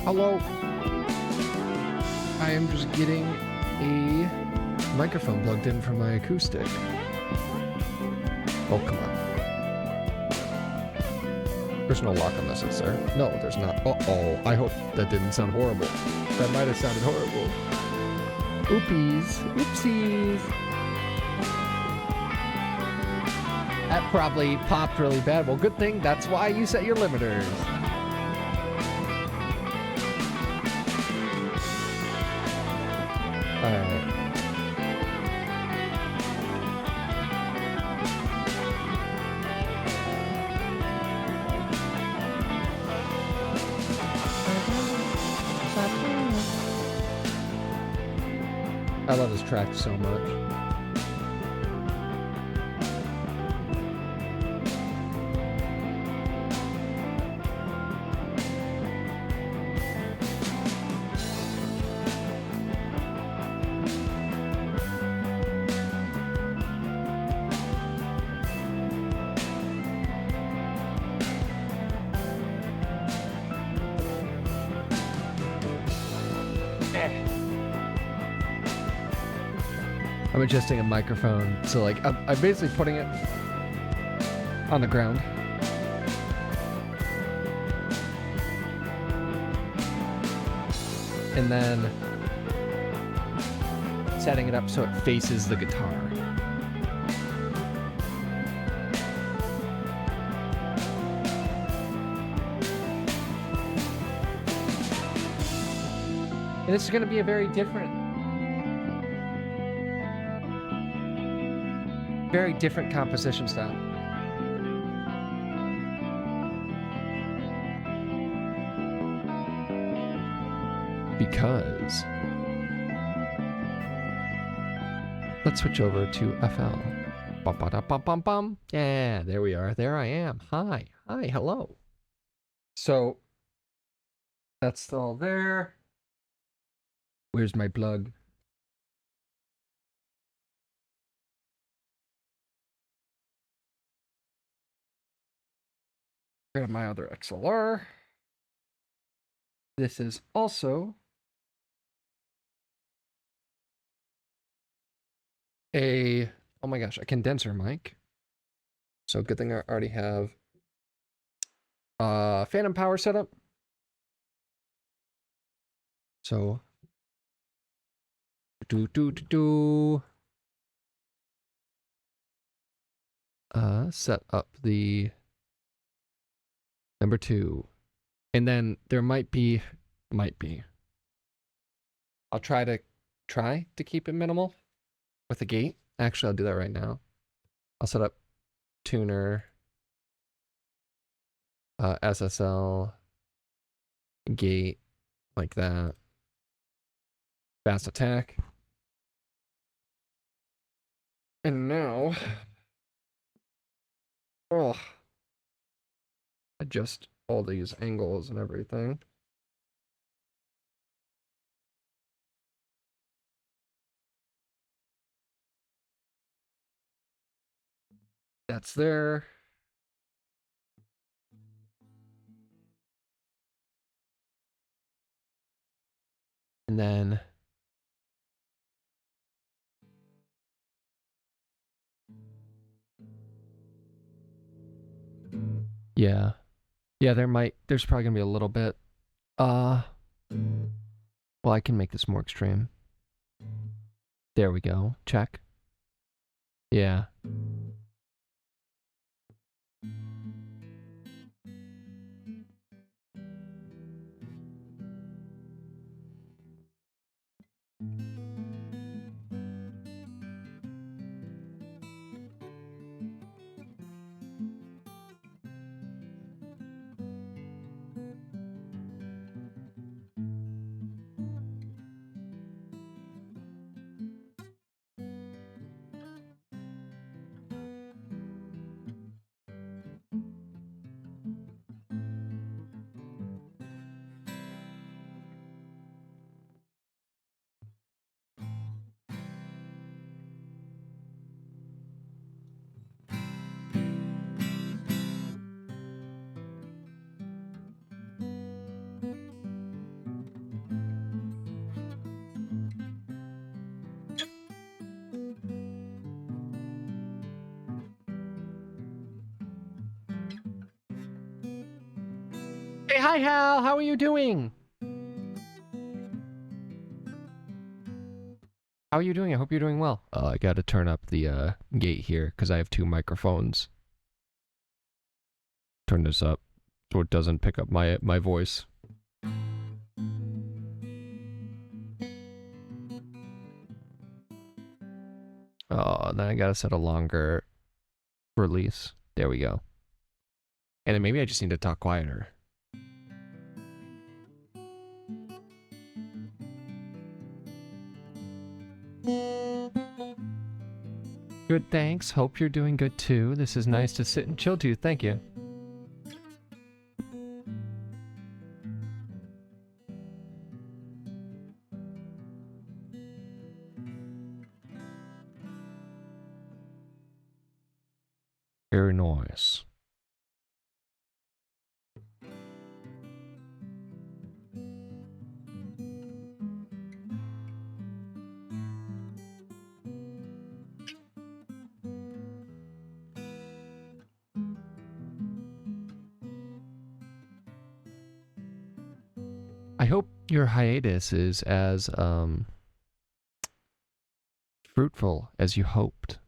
Hello. I am just getting a microphone plugged in for my acoustic. Oh, come on. There's no lock on this, is there? No, there's not. Uh-oh. I hope that didn't sound horrible. That might have sounded horrible. Oopies. Oopsies. That probably popped really bad. Well, good thing that's why you set your limiters. Alright. I love this track so much. I'm adjusting a microphone, so like I'm basically putting it on the ground. And then setting it up so it faces the guitar. And this is going to be a very different composition style. Because let's switch over to FL. Bum, ba, da, bum, bum, bum. Yeah, there we are. There I am. Hi. Hi. Hello. So that's all there. Where's my plug? Grab my other XLR. This is also a, oh my gosh, a condenser mic. So good thing I already have phantom power setup. So set up the number 2. And then there might be. I'll try to keep it minimal with the gate. Actually, I'll do that right now. I'll set up tuner, SSL, gate, like that. Fast attack. And now, adjust all these angles and everything. That's there. And then yeah. Yeah, there's probably gonna be a little bit. Well, I can make this more extreme. There we go. Check. Yeah. hi, Hal. How are you doing? How are you doing? I hope you're doing well. I got to turn up the gate here because I have two microphones. Turn this up so it doesn't pick up my voice. Oh, then I gotta set a longer release. There we go. And then maybe I just need to talk quieter. Good, thanks. Hope you're doing good too. This is nice to sit and chill to. Thank you. Very nice. I hope your hiatus is as fruitful as you hoped.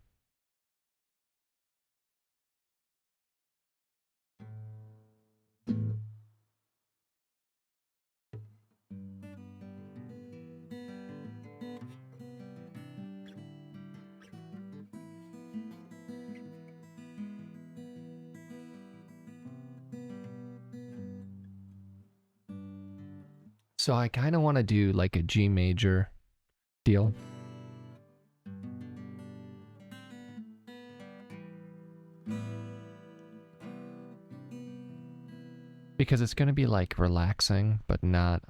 So I kind of want to do like a G major deal. Because it's going to be like relaxing, but not,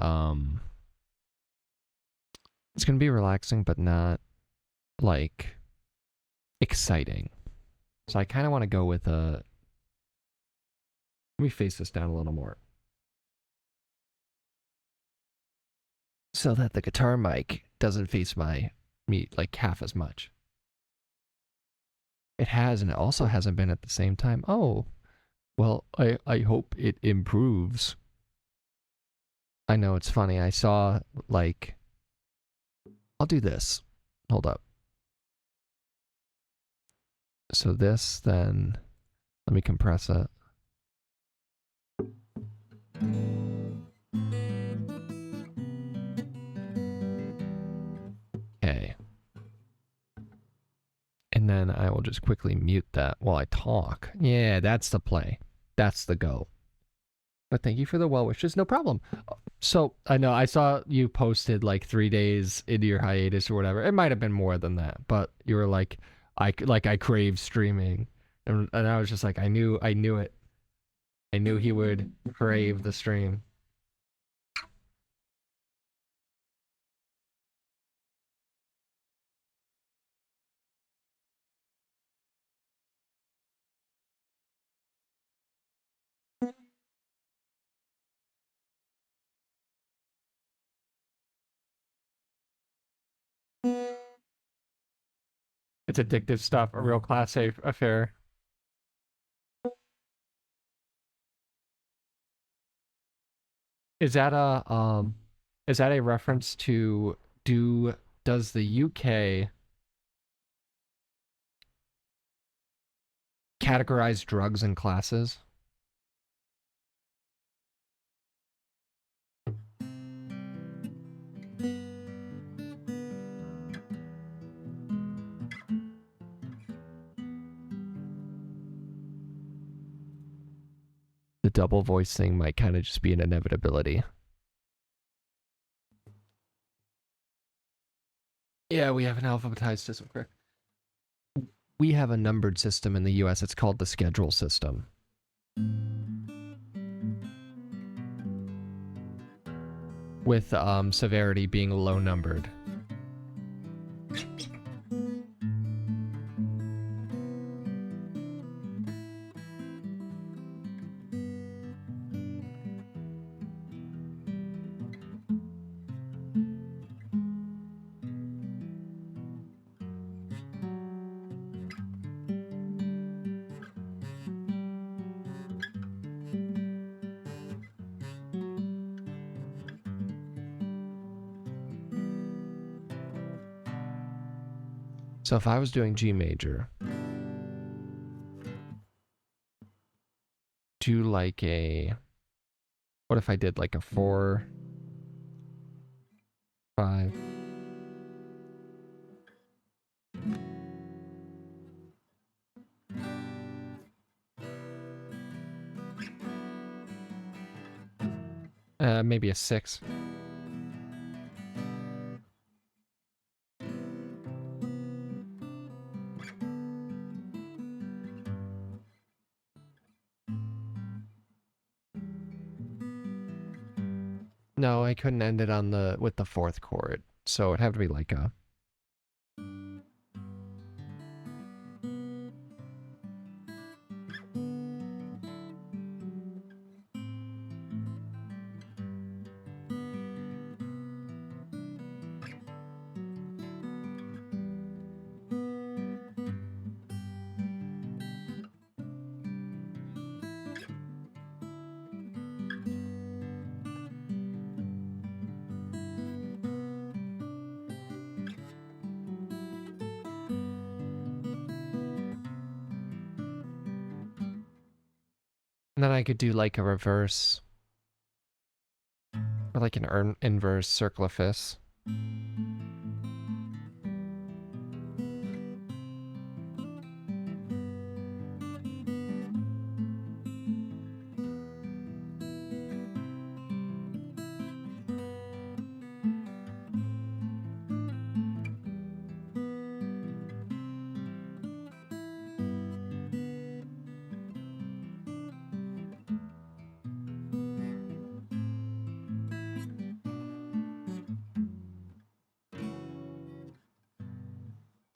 it's going to be relaxing, but not like exciting. So I kind of want to go with a, let me face this down a little more. So that the guitar mic doesn't face me like half as much. It has, and it also hasn't been at the same time. Oh, well, I hope it improves. I know, it's funny. I saw, like, I'll do this. Hold up. So this, then, let me compress it. Okay. And then I will just quickly mute that while I talk. Yeah, that's the play. That's the go. But thank you for the well wishes. No problem. So I know I saw you posted like 3 days into your hiatus or whatever. It might have been more than that, but you were like, I crave streaming, and I was just like, I knew it. I knew he would crave the stream. It's addictive stuff. A real class A affair. Is that a reference to does the UK categorize drugs in classes? The double voice thing might kind of just be an inevitability. Yeah, we have an alphabetized system, correct? We have a numbered system in the US. It's called the schedule system. With severity being low numbered. So if I was doing G major, do like a, what if I did like a 4, 5, maybe a 6. No, I couldn't end it on the with the 4th chord, so it'd have to be like a. And then I could do like a reverse, or like an inverse circlifis.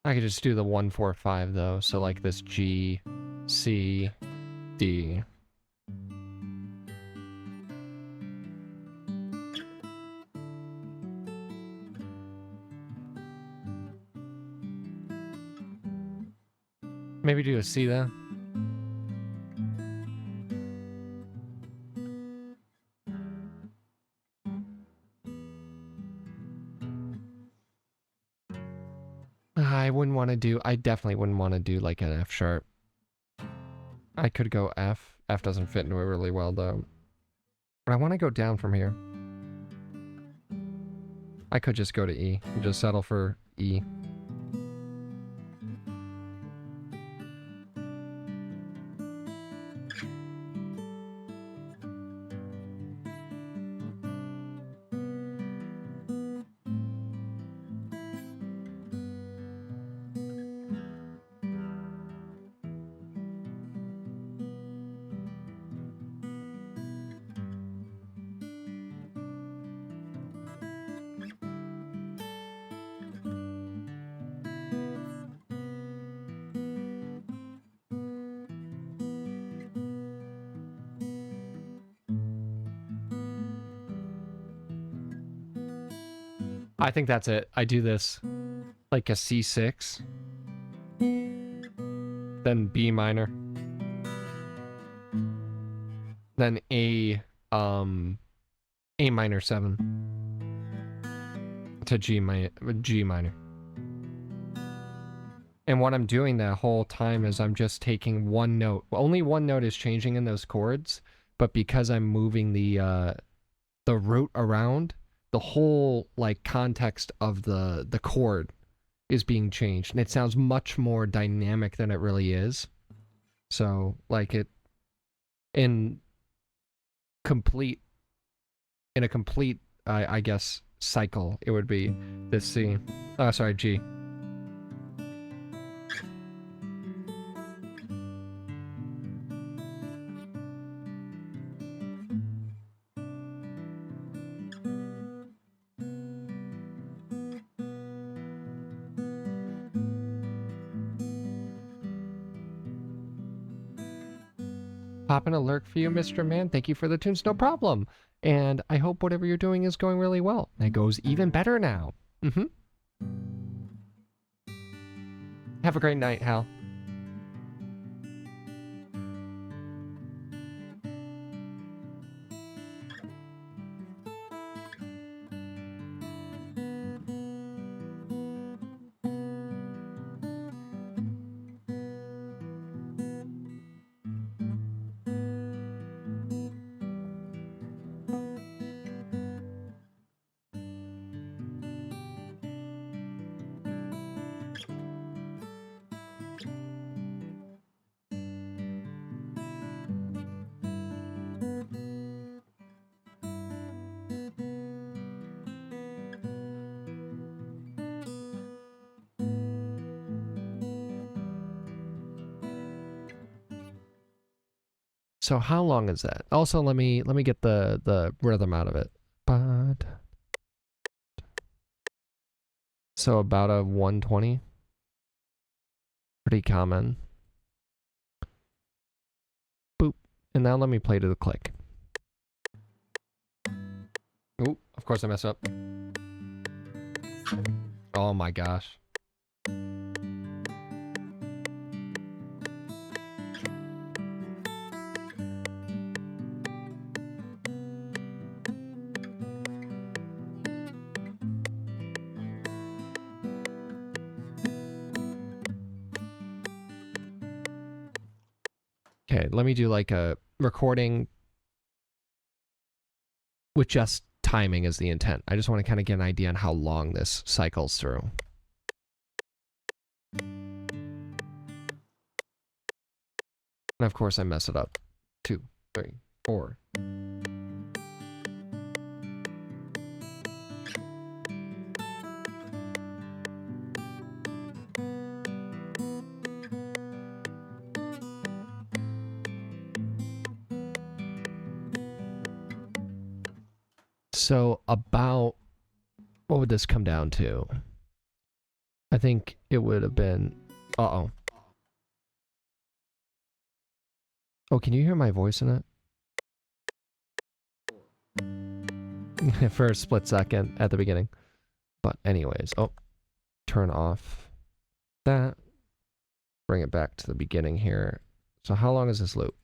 I could just do the 1, 4, 5 though, so like this G, C, D. Maybe do a C then. I definitely wouldn't want to do like an F sharp. I could go F. F doesn't fit into it really well though. But I want to go down from here. I could just go to E and just settle for E. I think that's it. I do this like a C6, then B minor, then A minor 7 to G minor. And what I'm doing that whole time is I'm just taking one note. Only one note is changing in those chords, but because I'm moving the root around, the whole like context of the chord is being changed, and it sounds much more dynamic than it really is. So like it in a complete I guess cycle, it would be this C. Oh, sorry, G. Pop an alert for you, Mr. Man. Thank you for the tunes. No problem. And I hope whatever you're doing is going really well. It goes even better now. Have a great night, Hal. So how long is that? Also, let me get the rhythm out of it. But so about a 120. Pretty common. Boop. And now let me play to the click. Oh, of course I messed up. Oh my gosh. Okay, let me do like a recording with just timing as the intent. I just want to kind of get an idea on how long this cycles through. And of course I mess it up. 2, 3, 4. So about, what would this come down to? I think it would have been, uh-oh. Oh, can you hear my voice in it? For a split second at the beginning. But anyways, oh, turn off that. Bring it back to the beginning here. So how long is this loop?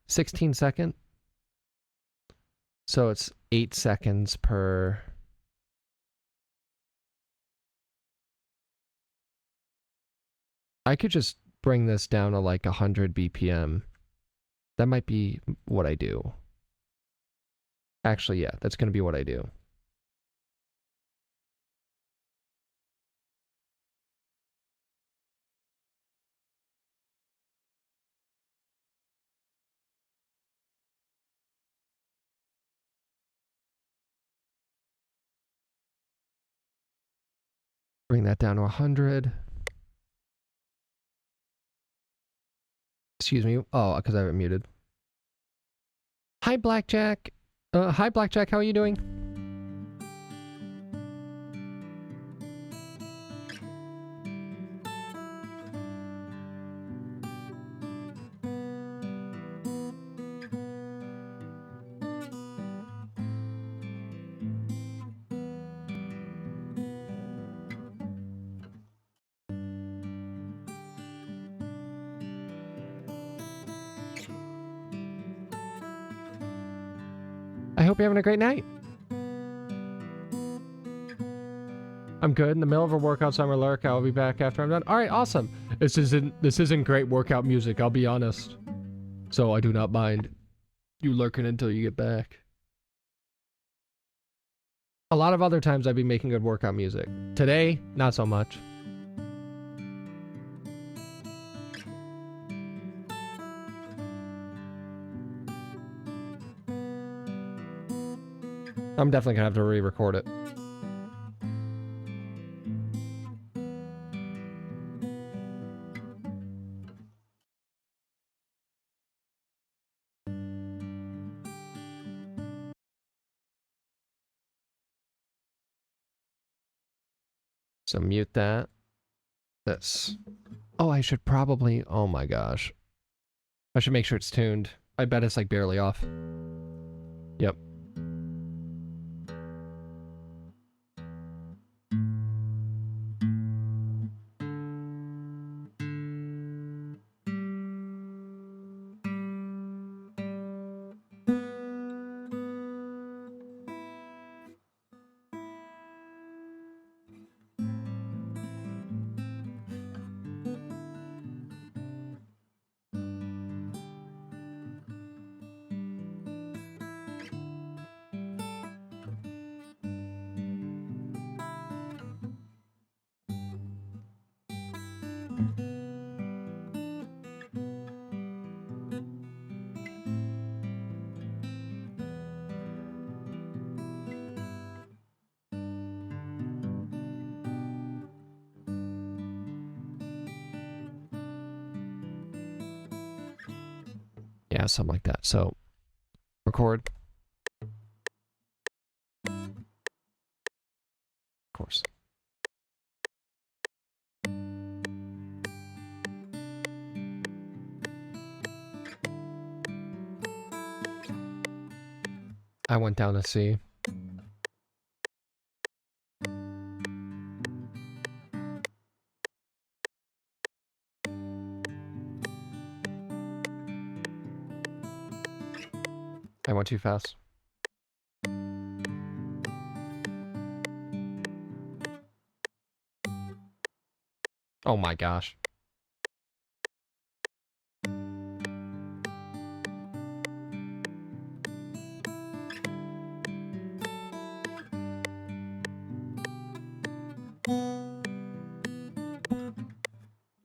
16 second. So it's 8 seconds per. I could just bring this down to like 100 BPM. That might be what I do. Actually, yeah, that's going to be what I do. Bring that down to 100. Excuse me. Oh, because I have it muted. Hi, Blackjack. Hi, Blackjack. How are you doing? I hope you're having a great night. I'm good. In the middle of a workout, so I'm a lurk. I'll be back after I'm done. All right, awesome. This isn't great workout music. I'll be honest. So I do not mind you lurking until you get back. A lot of other times I'd be making good workout music. Today, not so much. I'm definitely gonna have to re-record it. So mute that. This. Oh, I should probably, oh my gosh. I should make sure it's tuned. I bet it's like barely off. Yep. Yeah, Yeah, something like that. So, record. Of course. I went down to see. I went too fast. Oh my gosh.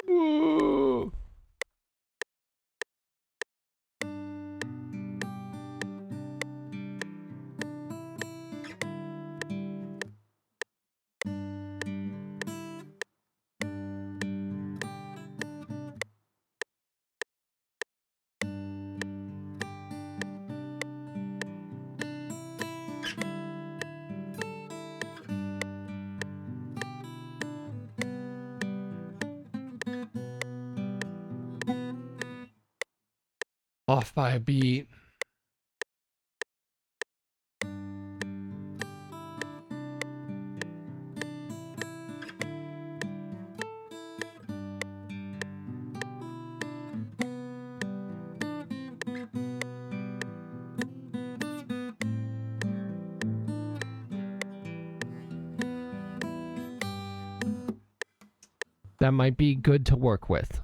Ooh. Off by a beat. That might be good to work with.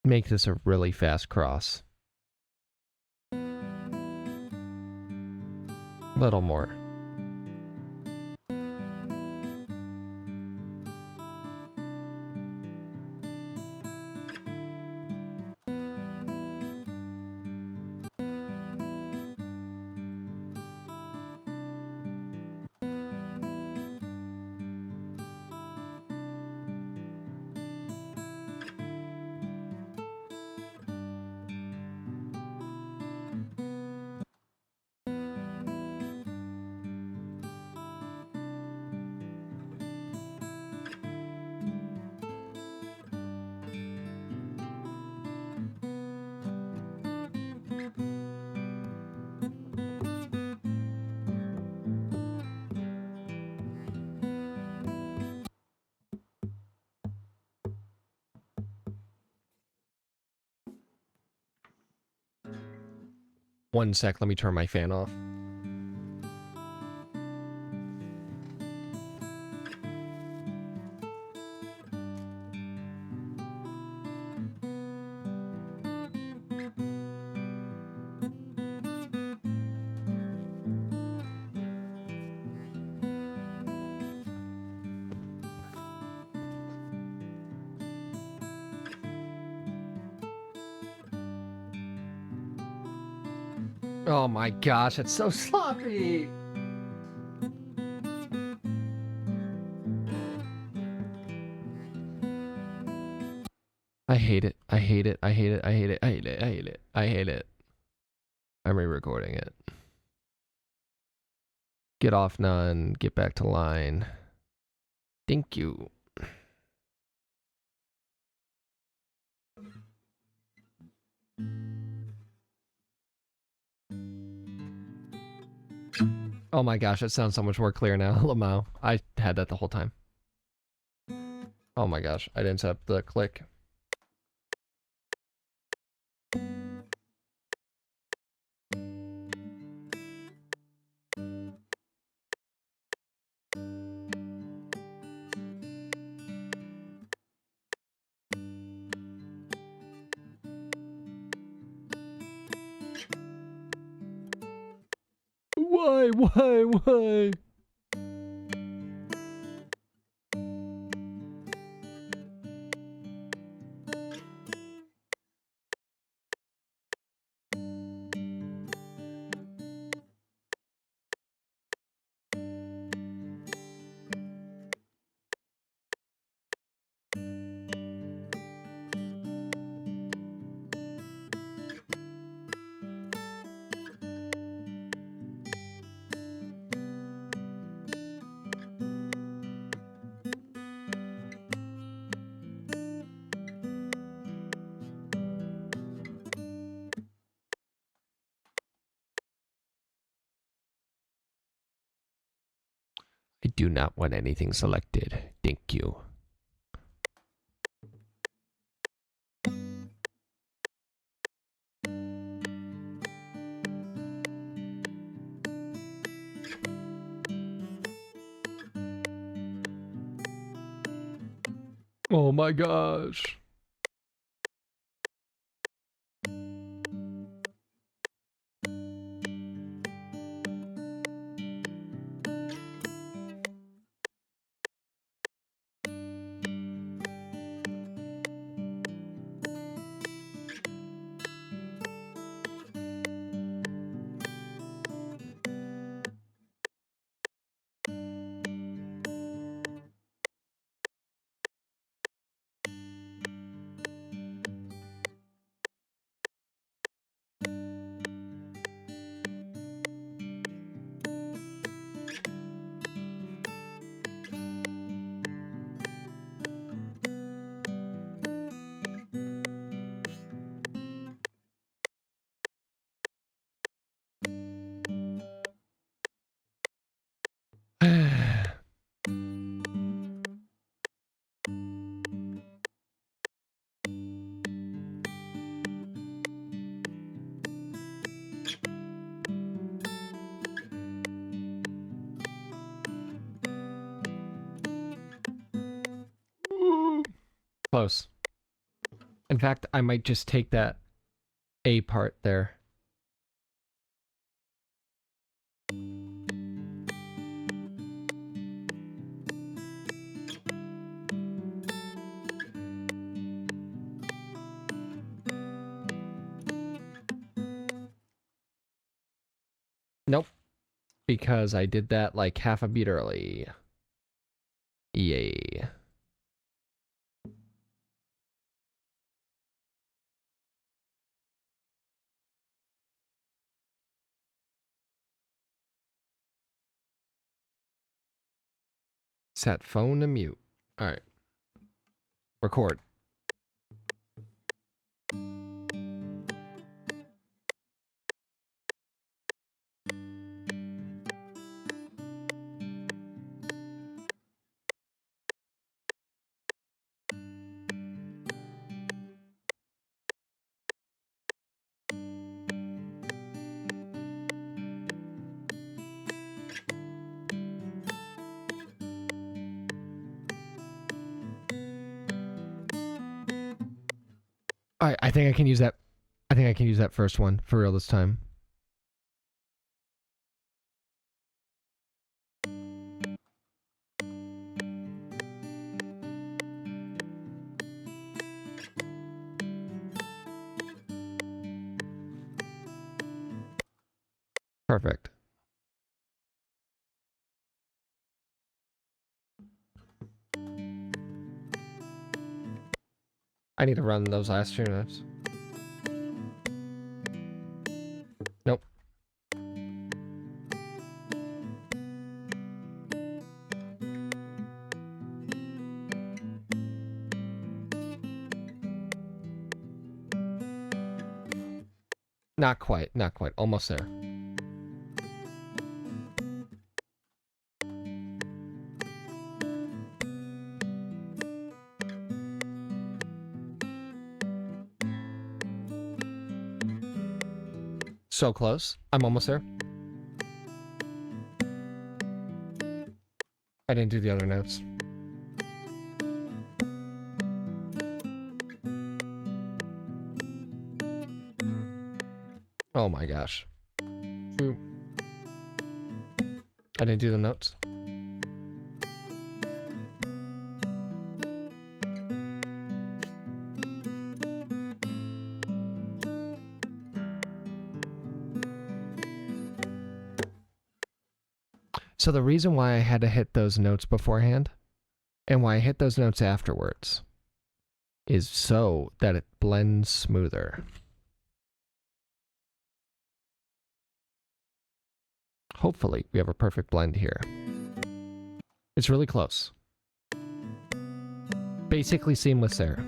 Make this a really fast cross. Little more. One sec, let me turn my fan off. Oh my gosh, it's so sloppy. I hate it. I hate it. I hate it. I hate it. I hate it. I hate it. I hate it. I'm re-recording it. Get off none. Get back to line. Thank you. Oh my gosh, it sounds so much more clear now. Lamau. I had that the whole time. Oh my gosh, I didn't set up the click. Why? I do not want anything selected. Thank you. Oh my gosh. Close. In fact, I might just take that A part there. Nope. Because I did that like half a beat early. Yay. Set phone to mute. All right. Record. All right, I think I can use that. I think I can use that first one for real this time. Perfect. I need to run those last two notes. Nope. Not quite. Not quite. Almost there. So close. I'm almost there. I didn't do the other notes. Oh my gosh. I didn't do the notes. So the reason why I had to hit those notes beforehand and why I hit those notes afterwards is so that it blends smoother. Hopefully, we have a perfect blend here. It's really close. Basically seamless there.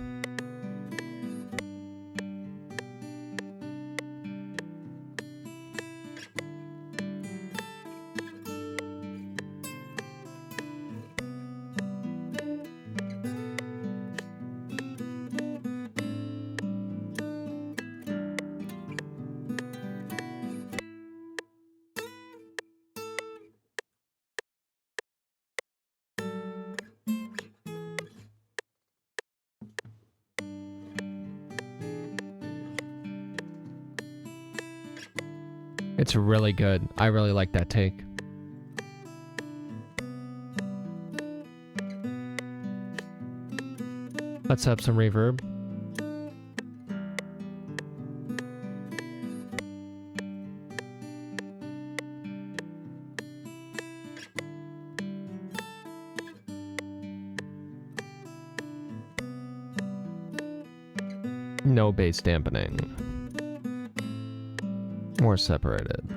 It's really good. I really like that take. Let's have some reverb. No bass dampening. More separated.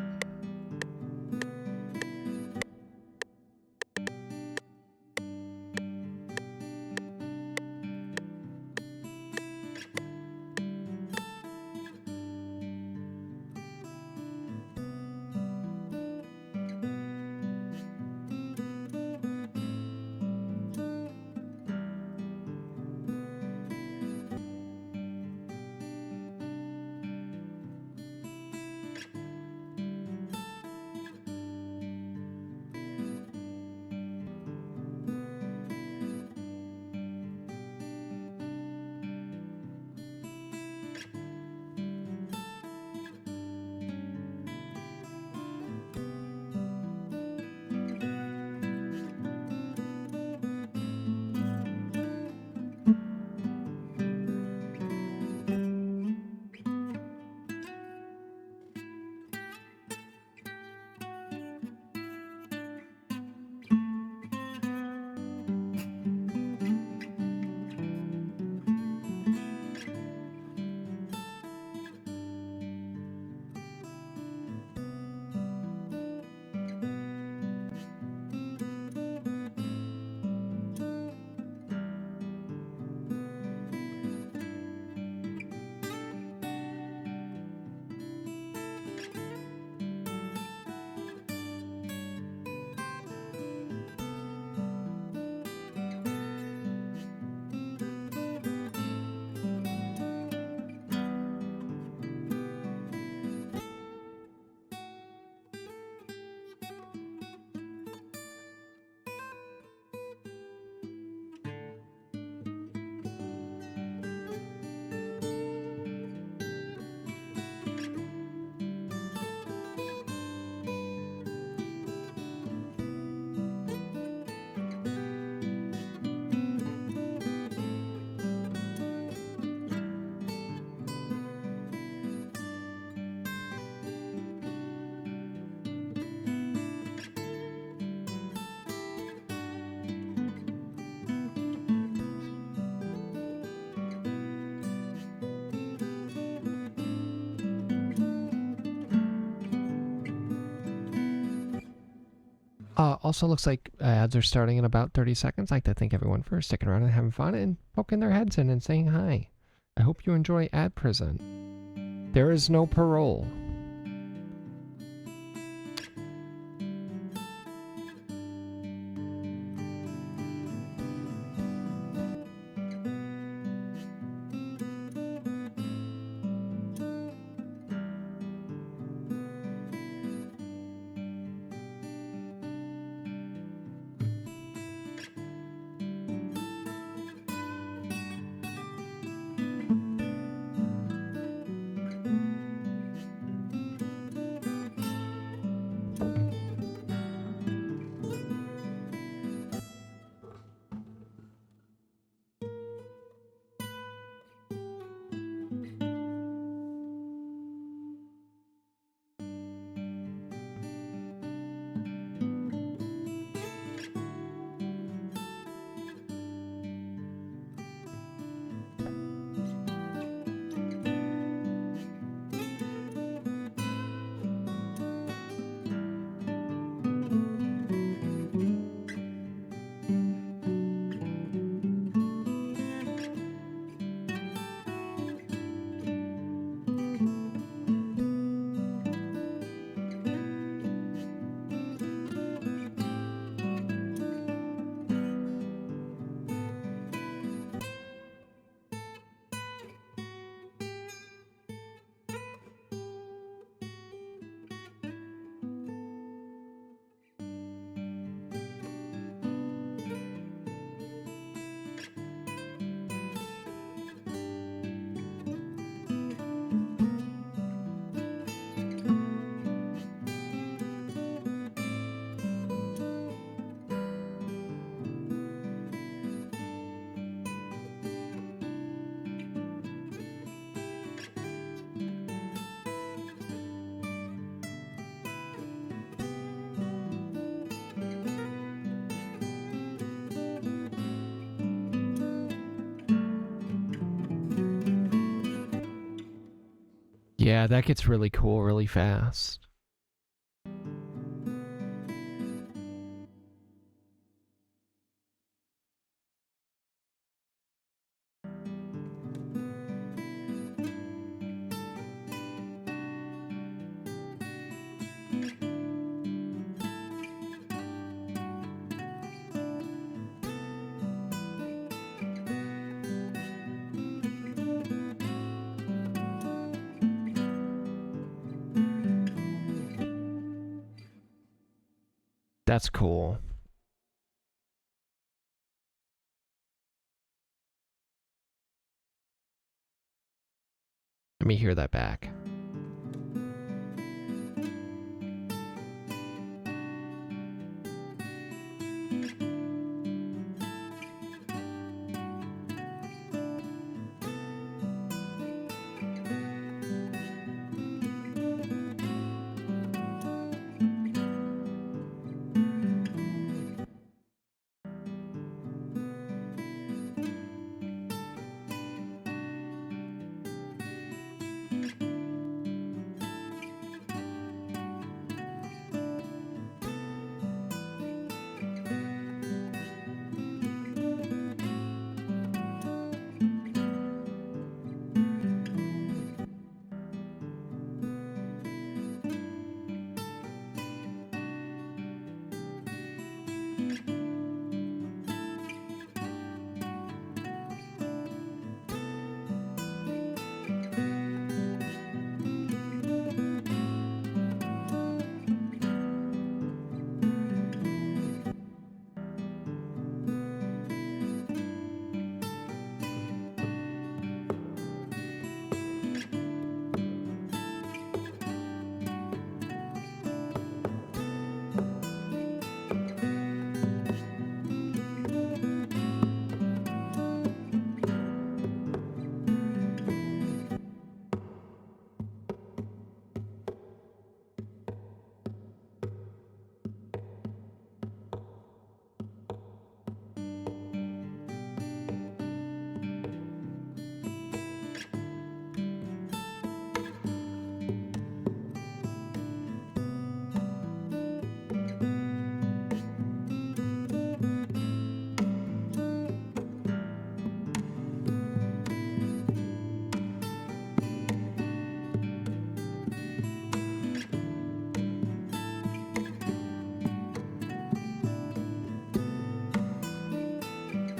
Also looks like ads are starting in about 30 seconds. I'd like to thank everyone for sticking around and having fun and poking their heads in and saying hi. I hope you enjoy Ad Prison. There is no parole. Yeah, that gets really cool really fast. That's cool. Let me hear that back.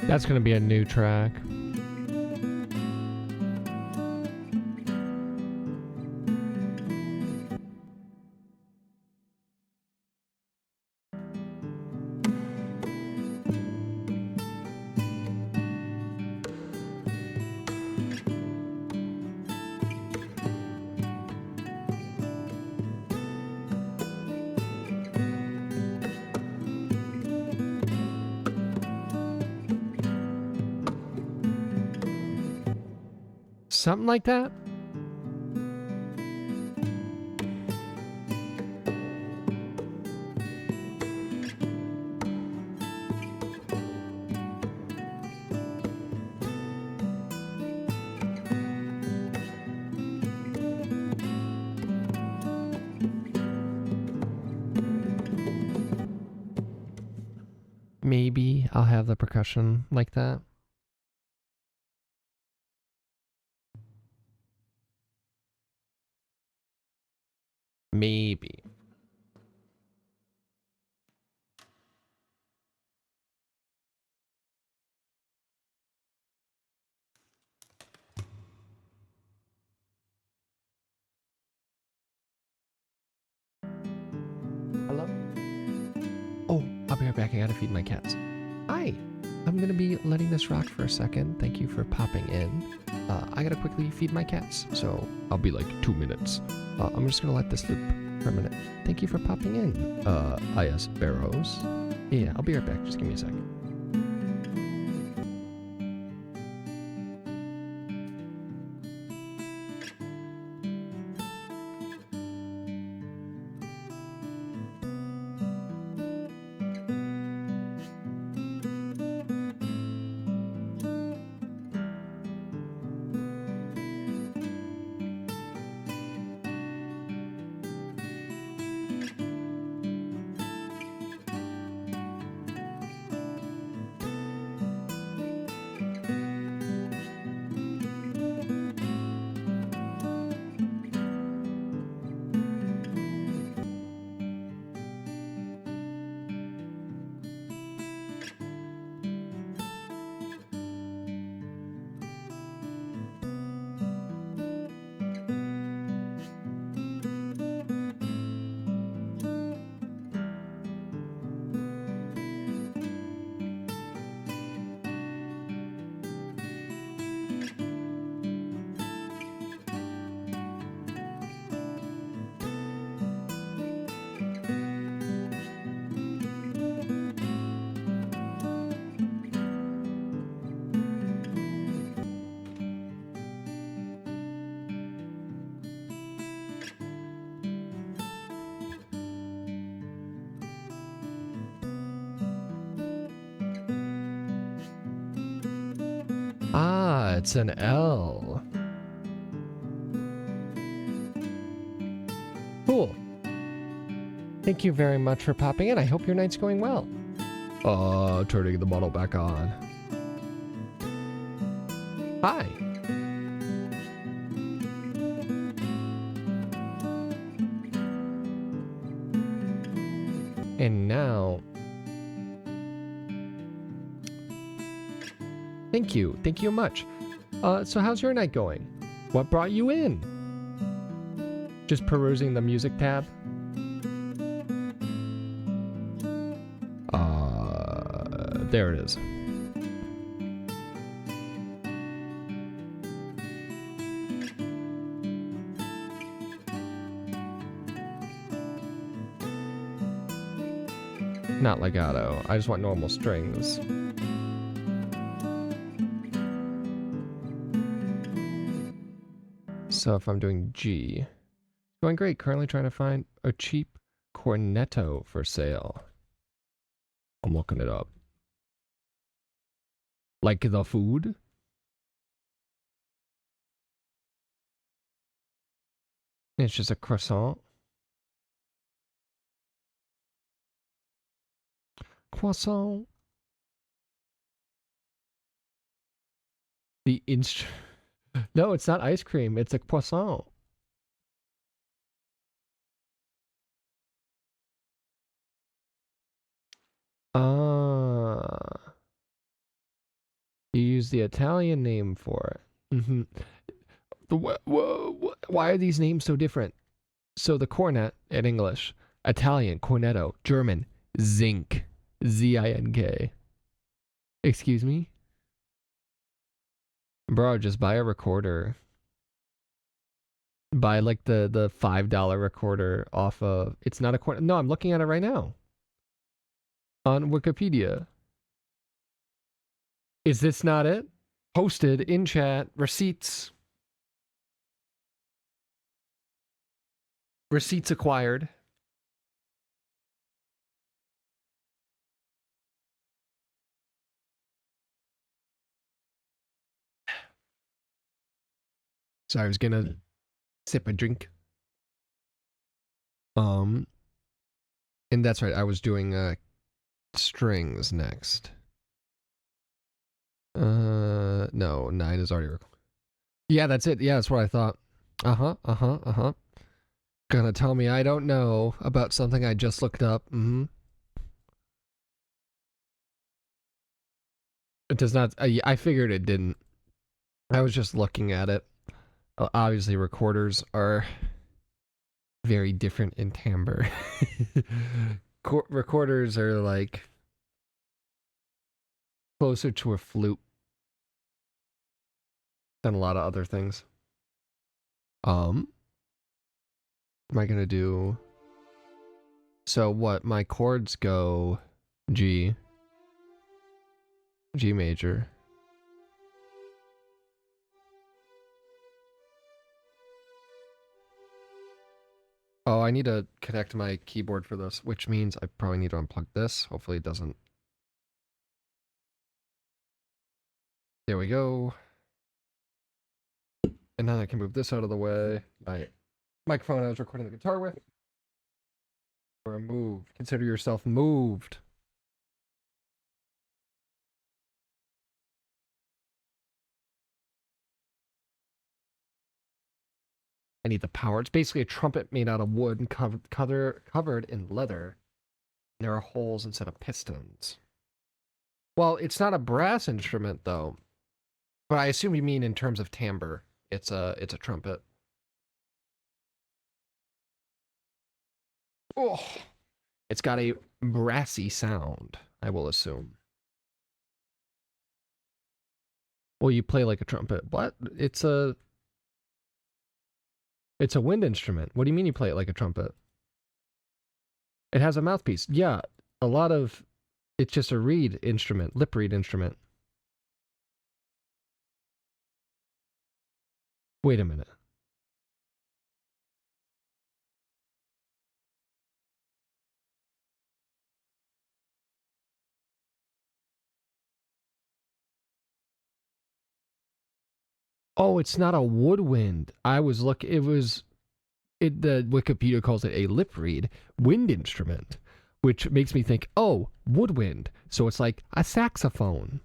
That's gonna be a new track. Something like that? Maybe I'll have the percussion like that. Maybe. Hello? Oh, I'll be right back. I gotta feed my cats. Hi. I'm gonna be letting this rock for a second. Thank you for popping in. I gotta quickly feed my cats, so I'll be like 2 minutes. I'm just gonna let this loop for a minute. Thank you for popping in, IS Barrows. Yeah, I'll be right back. Just give me a second. That's an L. Cool. Thank you very much for popping in. I hope your night's going well. Turning the bottle back on. Hi. And now... Thank you. Thank you much. So how's your night going? What brought you in? Just perusing the music tab? There it is. Not legato. I just want normal strings. So if I'm doing G, going great. Currently trying to find a cheap cornetto for sale. I'm looking it up. Like the food? It's just a croissant. Croissant. The No, it's not ice cream. It's a croissant. You use the Italian name for it. Mm-hmm. Why are these names so different? So the cornet in English, Italian, cornetto, German, zinc, Z-I-N-K. Excuse me? Bro, just buy a recorder. Buy like the $5 recorder off of... It's not a cornet. No, I'm looking at it right now. On Wikipedia. Is this not it? Posted in chat. Receipts. Receipts acquired. Sorry, I was gonna sip a drink. And that's right, I was doing strings next. No, 9 is already recorded. Yeah, that's it. Yeah, that's what I thought. Gonna tell me I don't know about something I just looked up. It does not. I figured it didn't. I was just looking at it. Obviously, recorders are very different in timbre. Recorders are like closer to a flute than a lot of other things. Am I gonna do... So what, my chords go G, G major. Oh, I need to connect my keyboard for this, which means I probably need to unplug this. Hopefully it doesn't. There we go. And then I can move this out of the way. My microphone I was recording the guitar with. Or moved. Consider yourself moved. I need the power. It's basically a trumpet made out of wood and covered in leather. There are holes instead of pistons. Well, it's not a brass instrument though. But I assume you mean in terms of timbre. It's a trumpet. Oh, it's got a brassy sound, I will assume. Well, you play like a trumpet. What? It's a wind instrument. What do you mean you play it like a trumpet? It has a mouthpiece. Yeah, a lot of... It's just a reed instrument, lip reed instrument. Wait a minute. Oh, it's not a woodwind. I was looking. The Wikipedia calls it a lip reed wind instrument, which makes me think, oh, woodwind. So it's like a saxophone.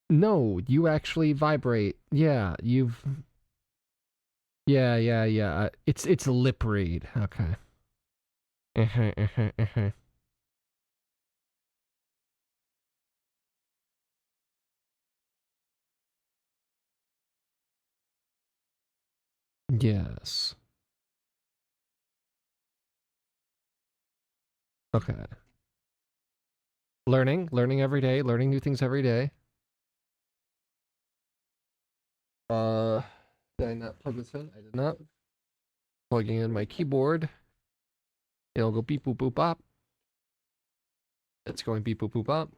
No, you actually vibrate. Yeah, yeah. It's a lip reed. Okay. Yes. Okay. Learning every day, learning new things every day. Did I not plug this in? I did not. Plugging in my keyboard. It'll go beep boop boop bop. It's going beep boop boop bop.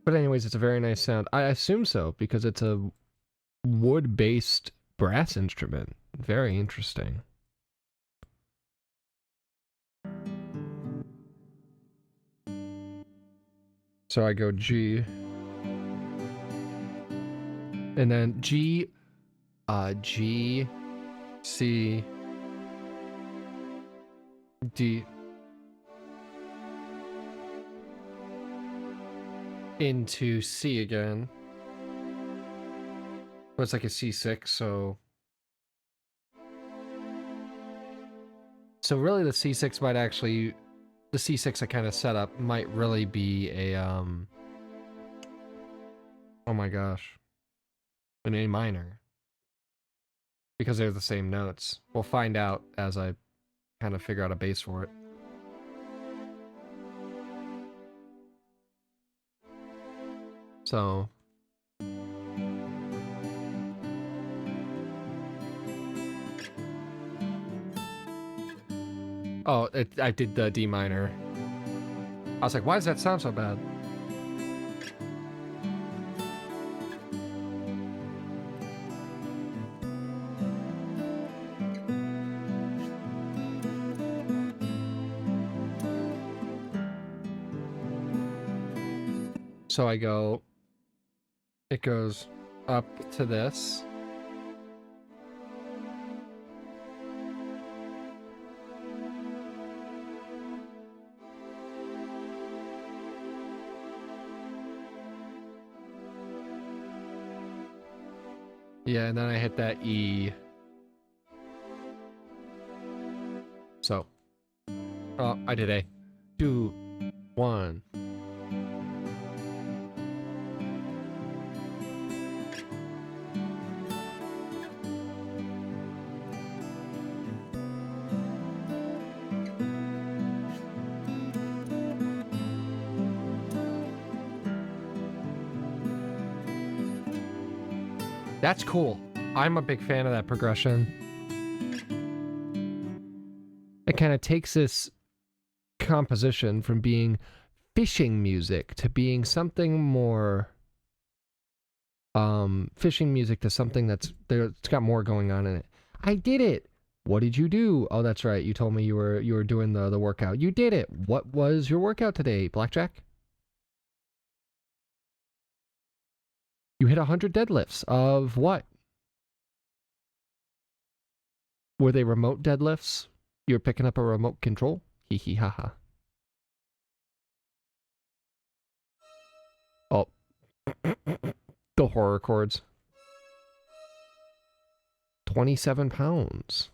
But anyways, it's a very nice sound. I assume so because it's a wood-based brass instrument. Very interesting. So I go G. And then G, G, C, D. Into C again. Well, it's like a C6, so... So really the C6 might actually... The C6 I kind of set up might really be a, oh my gosh. An A minor. Because they're the same notes. We'll find out as I kind of figure out a bass for it. So... Oh, I did the D minor. I was like, why does that sound so bad? So I go... It goes up to this. Yeah, and then I hit that E. So. Oh, I did A. 2, 1. That's cool. I'm a big fan of that progression. It kind of takes this composition from being fishing music to being something more fishing music to something that's there. It's got more going on in it. I did it. What did you do? Oh, that's right. You told me you were doing the workout. You did it. What was your workout today, Blackjack? You hit 100 deadlifts of what? Were they remote deadlifts? You're picking up a remote control? Hee hee ha ha. Oh. The horror chords. 27 pounds.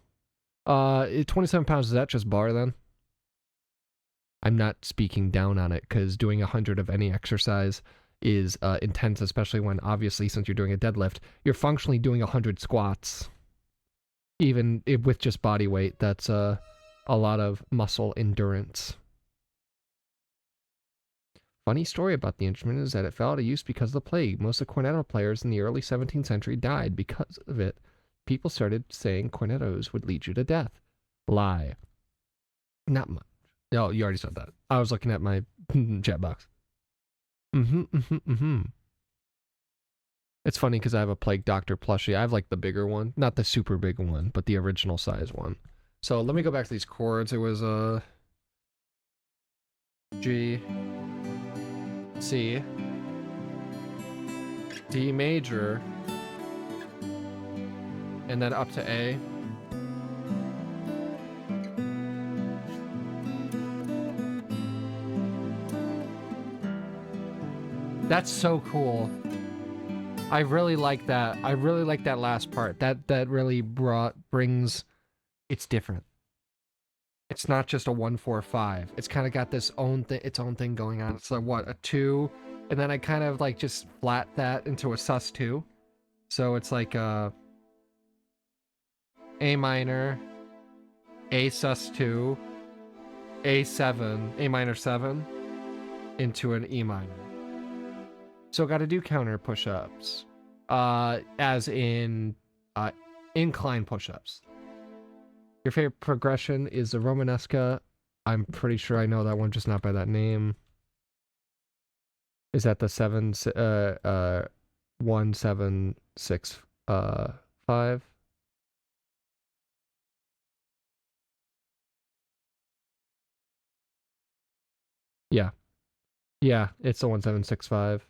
27 pounds, is that just bar then? I'm not speaking down on it because doing 100 of any exercise is intense, especially when obviously since you're doing a deadlift, you're functionally doing 100 squats. Even with just body weight, that's a lot of muscle endurance. Funny story about the instrument is that it fell out of use because of the plague. Most of the cornetto players in the early 17th century died because of it. People started saying cornettos would lead you to death. Lie. Not much. No, you already said that. I was looking at my chat box. It's funny because I have a Plague Doctor plushie. I have like the bigger one, not the super big one, but the original size one. So let me go back to these chords. It was G, C, D major, and then up to A. That's so cool. I really like that. I really like that last part. That really brings. It's different. It's not just a 1-4-5. It's kind of got this its own thing going on. It's like what, a 2, and then I kind of like just flat that into a sus2. So it's like a minor, A sus2, A7, A minor 7 into an E minor. So got to do counter push-ups, as in incline push-ups. Your favorite progression is the Romanesca. I'm pretty sure I know that one, just not by that name. Is that the 1 7 6 5? Yeah. Yeah, it's the 1765.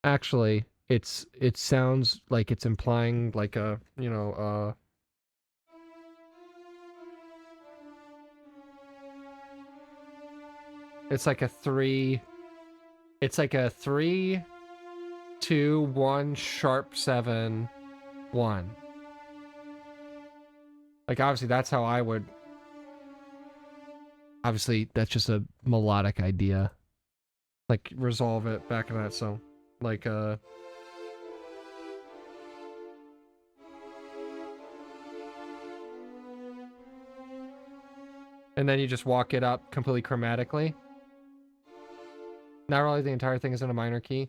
Actually, it sounds like it's implying like a, you know, it's like a 3, it's like a 3 2 1 sharp 7 1. Like obviously that's how I would, obviously that's just a melodic idea. Like resolve it back in that, so like and then you just walk it up completely chromatically. Not really the entire thing is in a minor key.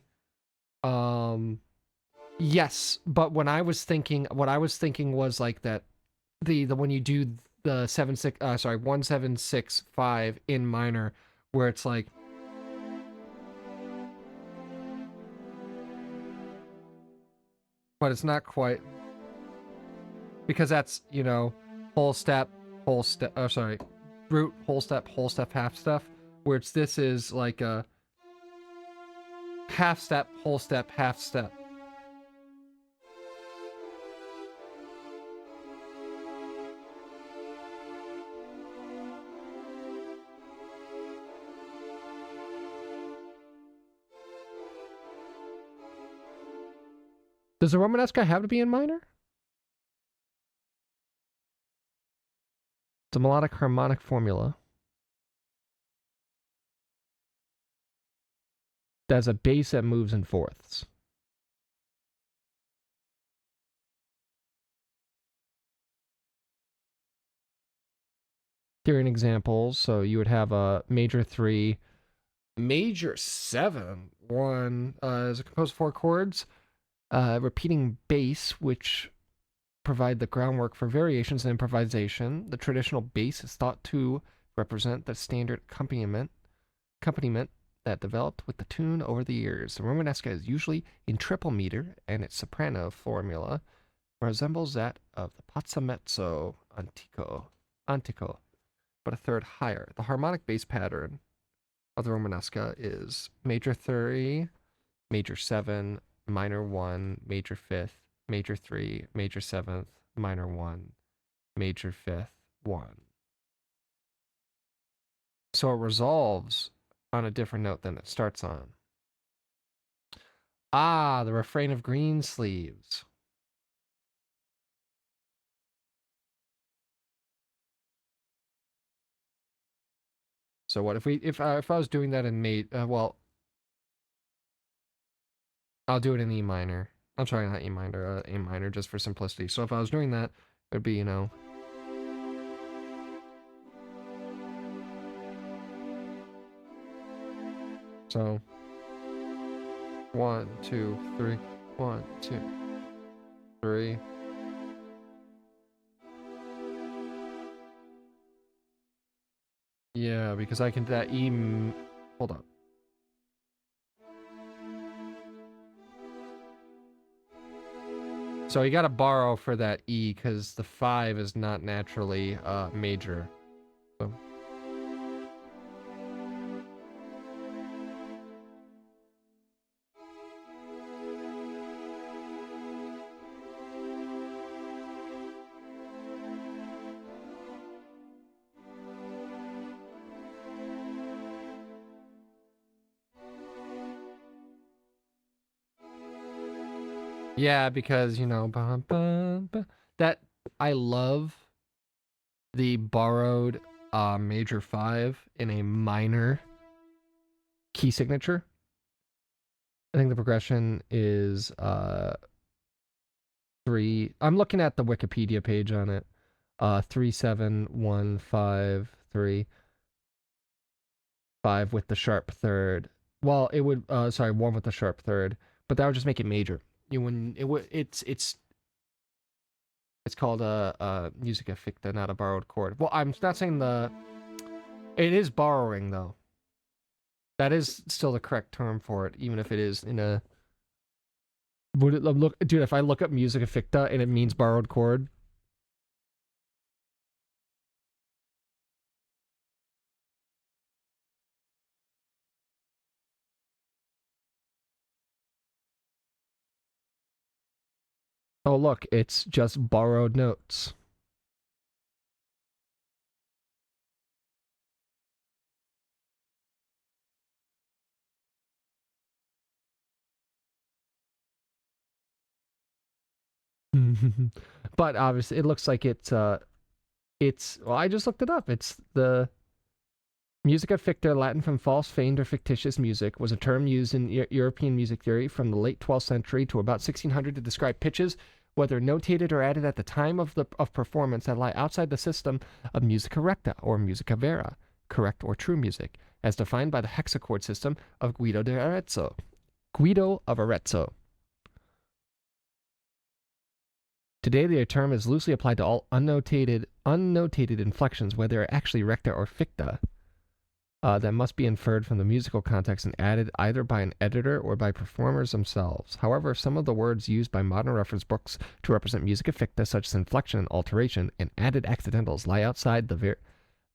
Yes, but when I was thinking, what I was thinking was like that the when you do the 1765 in minor, where it's like, but it's not quite, because that's, you know, whole step, oh sorry, root, whole step, half step, where it's, this is like a half step, whole step, half step. Does the Romanesque have to be in minor? It's a melodic harmonic formula. That's a bass that moves in fourths. Here are examples. So you would have a major 3, major 7, 1 is composed of 4 chords, repeating bass, which provide the groundwork for variations and improvisation. The traditional bass is thought to represent the standard accompaniment that developed with the tune over the years. The Romanesca is usually in triple meter, and its soprano formula resembles that of the Pazzamezzo antico, but a third higher. The harmonic bass pattern of the Romanesca is major 3, major 7, minor 1, major 5th, major 3, major 7th, minor 1, major 5th, 1. So it resolves on a different note than it starts on. Ah, the refrain of Greensleeves. So what if I was doing that in well, I'll do it in E minor. I'm sorry, not E minor, A minor, just for simplicity. So if I was doing that, it would be, you know, so 1 2 3, 1 2 3. Yeah, because I can that hold up. So you got to borrow for that E because the 5 is not naturally major. So. Yeah, because, you know, that I love the borrowed major 5 in a minor key signature. I think the progression is 3. I'm looking at the Wikipedia page on it. 3 7 1 5 3 5 with the sharp third. Well, it would 1 with the sharp third, but that would just make it major. You when it would it's called a musica ficta, not a borrowed chord. Well, I'm not saying it is borrowing though. That is still the correct term for it, even if it is in a. Would it look, dude? If I look up musica ficta and it means borrowed chord. Oh look, it's just borrowed notes. But obviously, it looks like it's well, I just looked it up. It's the musica ficta, Latin from false, feigned, or fictitious music, was a term used in European music theory from the late 12th century to about 1600 to describe pitches, whether notated or added at the time of performance, that lie outside the system of musica recta or musica vera, correct or true music, as defined by the hexachord system of Guido de Arezzo. Guido of Arezzo. Today, the term is loosely applied to all unnotated inflections, whether actually recta or ficta, that must be inferred from the musical context and added either by an editor or by performers themselves. However, some of the words used by modern reference books to represent musica ficta, such as inflection and alteration, and added accidentals, lie outside the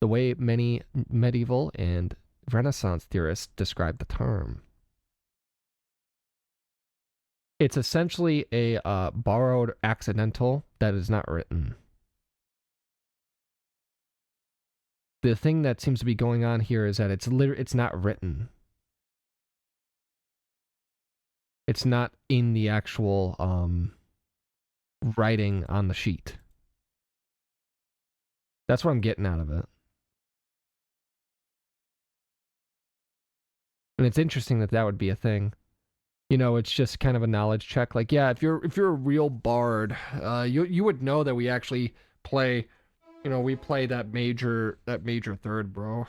way many medieval and Renaissance theorists describe the term. It's essentially a borrowed accidental that is not written. The thing that seems to be going on here is that it's not written. It's not in the actual writing on the sheet. That's what I'm getting out of it. And it's interesting that would be a thing. You know, it's just kind of a knowledge check. Like, yeah, if you're a real bard, you would know that we actually play, you know, we play that major third, bro.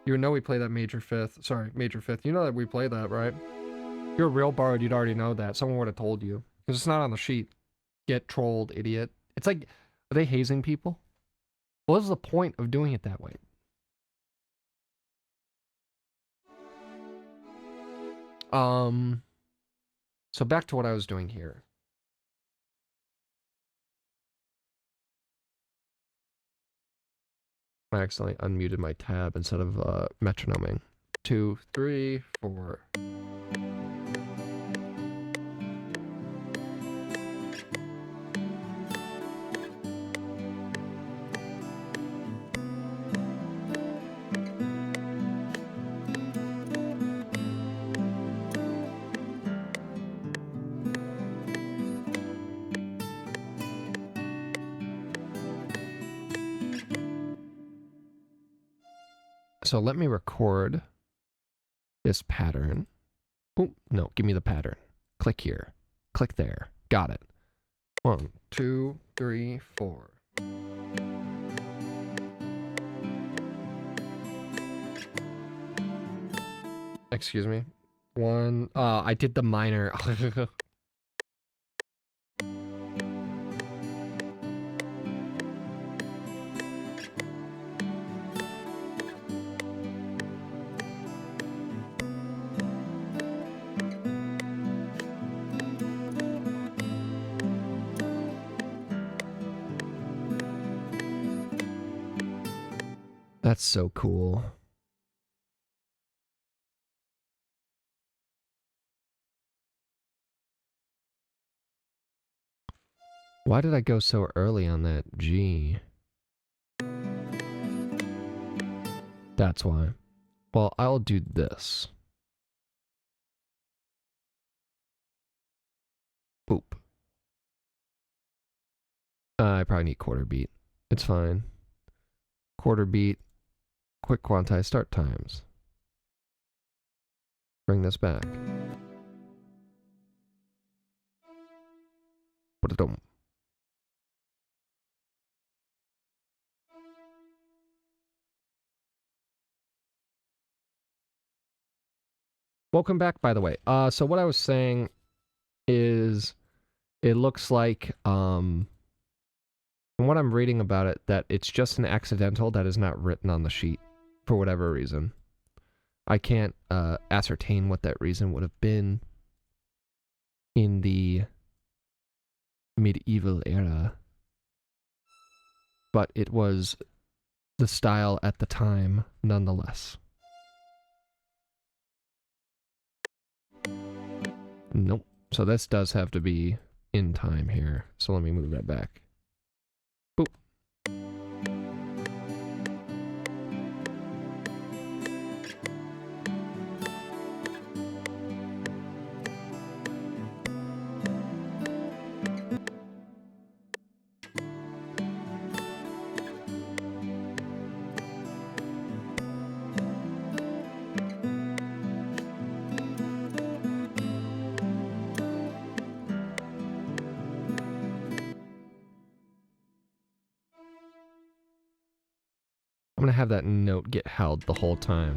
You would know we play that major fifth. You know that we play that, right? If you're a real bard, you'd already know that. Someone would have told you. Because it's not on the sheet. Get trolled, idiot. It's like, are they hazing people? What is the point of doing it that way? So back to what I was doing here. I accidentally unmuted my tab instead of metronoming. 2, 3, 4. So let me record this pattern. Oh, no, give me the pattern. Click here. Click there. Got it. 1, 2, 3, 4. Excuse me. 1. I did the minor. That's so cool. Why did I go so early on that G? That's why. Well, I'll do this. Boop. I probably need quarter beat. It's fine. Quarter beat. Quick quantize start times. Bring this back. Ba-da-dum. Welcome back, by the way. So what I was saying is, it looks like, from what I'm reading about it, that it's just an accidental that is not written on the sheet, for whatever reason. I can't ascertain what that reason would have been in the medieval era, but it was the style at the time, nonetheless. Nope. So this does have to be in time here. So let me move that back. Boop. I'm gonna have that note get held the whole time.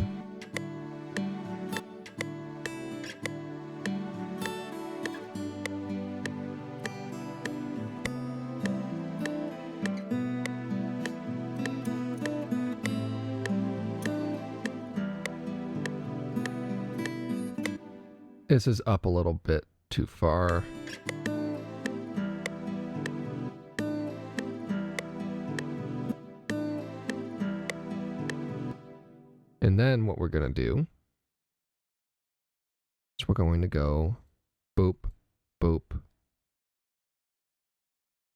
This is up a little bit too far. And then what we're going to do is we're going to go boop, boop,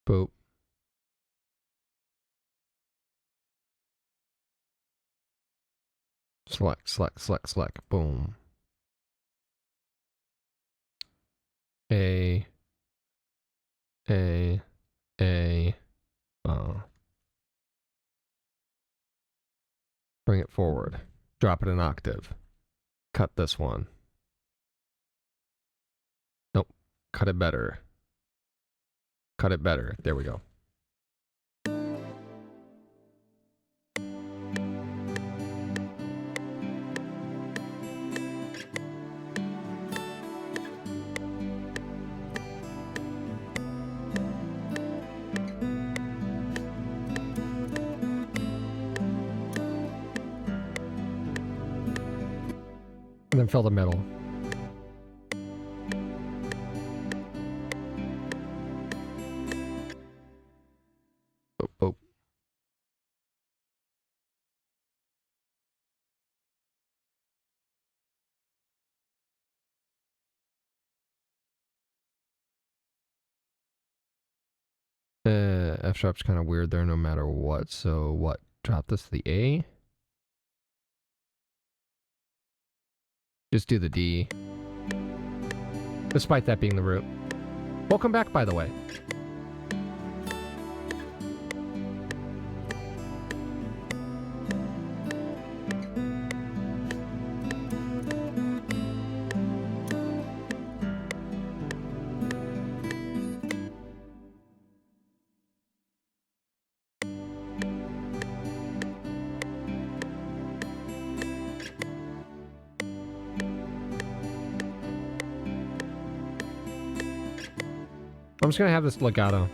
boop. Select, select, select, select, boom. A, bring it forward. Drop it an octave. Cut this one. Nope. Cut it better. Cut it better. There we go. And then fill the middle. Oh, oh. F sharp's kind of weird there no matter what. So what? Drop this to the A? Just do the D. Despite that being the root. Welcome back, by the way. I'm just gonna have this legato.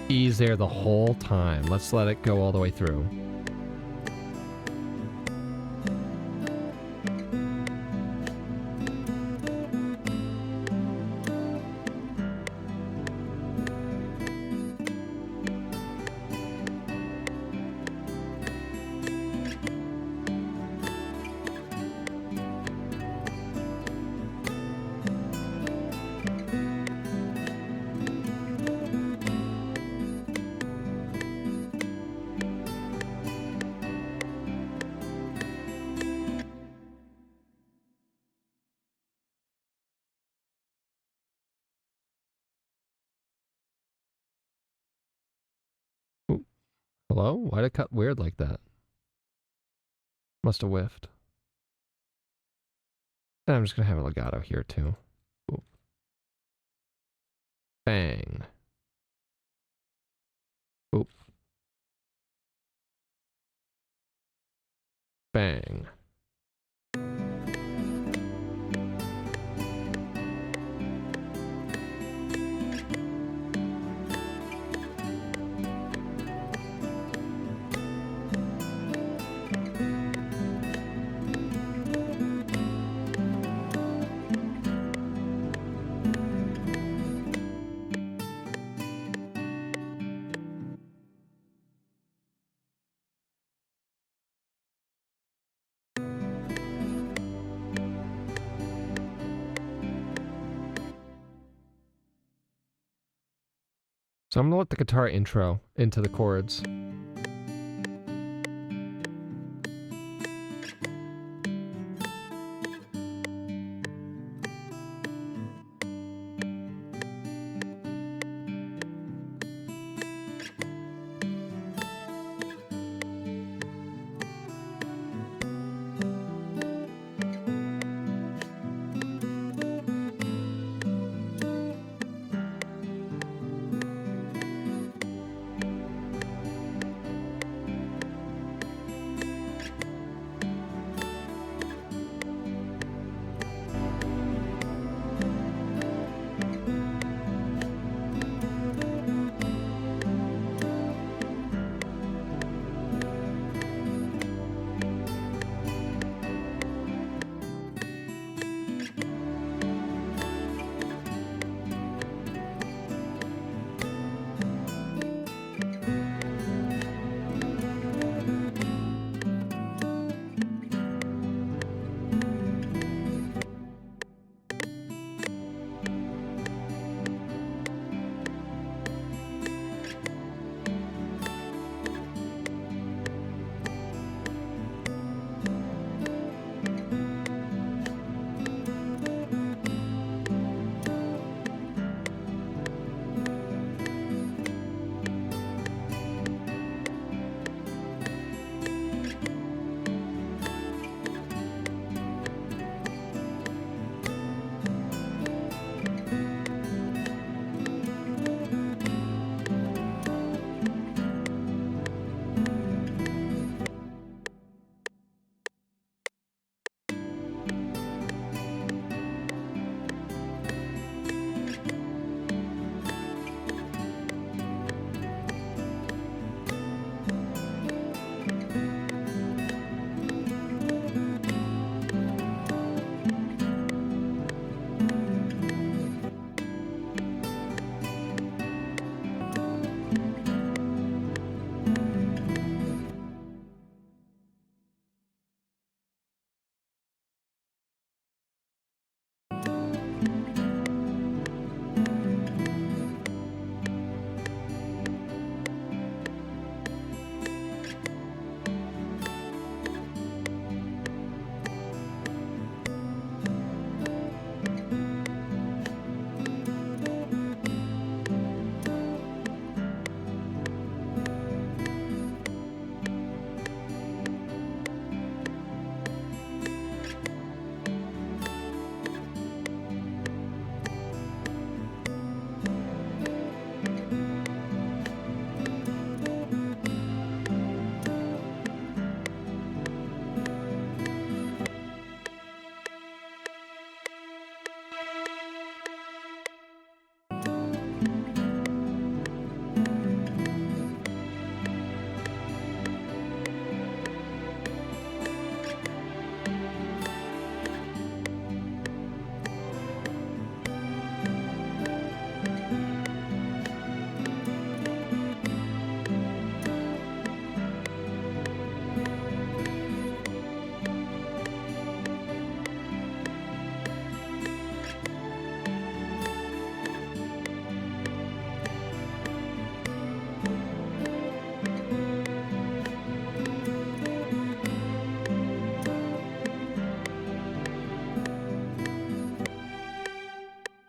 E's there the whole time. Let's let it go all the way through. Hello? Why'd it cut weird like that? Must have whiffed. And I'm just gonna have a legato here too. Ooh. Bang. Oop. Bang. So I'm gonna let the guitar intro into the chords.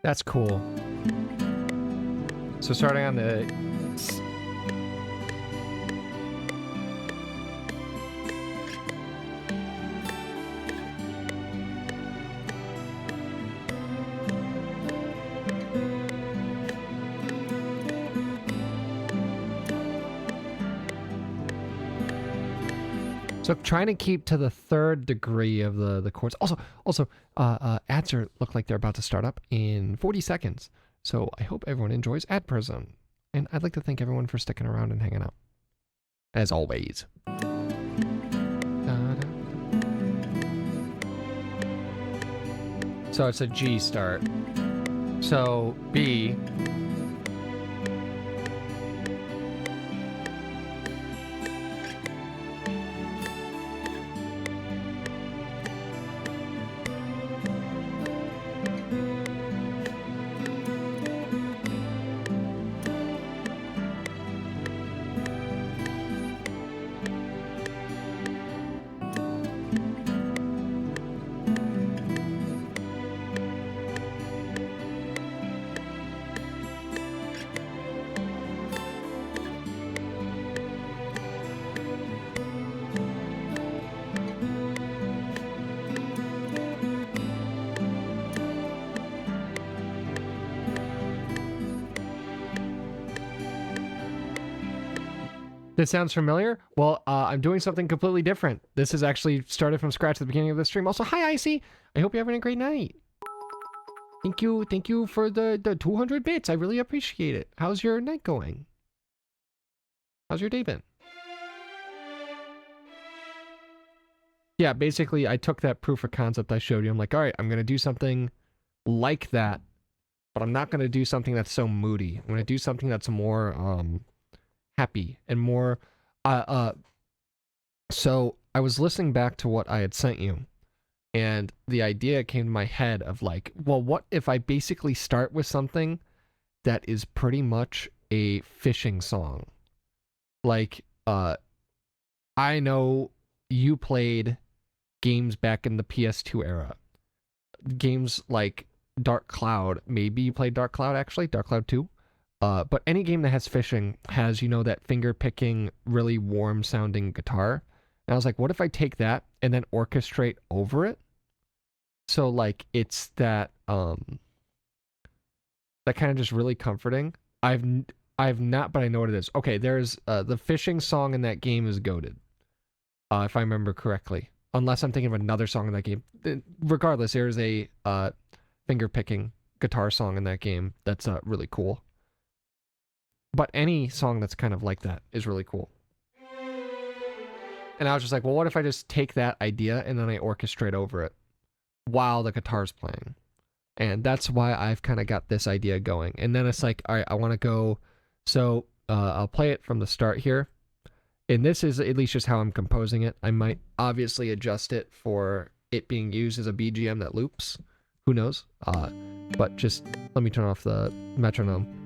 That's cool. So starting on the So trying to keep to the third degree of the chords. Also, ads look like they're about to start up in 40 seconds. So I hope everyone enjoys Ad Prison. And I'd like to thank everyone for sticking around and hanging out. As always. So it's a G start. So B. This sounds familiar? Well, I'm doing something completely different. This is actually started from scratch at the beginning of the stream. Also, hi, Icy. I hope you're having a great night. Thank you for the 200 bits. I really appreciate it. How's your night going? How's your day been? Yeah, basically, I took that proof of concept I showed you. I'm like, all right, I'm going to do something like that, but I'm not going to do something that's so moody. I'm going to do something that's more, happy and more so I was listening back to what I had sent you, and the idea came to my head of like, well, what if I basically start with something that is pretty much a fishing song? Like, I know you played games back in the PS2 era, games like Dark Cloud. Maybe you played Dark Cloud, actually, Dark Cloud 2. But any game that has fishing has, you know, that finger-picking, really warm-sounding guitar. And I was like, what if I take that and then orchestrate over it? So, like, it's that, that kind of just really comforting. I've not, but I know what it is. Okay, there's, the fishing song in that game is goated. If I remember correctly. Unless I'm thinking of another song in that game. Regardless, there's a, finger-picking guitar song in that game that's, really cool. But any song that's kind of like that is really cool. And I was just like, well, what if I just take that idea and then I orchestrate over it while the guitar's playing? And that's why I've kind of got this idea going. And then it's like, all right, I want to go. So I'll play it from the start here. And this is at least just how I'm composing it. I might obviously adjust it for it being used as a BGM that loops. Who knows? But just let me turn off the metronome.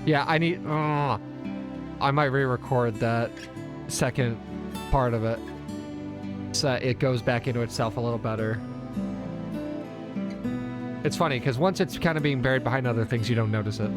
Yeah, I need... I might re-record that second part of it so it goes back into itself a little better. It's funny, because once it's kind of being buried behind other things, you don't notice it.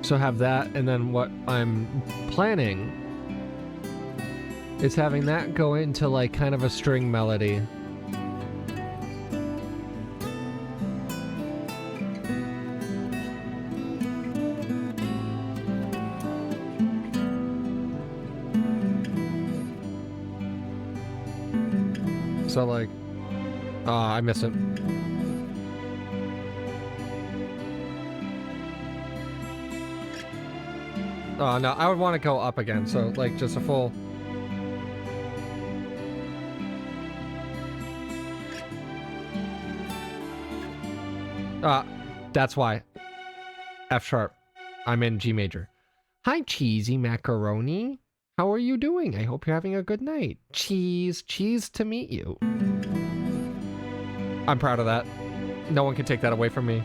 So have that, and then what I'm planning is having that go into like kind of a string melody. So like, I miss it. Oh, no, I would want to go up again, so, like, just a full... That's why. F sharp. I'm in G major. Hi, Cheesy Macaroni. How are you doing? I hope you're having a good night. Cheese to meet you. I'm proud of that. No one can take that away from me.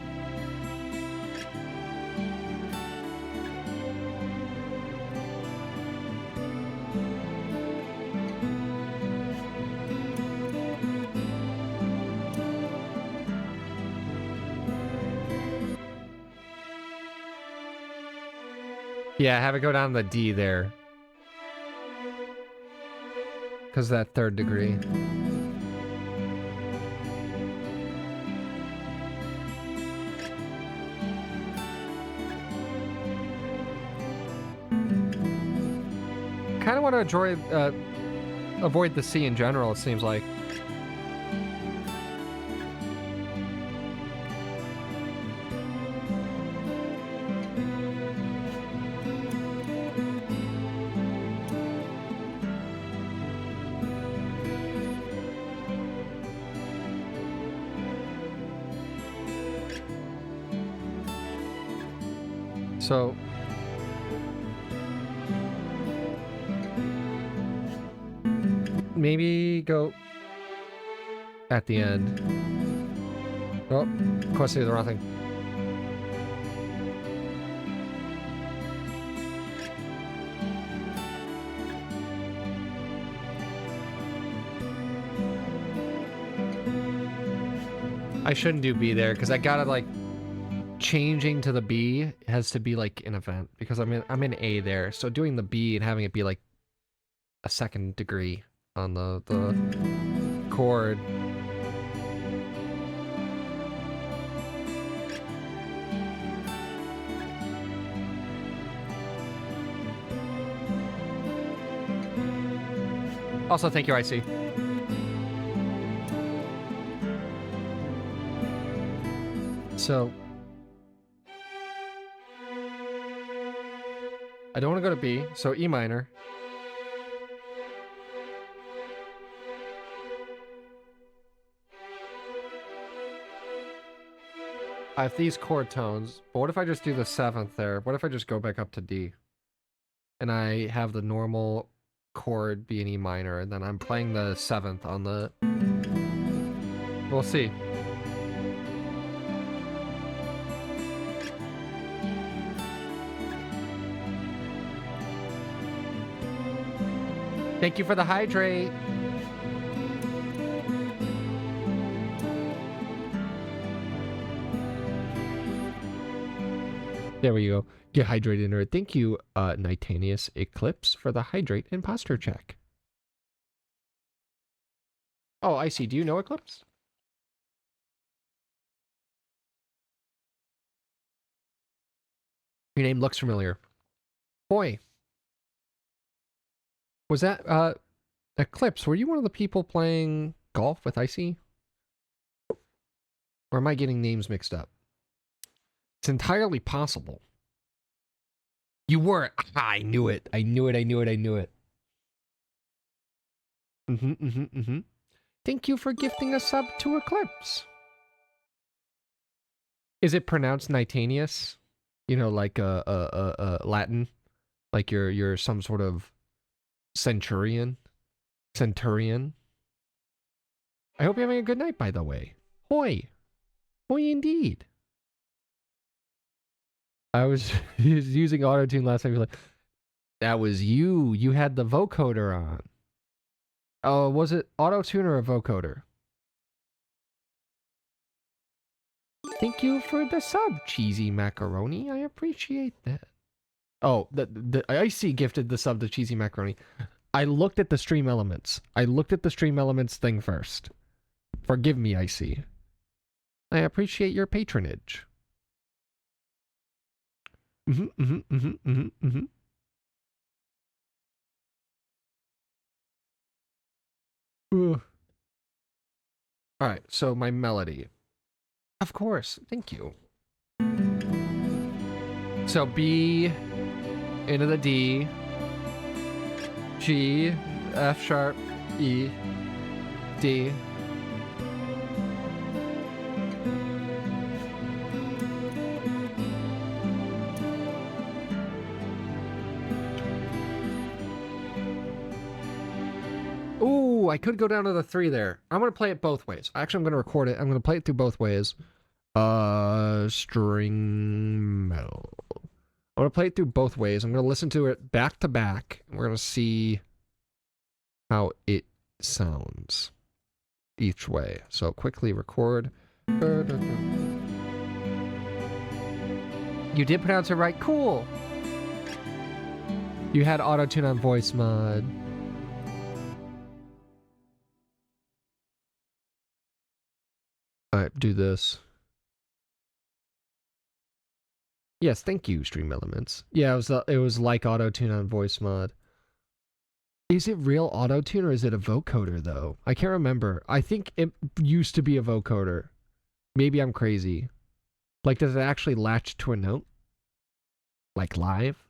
Yeah, have it go down the D there. Because that third degree. Kind of want to avoid the C in general, it seems like. So maybe go at the end. Oh, of course I did the wrong thing. I shouldn't do B there because I gotta like changing to the B has to be like an event because I'm in A there. So doing the B and having it be like a second degree on the chord. Also, thank you, IC. So I don't want to go to B, so E minor. I have these chord tones, but what if I just do the 7th there? What if I just go back up to D? And I have the normal chord be an E minor, and then I'm playing the 7th on the... We'll see. Thank you for the hydrate. There we go. Get hydrated, nerd. Thank you, Nitanius Eclipse, for the hydrate and posture check. Oh, I see. Do you know Eclipse? Your name looks familiar. Boy. Was that, Eclipse, were you one of the people playing golf with Icy? Or am I getting names mixed up? It's entirely possible. You were. I knew it. I knew it. Thank you for gifting a sub to Eclipse. Is it pronounced Nitanius? You know, like Latin? Like you're some sort of centurion? Centurion? I hope you're having a good night, by the way. Hoi. Hoi indeed. I was using autotune last time. Like, that was you. You had the vocoder on. Oh, was it autotune or a vocoder? Thank you for the sub, Cheesy Macaroni. I appreciate that. Oh, the Icy gifted the sub to Cheesy Macaroni. I looked at the stream elements. I looked at the stream elements thing first. Forgive me, Icy. I appreciate your patronage. Alright, so my melody. Of course, thank you. So B into the D, G, F sharp, E, D. Ooh, I could go down to the 3 there. I'm going to play it both ways. Actually, I'm going to record it. I'm going to play it through both ways. String metal. I'm going to play it through both ways. I'm going to listen to it back to back. And we're going to see how it sounds each way. So quickly record. You did pronounce it right. Cool. You had auto-tune on voice mod. Alright, do this. Yes, thank you, Stream Elements. Yeah, it was like auto-tune on voice mod. Is it real auto-tune or is it a vocoder, though? I can't remember. I think it used to be a vocoder. Maybe I'm crazy. Like, does it actually latch to a note? Like live?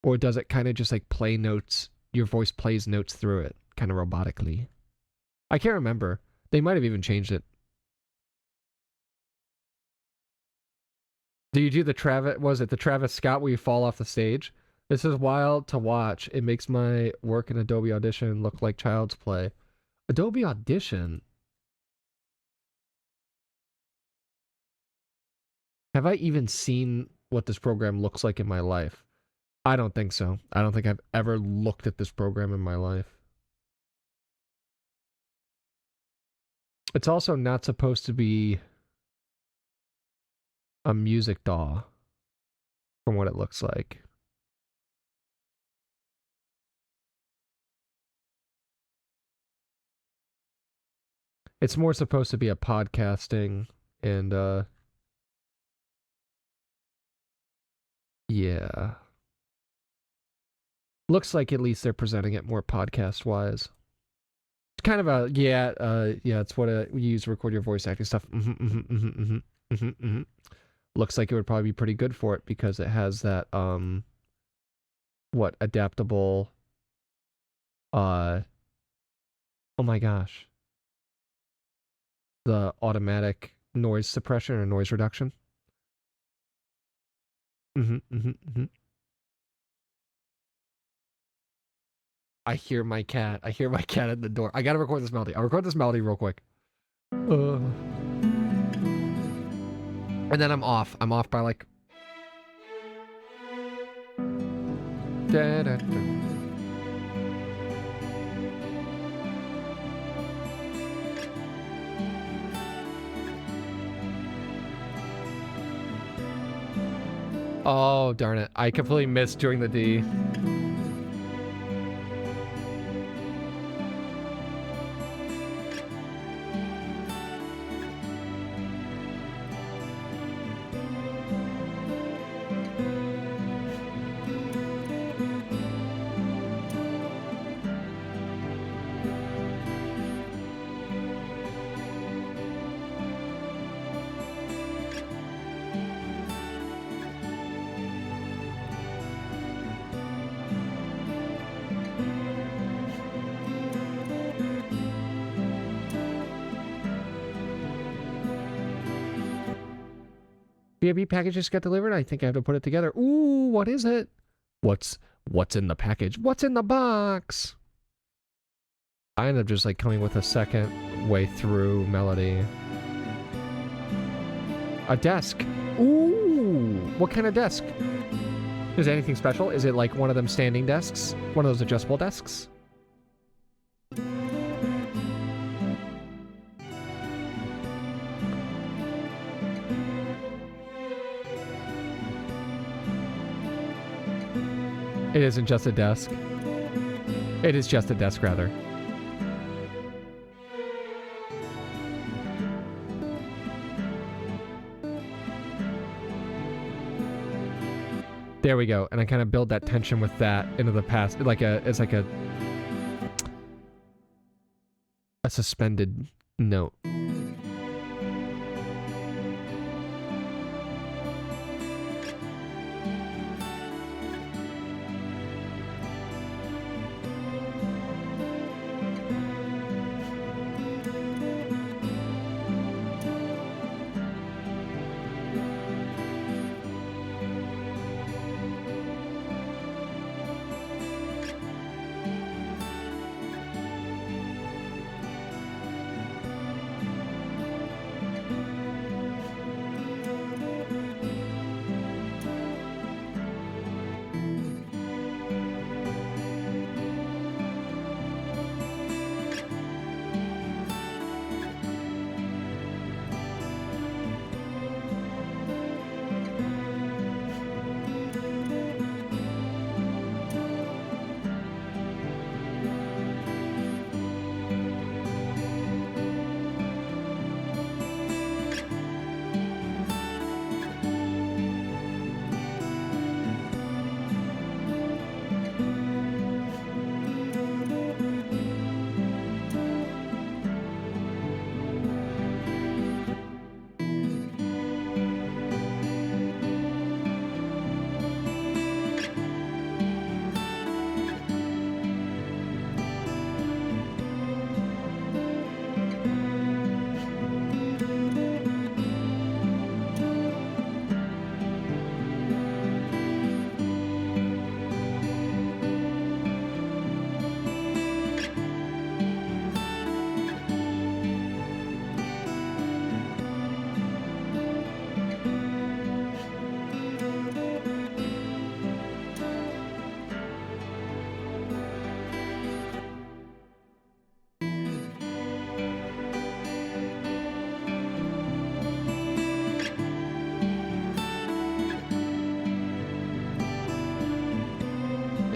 Or does it kind of just like play notes? Your voice plays notes through it, kind of robotically. I can't remember. They might have even changed it. Do you do the Travis Scott where you fall off the stage? This is wild to watch. It makes my work in Adobe Audition look like child's play. Adobe Audition? Have I even seen what this program looks like in my life? I don't think so. I don't think I've ever looked at this program in my life. It's also not supposed to be a music DAW from what it looks like. It's more supposed to be a podcasting and yeah. Looks like at least they're presenting it more podcast-wise. It's kind of a, yeah, it's what we use to record your voice acting stuff. Looks like it would probably be pretty good for it because it has that, adaptable, oh my gosh. The automatic noise suppression or noise reduction. I hear my cat. I hear my cat at the door. I gotta record this melody. I'll record this melody real quick. And then I'm off. I'm off by like... Oh, darn it. I completely missed doing the D. B&B package just got delivered. I think I have to put it together. Ooh, what is it? What's in the package? What's in the box? I end up just like coming with a second way through melody. A desk. Ooh, what kind of desk? Is it anything special? Is it like one of them standing desks? One of those adjustable desks? It isn't just a desk. It is just a desk, rather. There we go. And I kind of build that tension with that into the past. It's like a suspended note.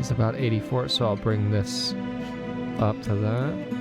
is about 84, so I'll bring this up to that.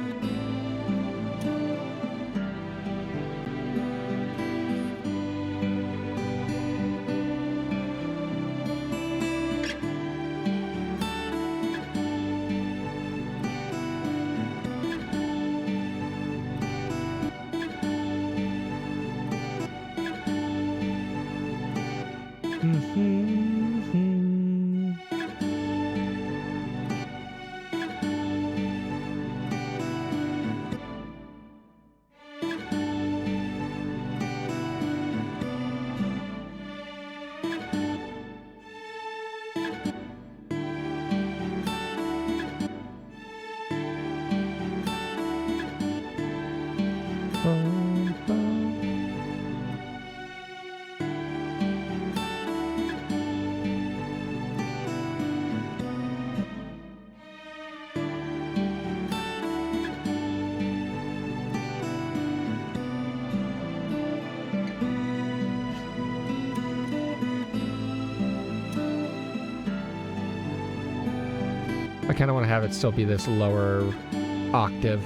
I kind of want to have it still be this lower octave.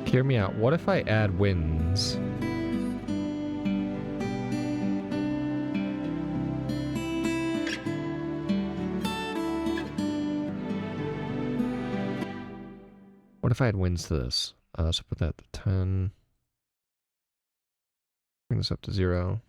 Hear me out. What if I add winds? What if I add winds to this? So put that to 10. Bring this up to 0.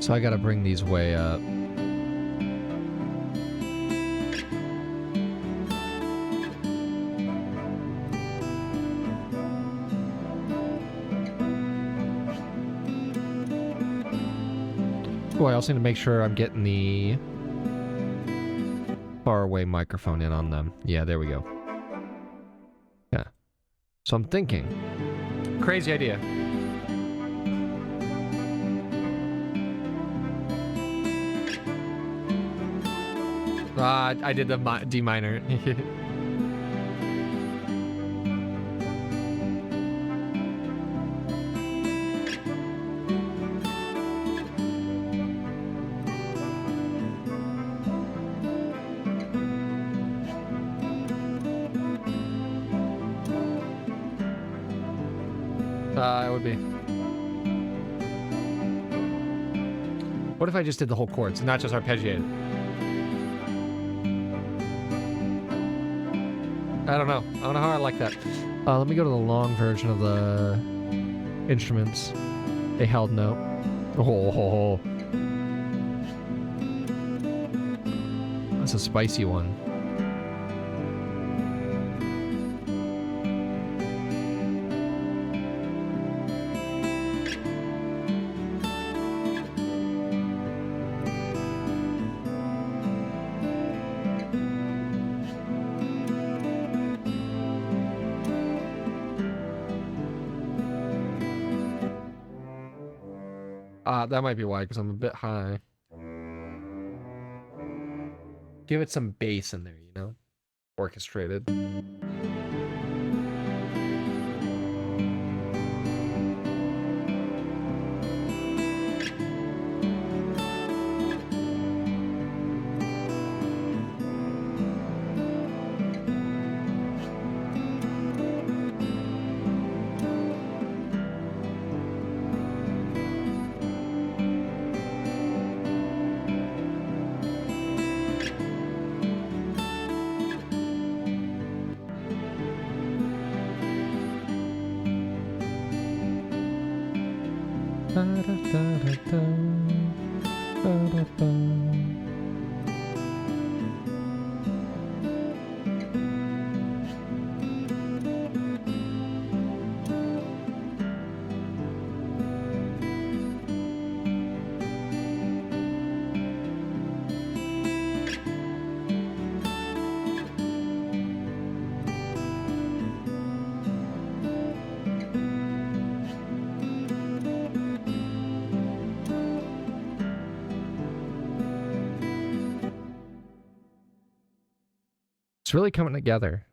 So I gotta bring these way up. Oh, I also need to make sure I'm getting the far away microphone in on them. Yeah, there we go. Yeah. So I'm thinking. Crazy idea. I did the D minor. It would be. What if I just did the whole chords, not just arpeggiated? I don't know. I don't know how I like that. Let me go to the long version of the instruments. A held note. Oh, that's a spicy one. That might be why, because I'm a bit high. Give it some bass in there, you know? Orchestrated. It's really coming together.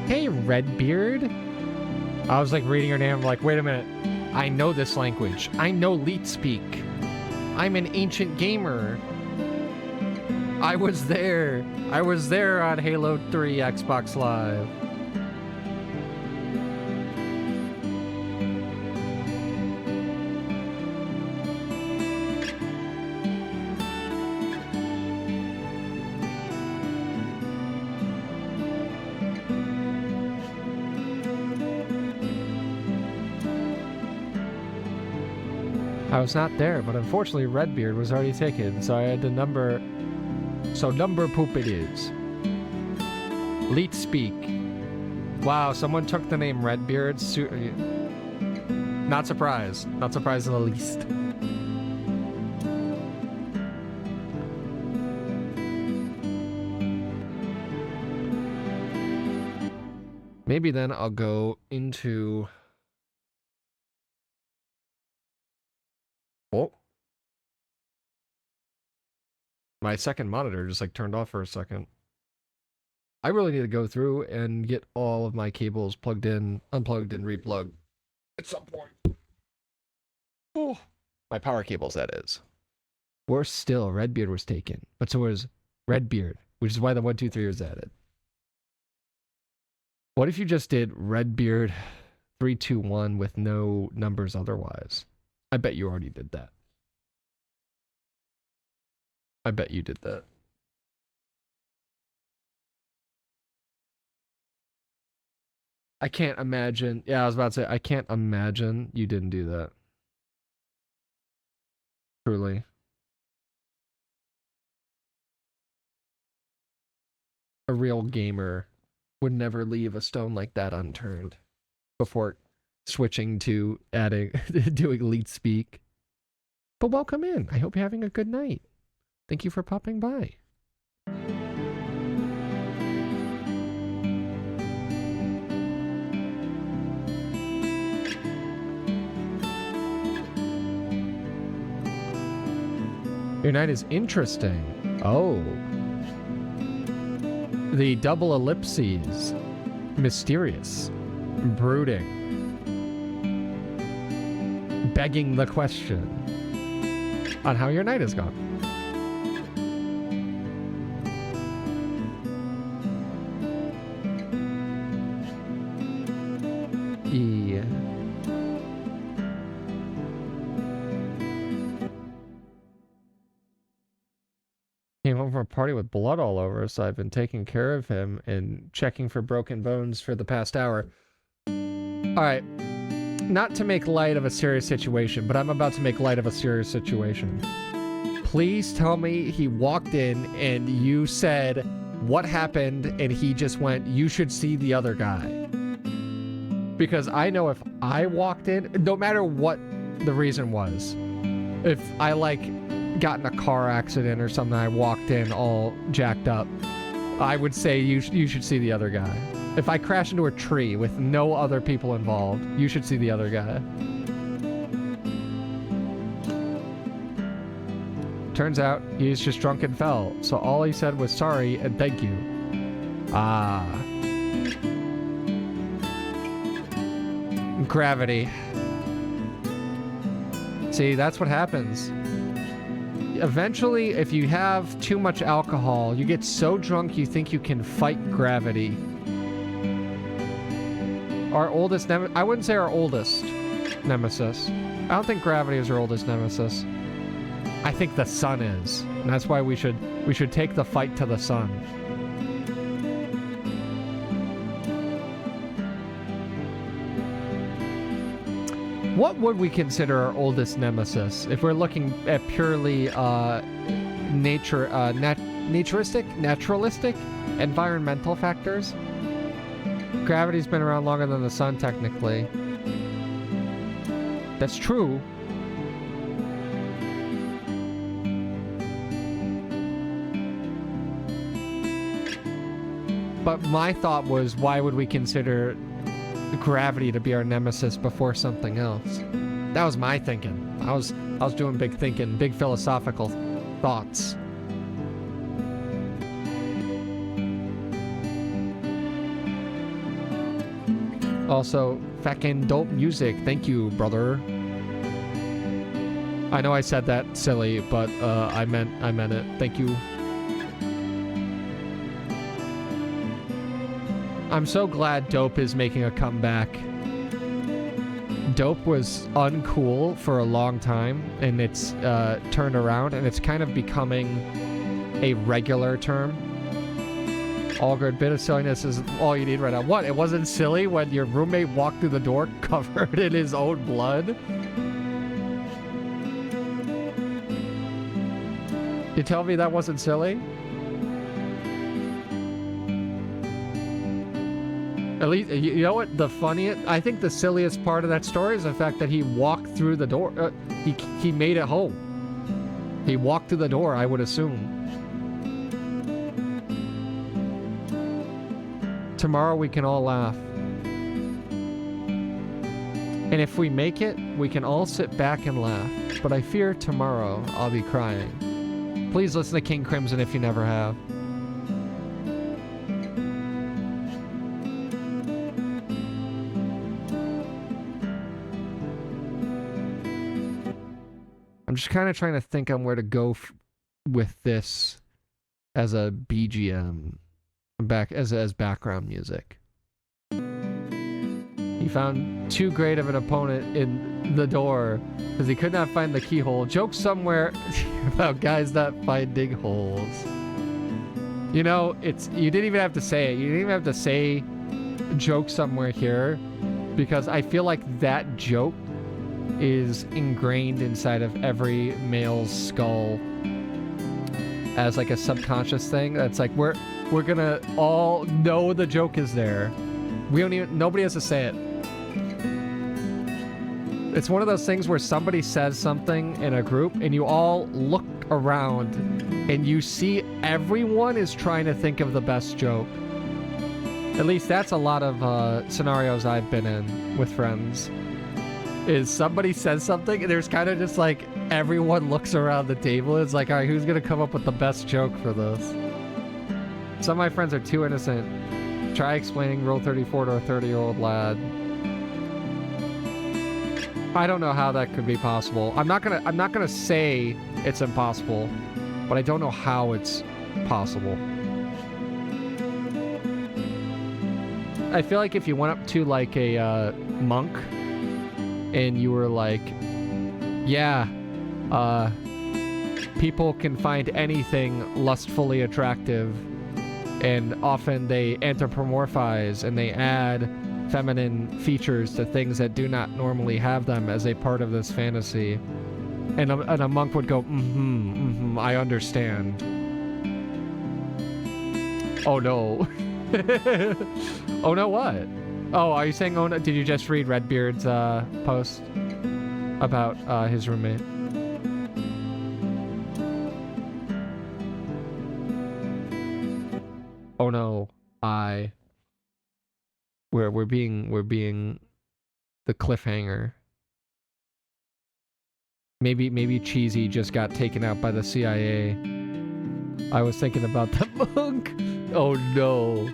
Hey, Redbeard. I was like reading her name. I'm like, wait a minute. I know this language. I know Leet speak. I'm an ancient gamer. I was there. I was there on Halo 3 Xbox Live. I was not there, but unfortunately Redbeard was already taken, so I had to number... So number poop it is. Leet speak. Wow, someone took the name Redbeard. Not surprised. Not surprised in the least. Maybe then I'll go into... Oh. My second monitor just like turned off for a second. I really need to go through and get all of my cables plugged in, unplugged, and replugged at some point. Oh. My power cables, that is. Worse still, Redbeard was taken, but so was Redbeard, which is why the 123 was added. What if you just did Redbeard 321 with no numbers otherwise? I bet you already did that. I bet you did that. I can't imagine. Yeah, I was about to say, I can't imagine you didn't do that. Truly. A real gamer would never leave a stone like that unturned before switching to adding doing leet speak. But welcome in. I hope you're having a good night. Thank you for popping by. Your night is interesting. Oh. The double ellipses. Mysterious. Brooding. Begging the question on how your night has gone. Yeah. Came home from a party with blood all over, so I've been taking care of him and checking for broken bones for the past hour. Alright. Not to make light of a serious situation, but I'm about to make light of a serious situation. Please tell me he walked in and you said, what happened? And he just went, you should see the other guy. Because I know if I walked in, no matter what the reason was, if I got in a car accident or something, I walked in all jacked up, I would say you should see the other guy. If I crash into a tree with no other people involved, you should see the other guy. Turns out he's just drunk and fell, so all he said was sorry and thank you. Ah. Gravity. See, that's what happens. Eventually, if you have too much alcohol, you get so drunk you think you can fight gravity. Our oldest I wouldn't say our oldest nemesis. I don't think gravity is our oldest nemesis. I think the sun is. And that's why we should take the fight to the sun. What would we consider our oldest nemesis if we're looking at purely naturalistic, environmental factors? Gravity's been around longer than the sun, technically. That's true. But my thought was, why would we consider gravity to be our nemesis before something else? That was my thinking. I was doing big thinking, big philosophical thoughts. Also, fucking dope music. Thank you, brother. I know I said that silly, but I meant it. Thank you. I'm so glad Dope is making a comeback. Dope was uncool for a long time, and it's turned around, and it's kind of becoming a regular term. All good. Bit of silliness is all you need right now. What? It wasn't silly when your roommate walked through the door covered in his own blood? You tell me that wasn't silly? At least, you know what? The funniest, I think the silliest part of that story is the fact that he walked through the door. He made it home. He walked through the door, I would assume. Tomorrow we can all laugh. And if we make it, we can all sit back and laugh. But I fear tomorrow I'll be crying. Please listen to King Crimson if you never have. I'm just kind of trying to think on where to go with this as a BGM. Back as background music. He found too great of an opponent in the door because he could not find the keyhole. Joke somewhere about guys not finding holes. You know, you didn't even have to say it. You didn't even have to say joke somewhere here, because I feel like that joke is ingrained inside of every male's skull as like a subconscious thing. That's like we're gonna all know the joke is there. We don't even, nobody has to say it. It's one of those things where somebody says something in a group and you all look around and you see everyone is trying to think of the best joke. At least that's a lot of scenarios I've been in with friends. Is somebody says something and there's kind of just like everyone looks around the table. It's like, all right, who's gonna come up with the best joke for this? Some of my friends are too innocent. Try explaining Rule 34 to a 30-year-old lad. I don't know how that could be possible. I'm not gonna say it's impossible, but I don't know how it's possible. I feel like if you went up to like a monk and you were like, yeah, people can find anything lustfully attractive, and often they anthropomorphize and they add feminine features to things that do not normally have them as a part of this fantasy. And a monk would go, I understand. Oh no. Oh no, what? Oh, are you saying, oh no, did you just read Redbeard's post about his roommate? Oh no, we're being the cliffhanger. Maybe Cheesy just got taken out by the CIA. I was thinking about the monk. Oh no.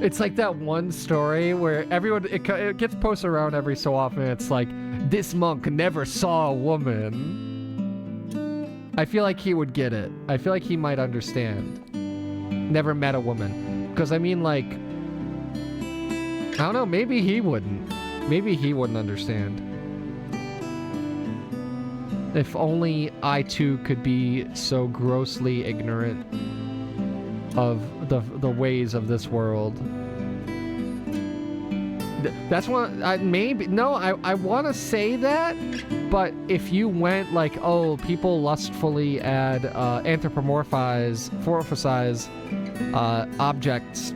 It's like that one story where everyone, it gets posted around every so often. It's like, this monk never saw a woman. I feel like he would get it. I feel like he might understand. Never met a woman. Because I mean, like, I don't know, maybe he wouldn't. Maybe he wouldn't understand. If only I too could be so grossly ignorant of the ways of this world. That's what I want to say that, but if you went like, oh, people lustfully add anthropomorphize objects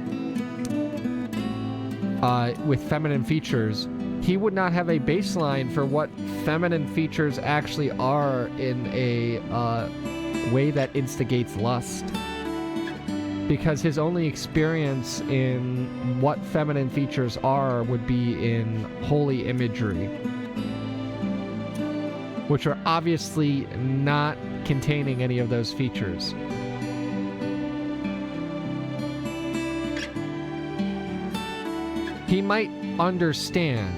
with feminine features, he would not have a baseline for what feminine features actually are in a way that instigates lust. Because his only experience in what feminine features are would be in holy imagery, which are obviously not containing any of those features. He might understand,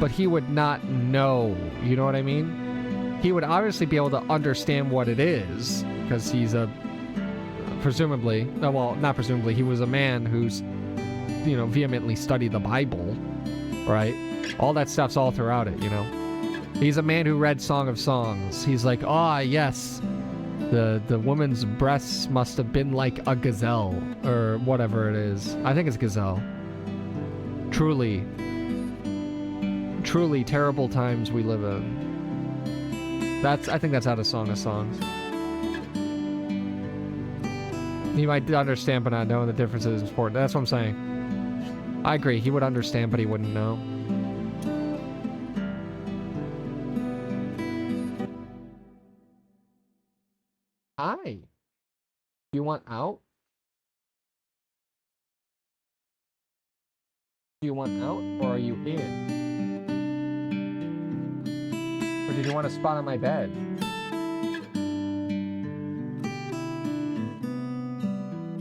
but he would not know. You know what I mean? He would obviously be able to understand what it is, because he's a presumably, well, not presumably, he was a man who's, you know, vehemently studied the Bible, right? All that stuff's all throughout it, you know? He's a man who read Song of Songs. He's like, ah, yes, the woman's breasts must have been like a gazelle, or whatever it is. I think it's gazelle. Truly terrible times we live in. I think that's out of Song of Songs. He might understand, but not knowing the difference is important. That's what I'm saying. I agree. He would understand, but he wouldn't know. Hi. Do you want out? Do you want out, or are you in? Or did you want a spot on my bed?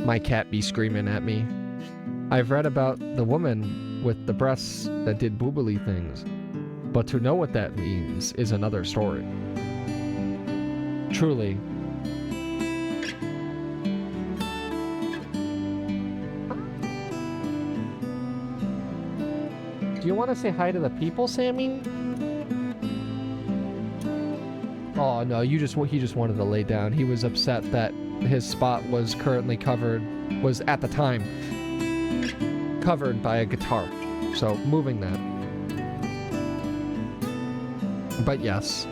My cat be screaming at me. I've read about the woman with the breasts that did boobily things, but to know what that means is another story. Truly. Do you want to say hi to the people, Sammy? Oh no, he just wanted to lay down. He was upset that his spot was currently covered, was at the time covered by a guitar. So moving that. But yes.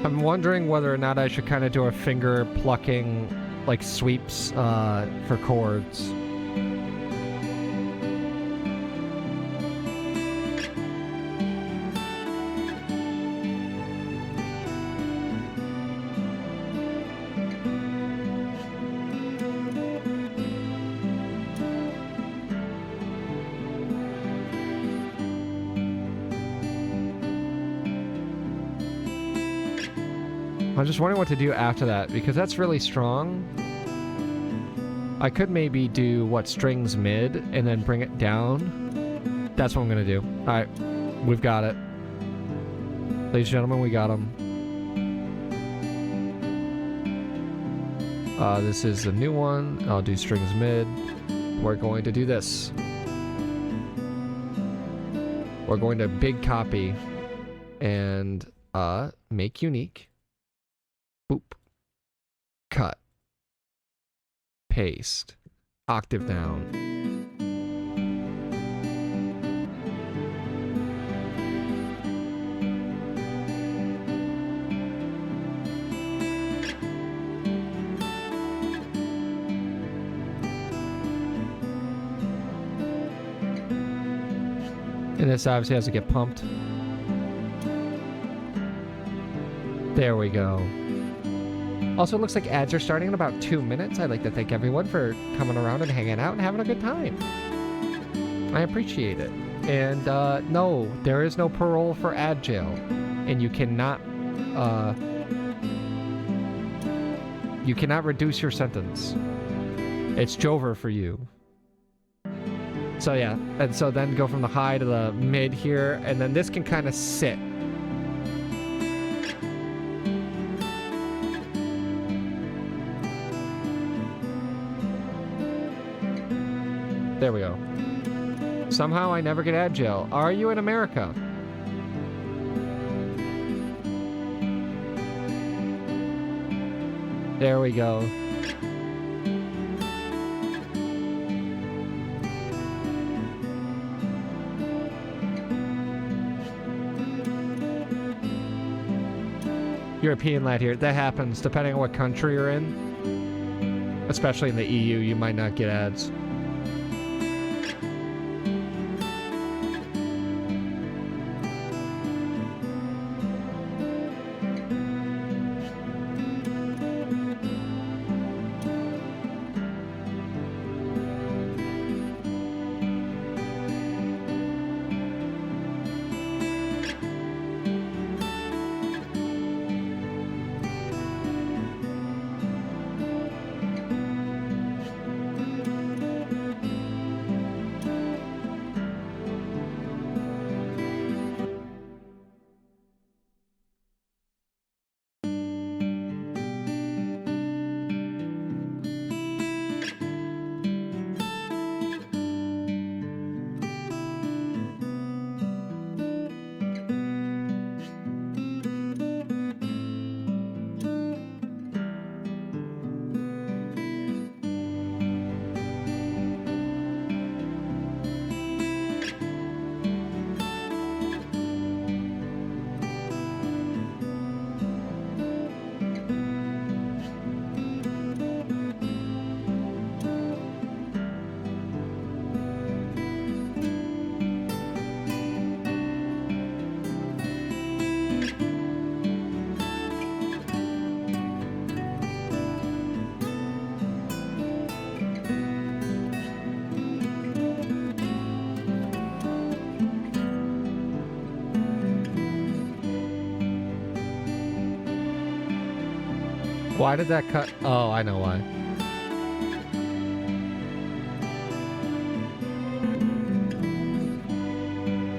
I'm wondering whether or not I should kind of do a finger plucking, like, sweeps for chords. I'm just wondering what to do after that, because that's really strong. I could maybe do, what, strings mid, and then bring it down. That's what I'm going to do. Alright, we've got it. Ladies and gentlemen, we got them. This is a new one. I'll do strings mid. We're going to do this. We're going to big copy and make unique. Boop. Cut. Paste. Octave down. And this obviously has to get pumped. There we go. Also, it looks like ads are starting in about 2 minutes. I'd like to thank everyone for coming around and hanging out and having a good time. I appreciate it. And no, there is no parole for ad jail. And you cannot reduce your sentence. It's Jover for you. So yeah, and so then go from the high to the mid here, and then this can kind of sit. There we go. Somehow I never get ad jail. Are you in America? There we go. European lad here. That happens depending on what country you're in. Especially in the EU, you might not get ads. Why did that cut? Oh, I know why.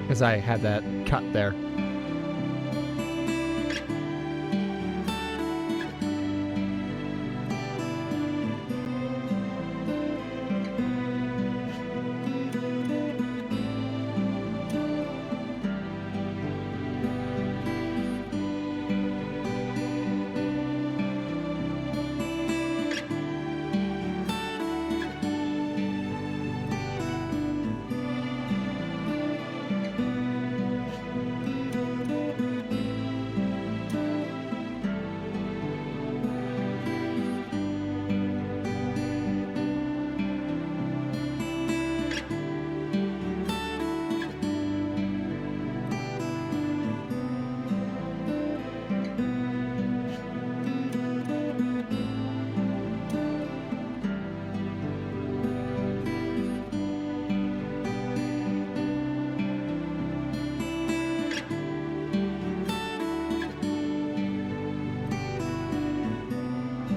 Because I had that cut there.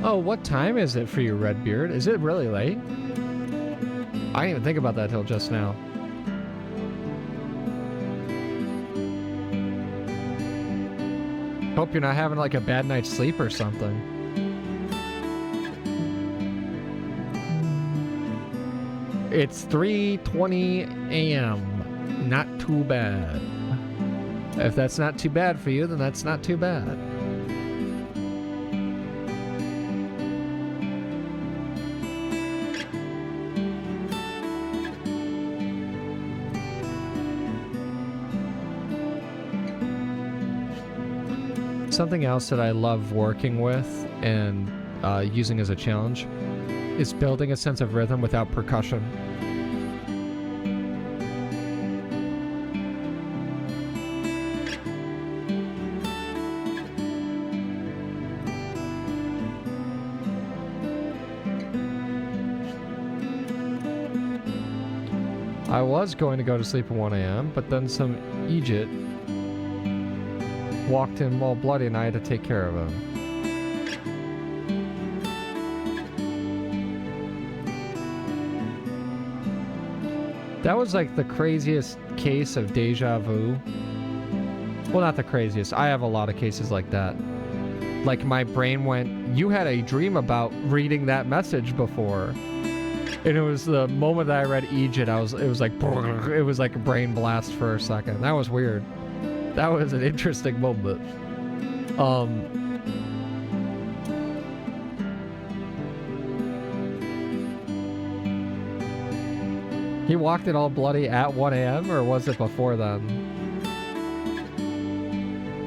Oh, what time is it for you, Redbeard? Is it really late? I didn't even think about that till just now. Hope you're not having like a bad night's sleep or something. It's 3:20 a.m. Not too bad. If that's not too bad for you, then that's not too bad. Something else that I love working with and using as a challenge is building a sense of rhythm without percussion. I was going to go to sleep at 1 a.m., but then some Egypt walked in all bloody and I had to take care of him. That was like the craziest case of deja vu. Well, not the craziest. I have a lot of cases like that. Like my brain went, you had a dream about reading that message before. And it was the moment that I read Egypt, it was like a brain blast for a second. That was weird. That was an interesting moment. He walked in all bloody at 1 a.m. or was it before then?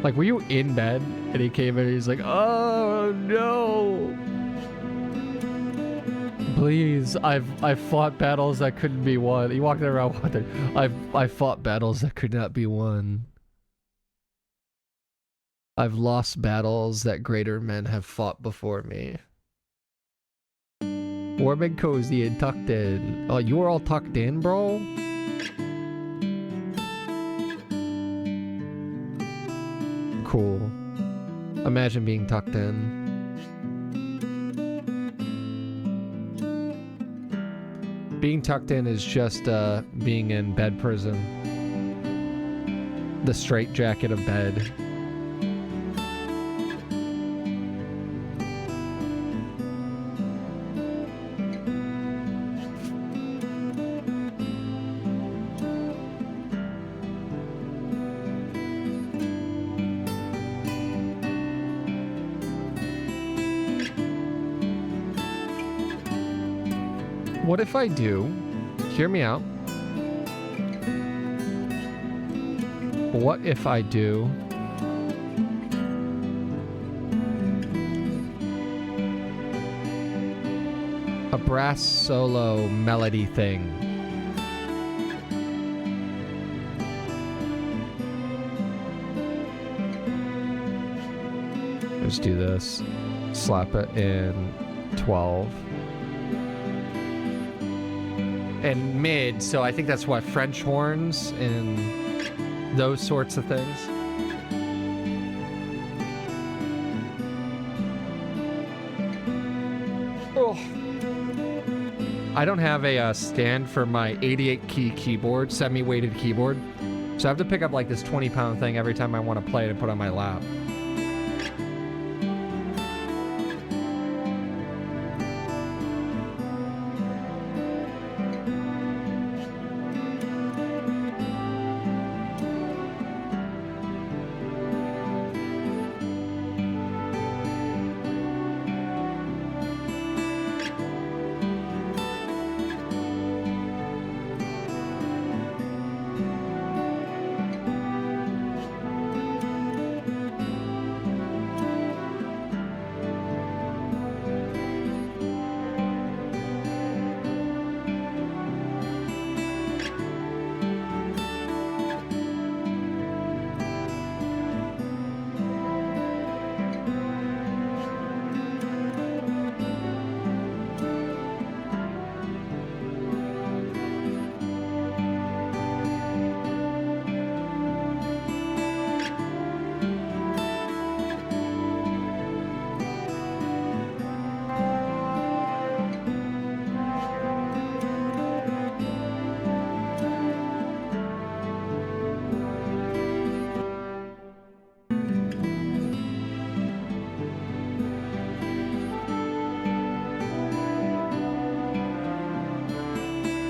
Like, were you in bed and he came in and he's like, oh no. Please, I've fought battles that couldn't be won. He walked around I've fought battles that could not be won. I've lost battles that greater men have fought before me. Warm and cozy and tucked in. Oh, you were all tucked in, bro? Cool. Imagine being tucked in. Being tucked in is just being in bed prison. The straitjacket of bed. What if I do? Hear me out. What if I do a brass solo melody thing? Let's do this. Slap it in 12. And mid, so I think that's what, French horns and those sorts of things. Oh. I don't have a stand for my 88 key keyboard, semi-weighted keyboard, so I have to pick up like this 20-pound thing every time I want to play it and put it on my lap.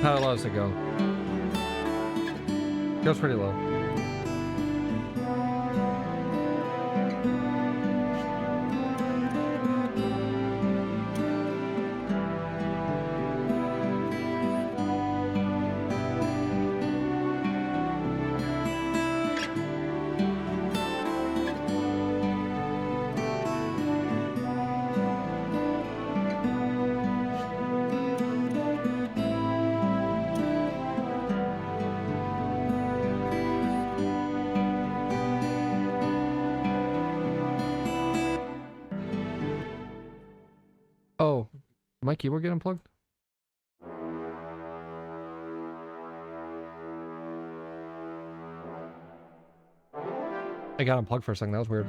How low does it go? Goes pretty low. Oh, my keyboard get unplugged? I got unplugged for a second. That was weird.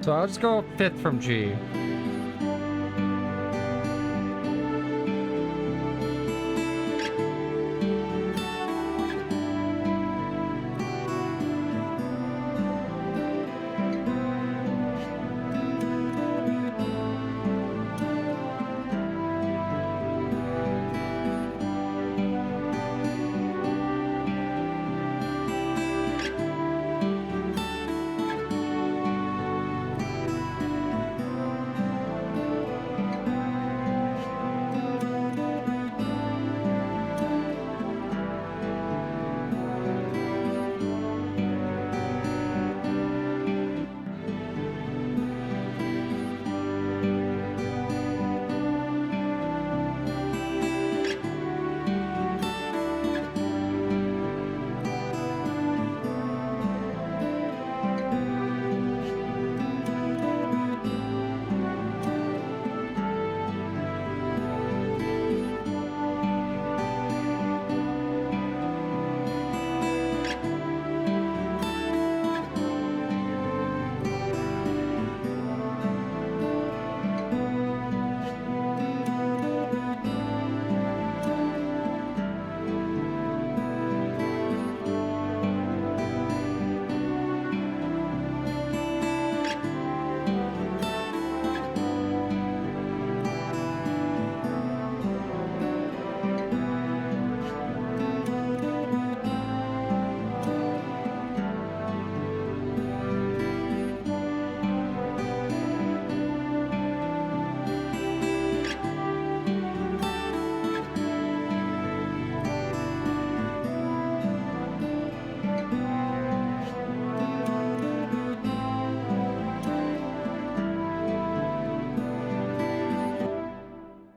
So I'll just go 5th from G.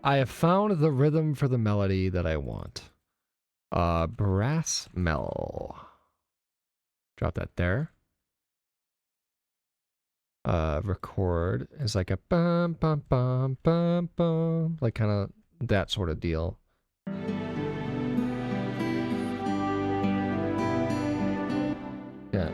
I have found the rhythm for the melody that I want. Brass mel. Drop that there. Record is like a bum bum bum bum bum, like kind of that sort of deal. Yeah.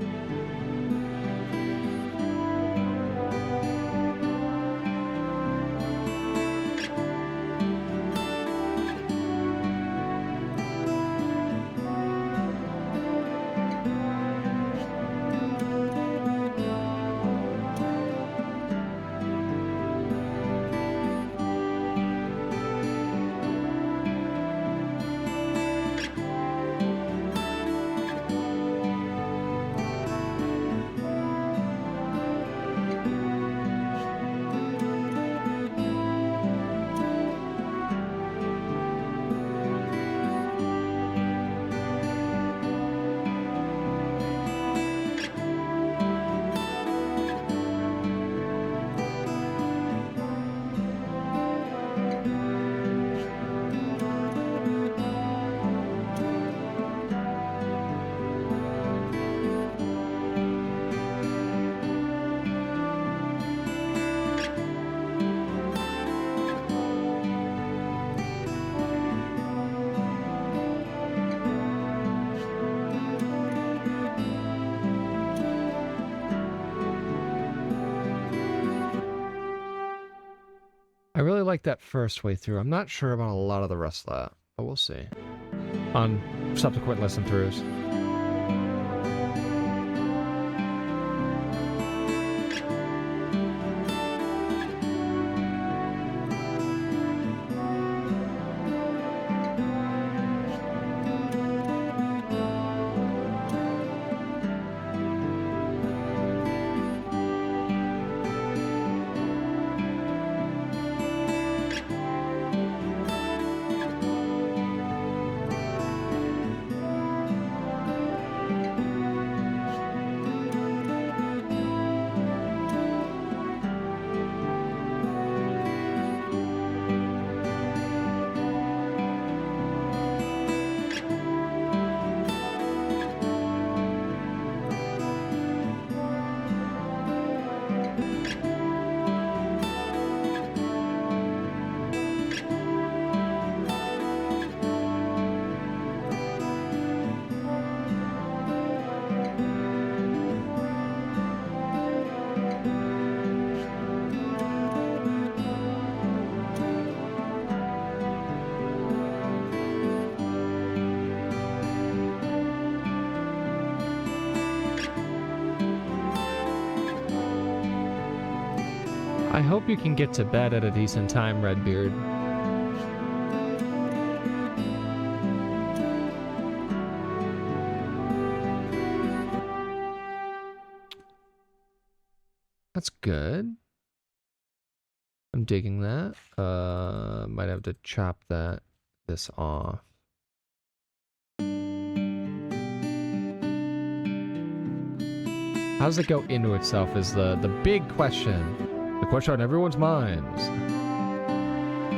I really like that first way through. I'm not sure about a lot of the rest of that, but we'll see on subsequent listen throughs. I hope you can get to bed at a decent time, Redbeard. That's good. I'm digging that. Might have to chop this off. How does it go into itself is the big question. The question on everyone's minds.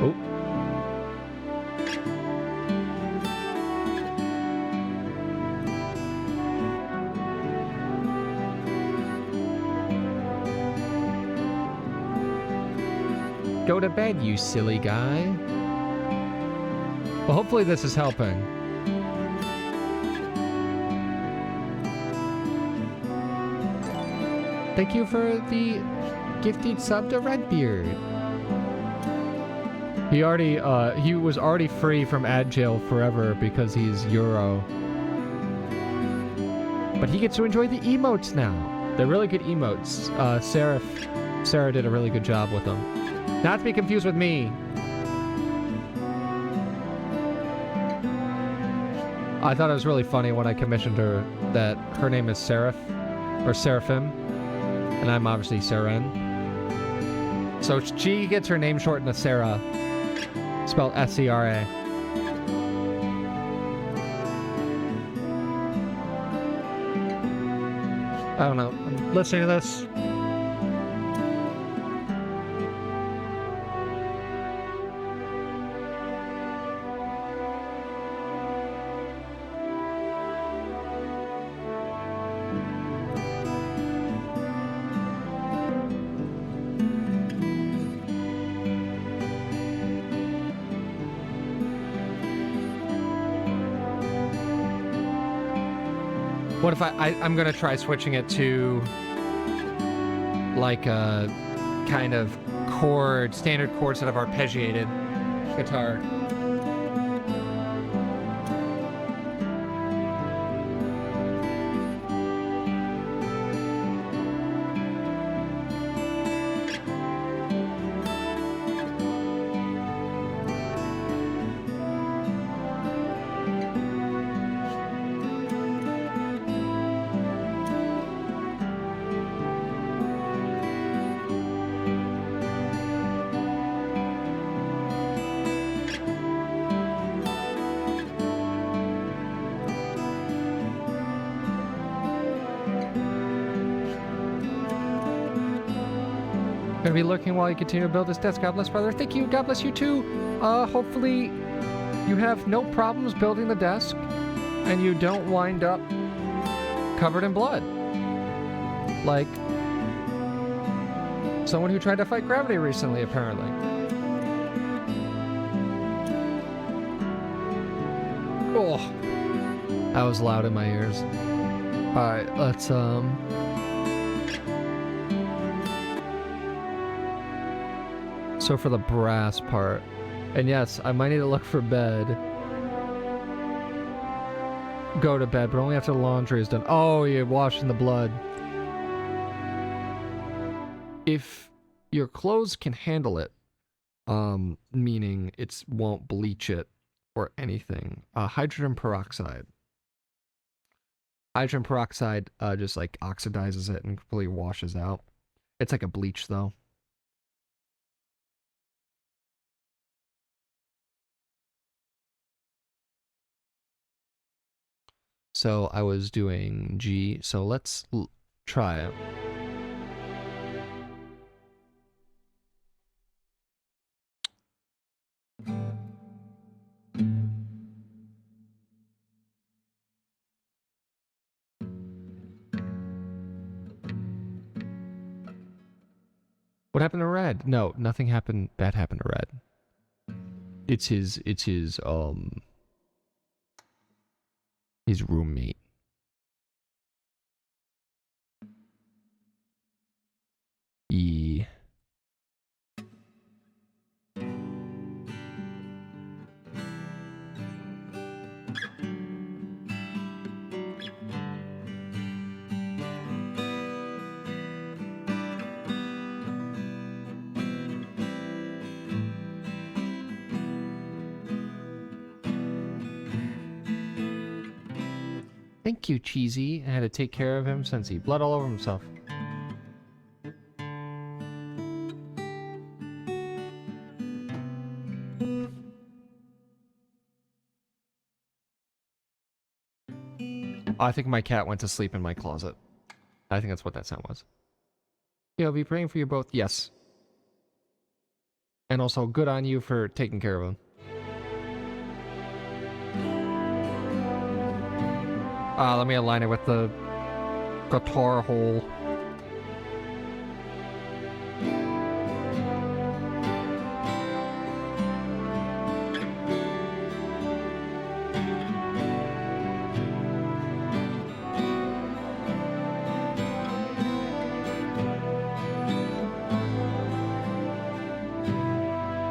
Oh. Go to bed, you silly guy. Well, hopefully this is helping. Thank you for the gifted sub to Redbeard. He was already free from ad jail forever because he's Euro. But he gets to enjoy the emotes now. They're really good emotes. Sarah did a really good job with them. Not to be confused with me. I thought it was really funny when I commissioned her that her name is Seraph, or Seraphim, and I'm obviously Seren. So she gets her name shortened to Sarah, spelled S-E-R-A. I don't know. I'm listening to this. What if I'm gonna try switching it to like a kind of standard chord instead of arpeggiated guitar. Gonna be lurking while you continue to build this desk. God bless, brother. Thank you. God bless you too. Hopefully you have no problems building the desk and you don't wind up covered in blood. Like someone who tried to fight gravity recently, apparently. Oh, that was loud in my ears. Alright, let's so for the brass part, and yes, I might need to look for bed. Go to bed, but only after the laundry is done. Oh, you're washing the blood. If your clothes can handle it, meaning it won't bleach it or anything, hydrogen peroxide. Hydrogen peroxide just like oxidizes it and completely washes out. It's like a bleach though. So I was doing G, so let's try it. What happened to Red? No, nothing happened. Bad happened to Red. It's his roommate. Yeah. Thank you, Cheesy. I had to take care of him since he bled all over himself. I think my cat went to sleep in my closet. I think that's what that sound was. Yeah, I'll be praying for you both. Yes. And also, good on you for taking care of him. Let me align it with the guitar hole.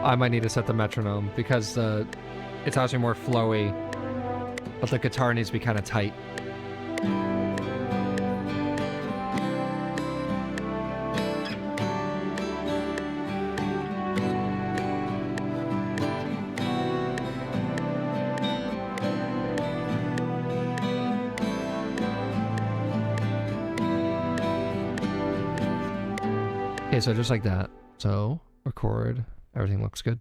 I might need to set the metronome because it's actually more flowy, but the guitar needs to be kind of tight. Okay, so just like that. So, record. Everything looks good.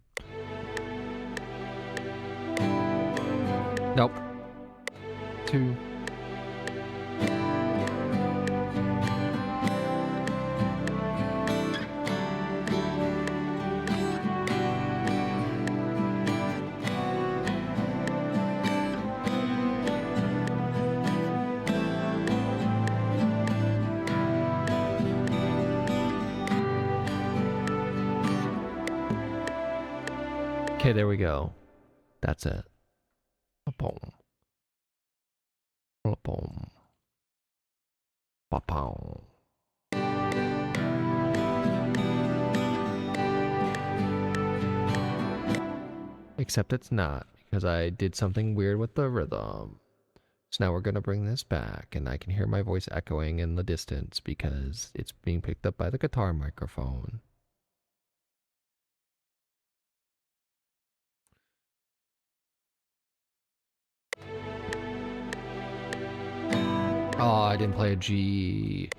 Nope. 2. Okay, there we go. That's it. Boom. Boom. Ba-pow. Except it's not, because I did something weird with the rhythm. So now we're going to bring this back, and I can hear my voice echoing in the distance because it's being picked up by the guitar microphone. Oh, I didn't play a G.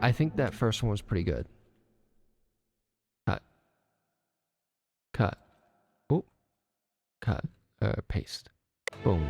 I think that first one was pretty good. Cut. Cut. Oh. Cut. Paste. Boom.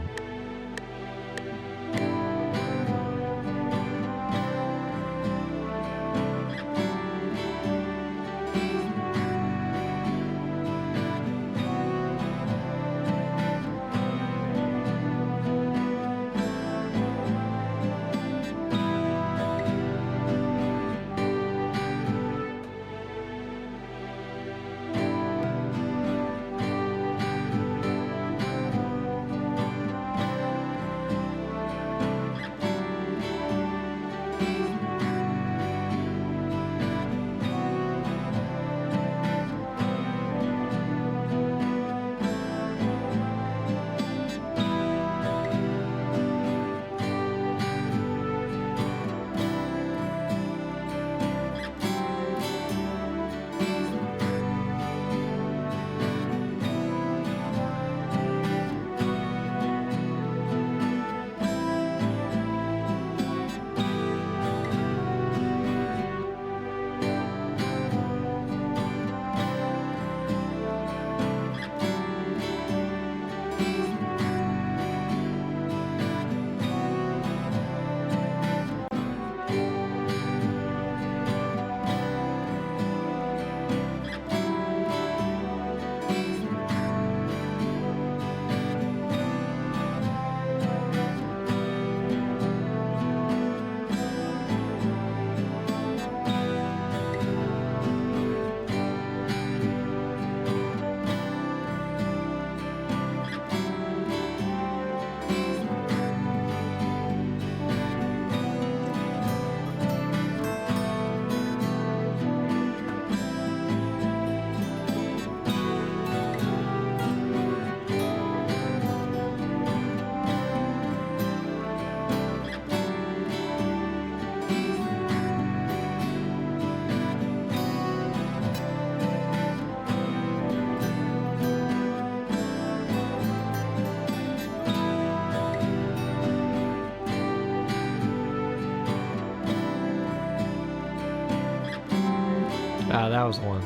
Ah, that was the one.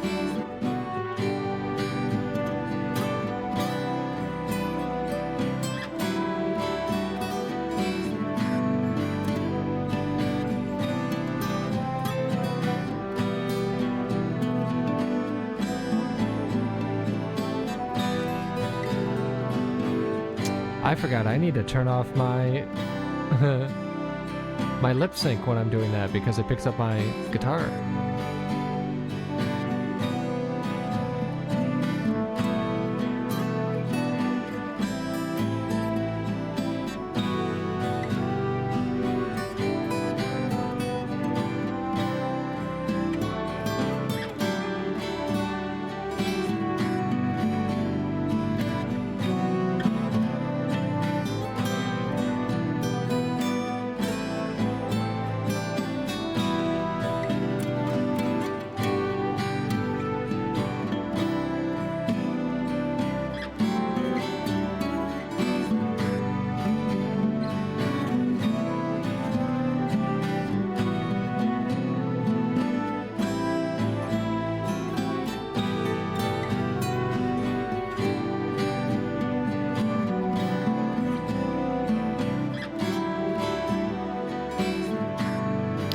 I forgot I need to turn off my my lip sync when I'm doing that because it picks up my guitar.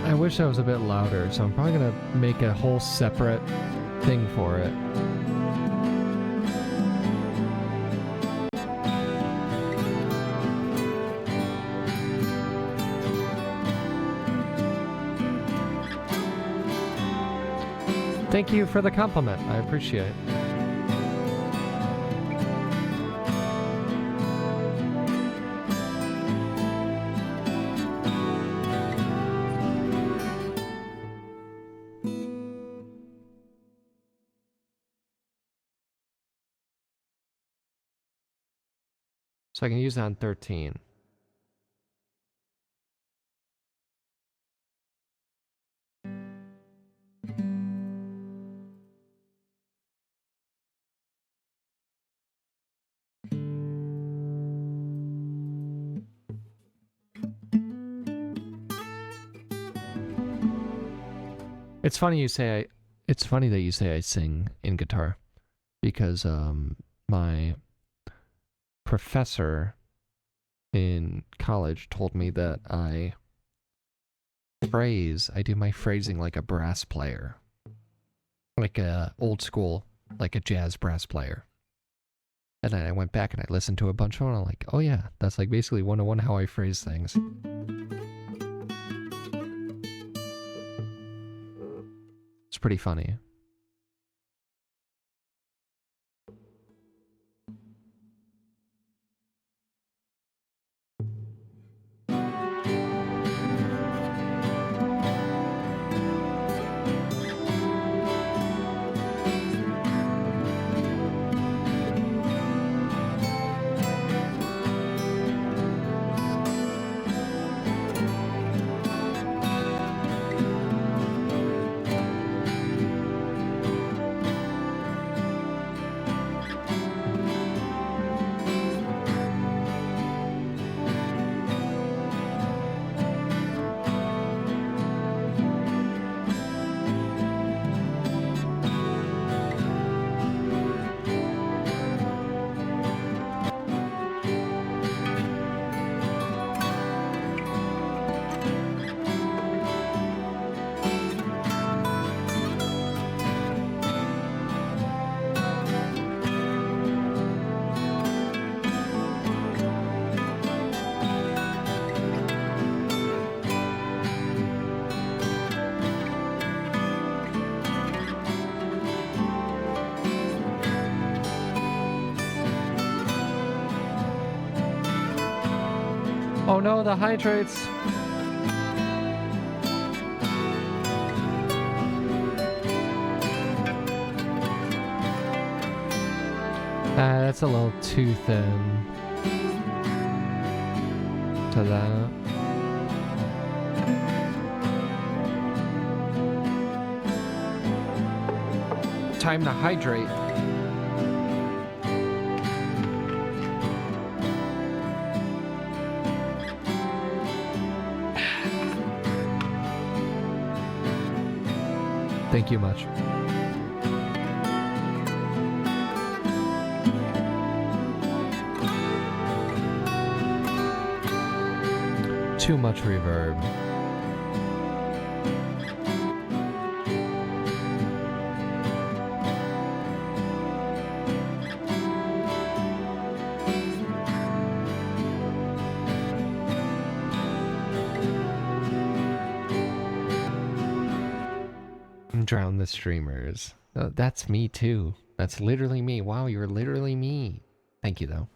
I wish I was a bit louder, so I'm probably gonna make a whole separate thing for it. Thank you for the compliment. I appreciate it. So I can use that on 13. It's funny you say it's funny that you say I sing in guitar because my professor in college told me that I do my phrasing like a brass player. Like a old school, like a jazz brass player. And then I went back and I listened to a bunch of them and I'm like, oh yeah, that's like basically 101 how I phrase things. It's pretty funny. Oh no, the hydrates! That's a little too thin. To that. Time to hydrate. Thank you much. Too much reverb. Drown the streamers. That's me too. That's literally me. Wow, you're literally me. Thank you though.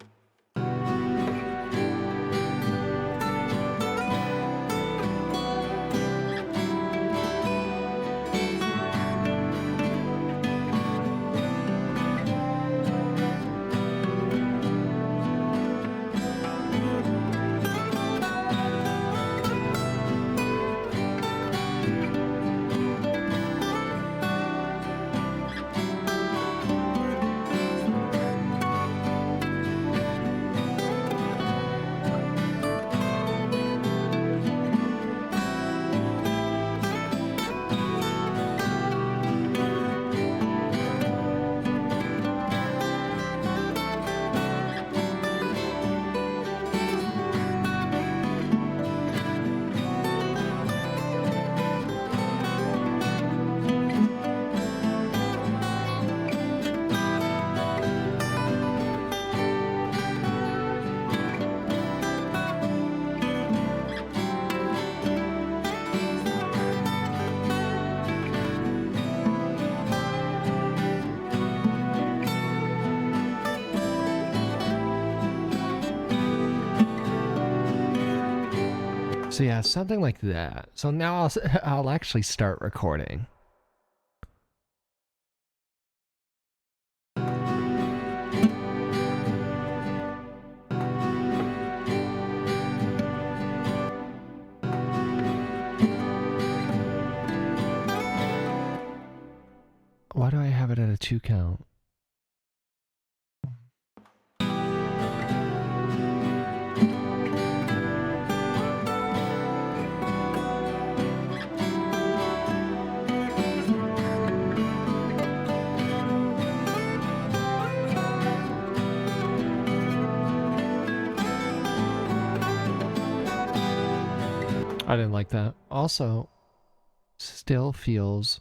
So yeah, something like that. So now I'll actually start recording. Why do I have it at a 2 count? I didn't like that. Also, still feels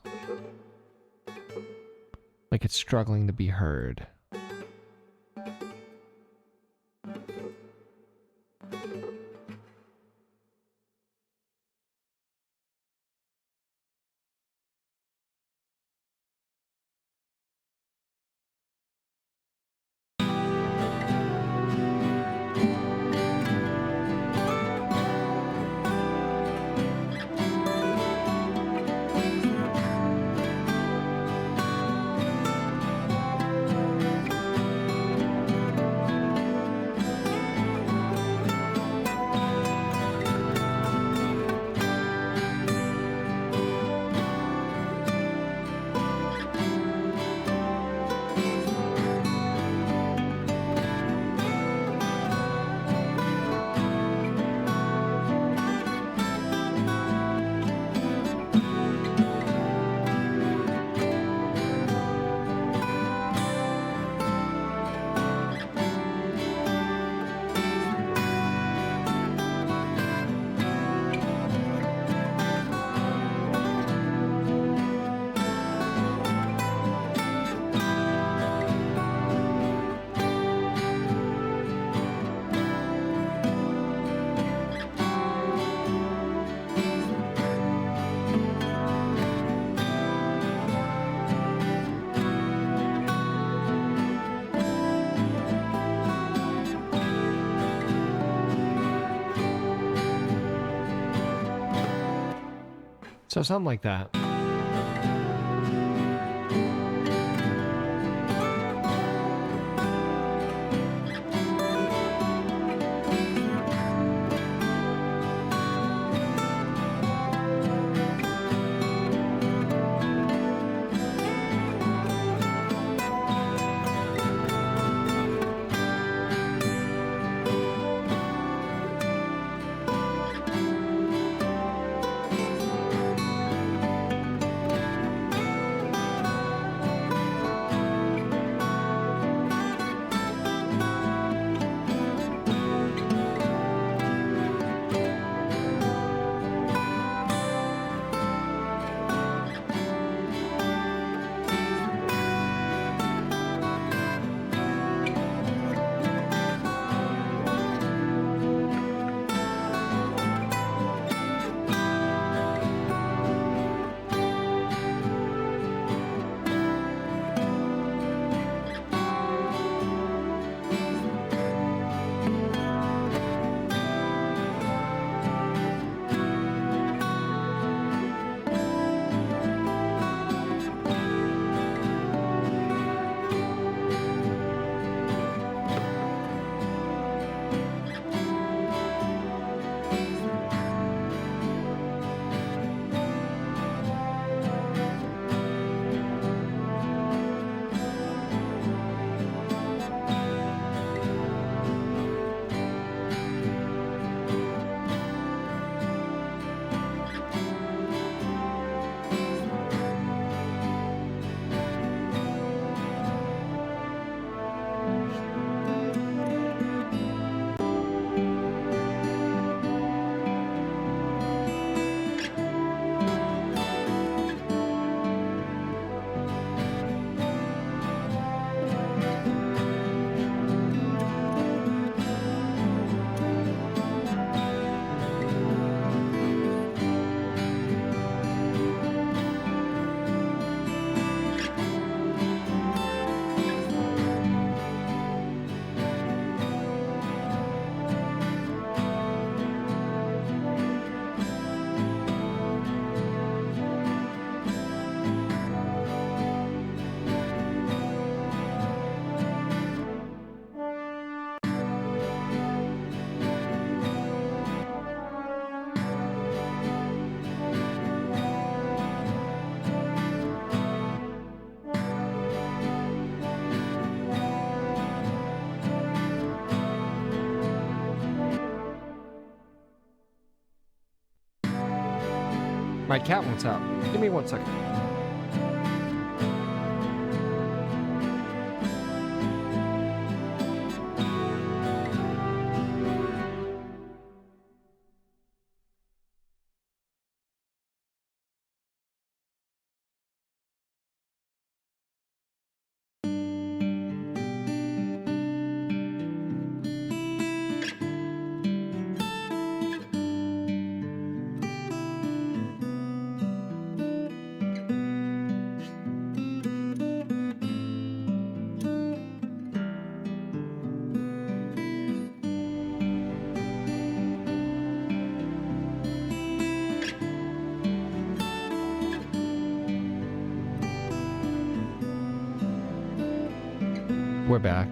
like it's struggling to be heard. So something like that. My cat wants out. Give me 1 second. We're back.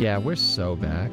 Yeah, we're so back.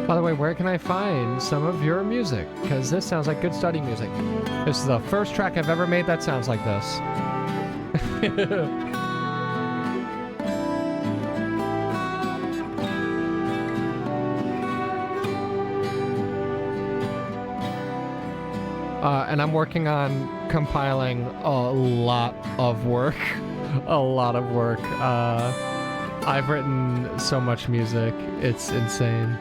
By the way, where can I find some of your music? Because this sounds like good study music. This is the first track I've ever made that sounds like this. And I'm working on compiling a lot of work. A lot of work. I've written so much music. It's insane.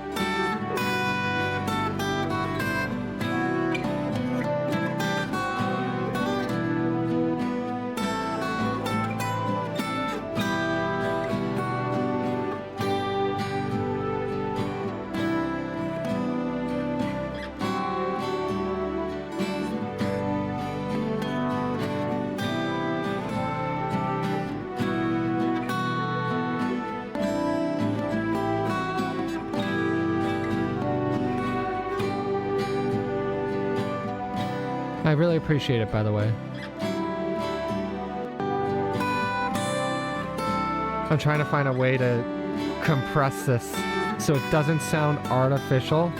I really appreciate it, by the way. I'm trying to find a way to compress this so it doesn't sound artificial.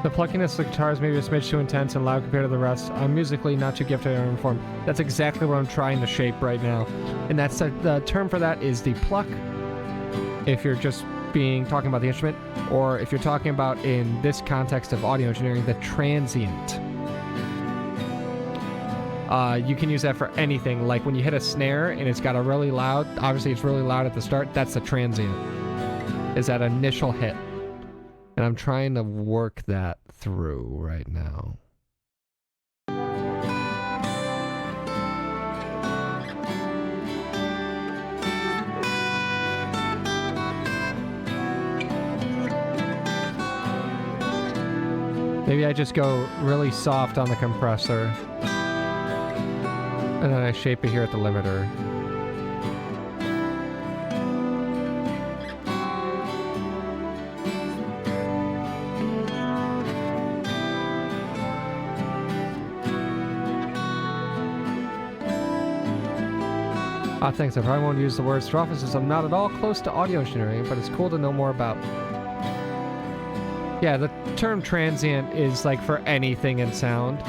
The pluckiness of the guitars may be a smidge too intense and loud compared to the rest. I'm musically not too gifted or informed. That's exactly what I'm trying to shape right now. And that's the term for that is the pluck, if you're just talking about the instrument, or if you're talking about, in this context of audio engineering, the transient. You can use that for anything, like when you hit a snare and it's got a really loud, obviously it's really loud at the start, that's the transient, is that initial hit. And I'm trying to work that through right now. Maybe I just go really soft on the compressor. And then I shape it here at the limiter. Thanks. I probably won't use the word strophe since I'm not at all close to audio engineering, but it's cool to know more about. Yeah, the term transient is like for anything in sound.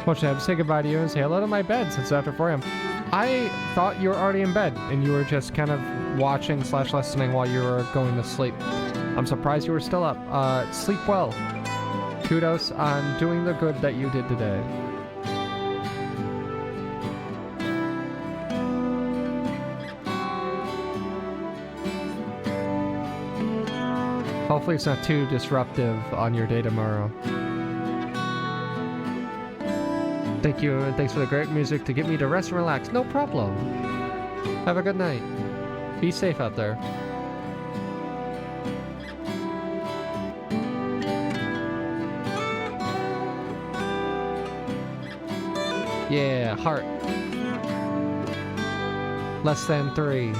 Well, should I have to say goodbye to you and say hello to my bed since it's after 4 a.m.? I thought you were already in bed and you were just kind of watching / listening while you were going to sleep. I'm surprised you were still up. Sleep well. Kudos on doing the good that you did today. Hopefully it's not too disruptive on your day tomorrow. Thank you, and thanks for the great music to get me to rest and relax. No problem. Have a good night. Be safe out there. Yeah, heart. Less than 3.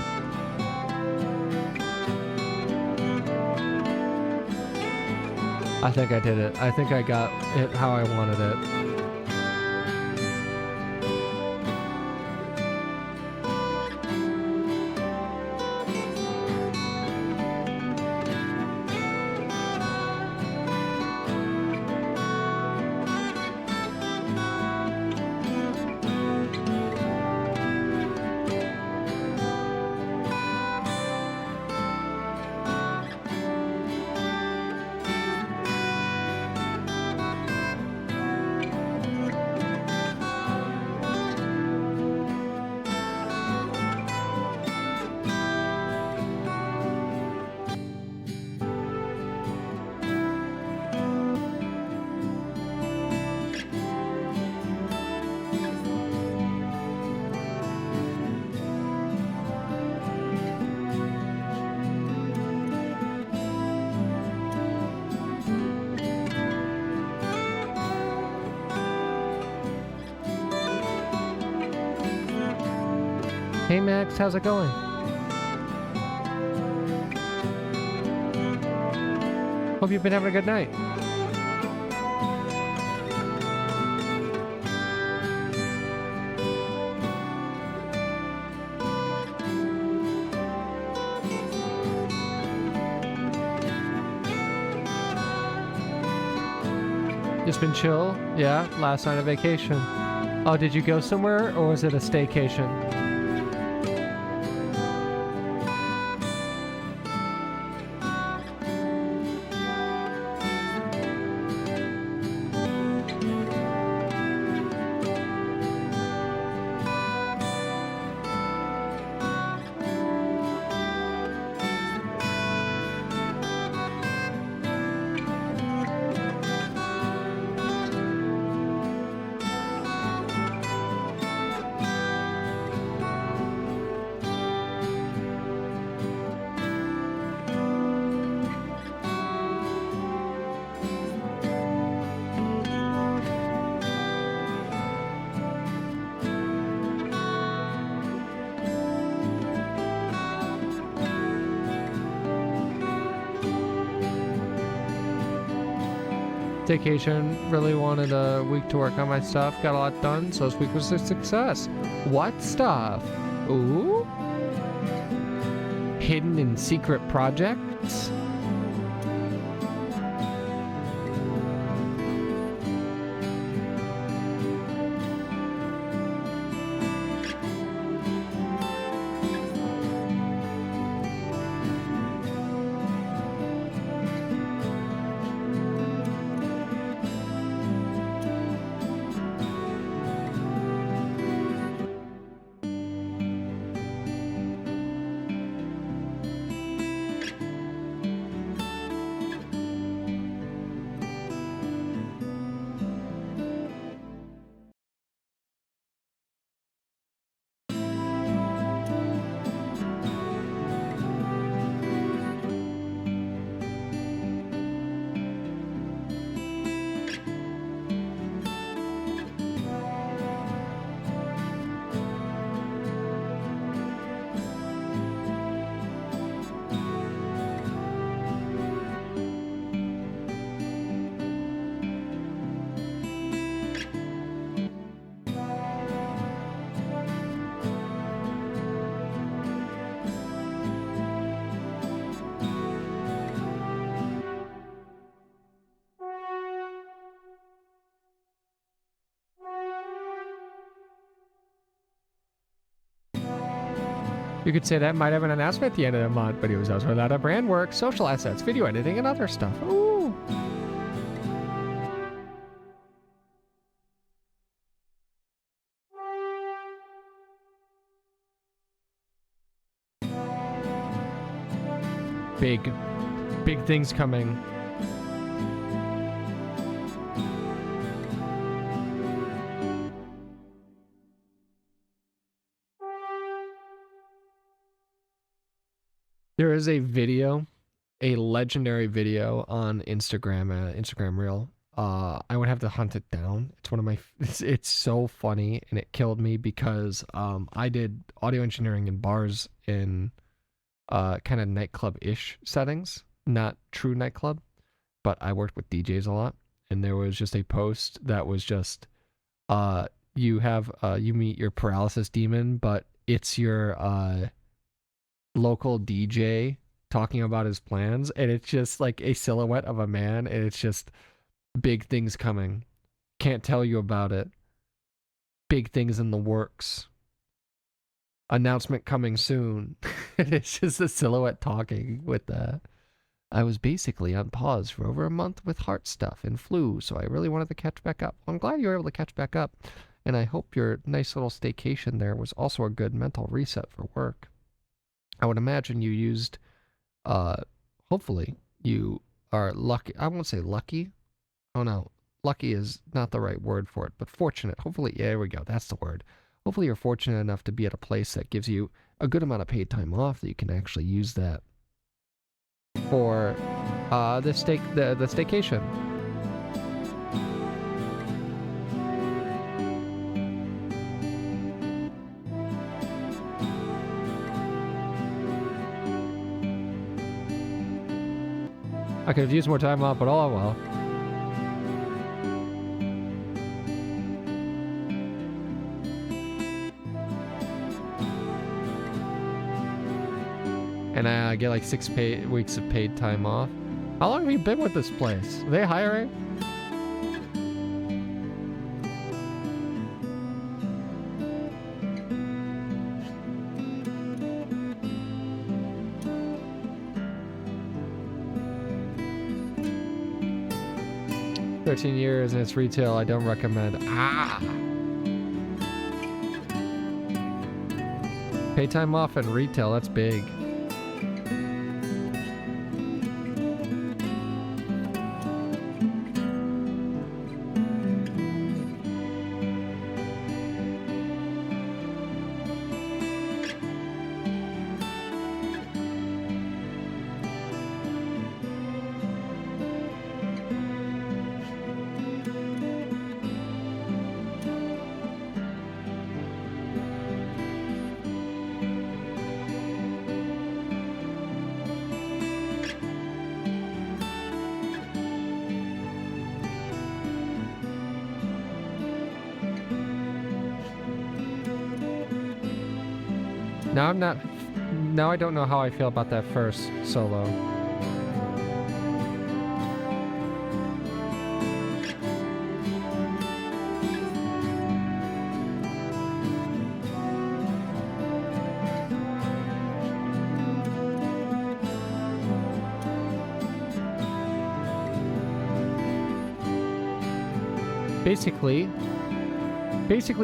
I think I did it. I think I got it how I wanted it. Hey Max, how's it going? Hope you've been having a good night. Just been chill? Yeah, last night of vacation. Oh, did you go somewhere or was it a staycation? Staycation, really wanted a week to work on my stuff, got a lot done, so this week was a success. What stuff? Ooh? Hidden and secret projects? You could say that might have an announcement at the end of the month, but it was also a lot of brand work, social assets, video editing, and other stuff. Ooh. Big things coming. There is a video, a legendary video on Instagram, Instagram Reel. I would have to hunt it down. It's one of my, it's so funny and it killed me because I did audio engineering in bars in kind of nightclub-ish settings, not true nightclub, but I worked with DJs a lot. And there was just a post that was just, you meet your paralysis demon, but it's your local DJ talking about his plans, and it's just like a silhouette of a man, and it's just big things coming. Can't tell you about it. Big things in the works. Announcement coming soon. It's just a silhouette talking with that. I was basically on pause for over a month with heart stuff and flu, so I really wanted to catch back up. Well, I'm glad you were able to catch back up, and I hope your nice little staycation there was also a good mental reset for work. I would imagine you used, hopefully you are lucky. I won't say lucky. Oh no, lucky is not the right word for it, but fortunate. Hopefully, yeah, there we go. That's the word. Hopefully you're fortunate enough to be at a place that gives you a good amount of paid time off that you can actually use that for the staycation. I could have used more time off, but oh well. And I get like 6 weeks of paid time off. How long have you been with this place? Are they hiring? "13 years and it's retail. I don't recommend." Ah! Pay time off and retail, that's big. Now I don't know how I feel about that first solo. Basically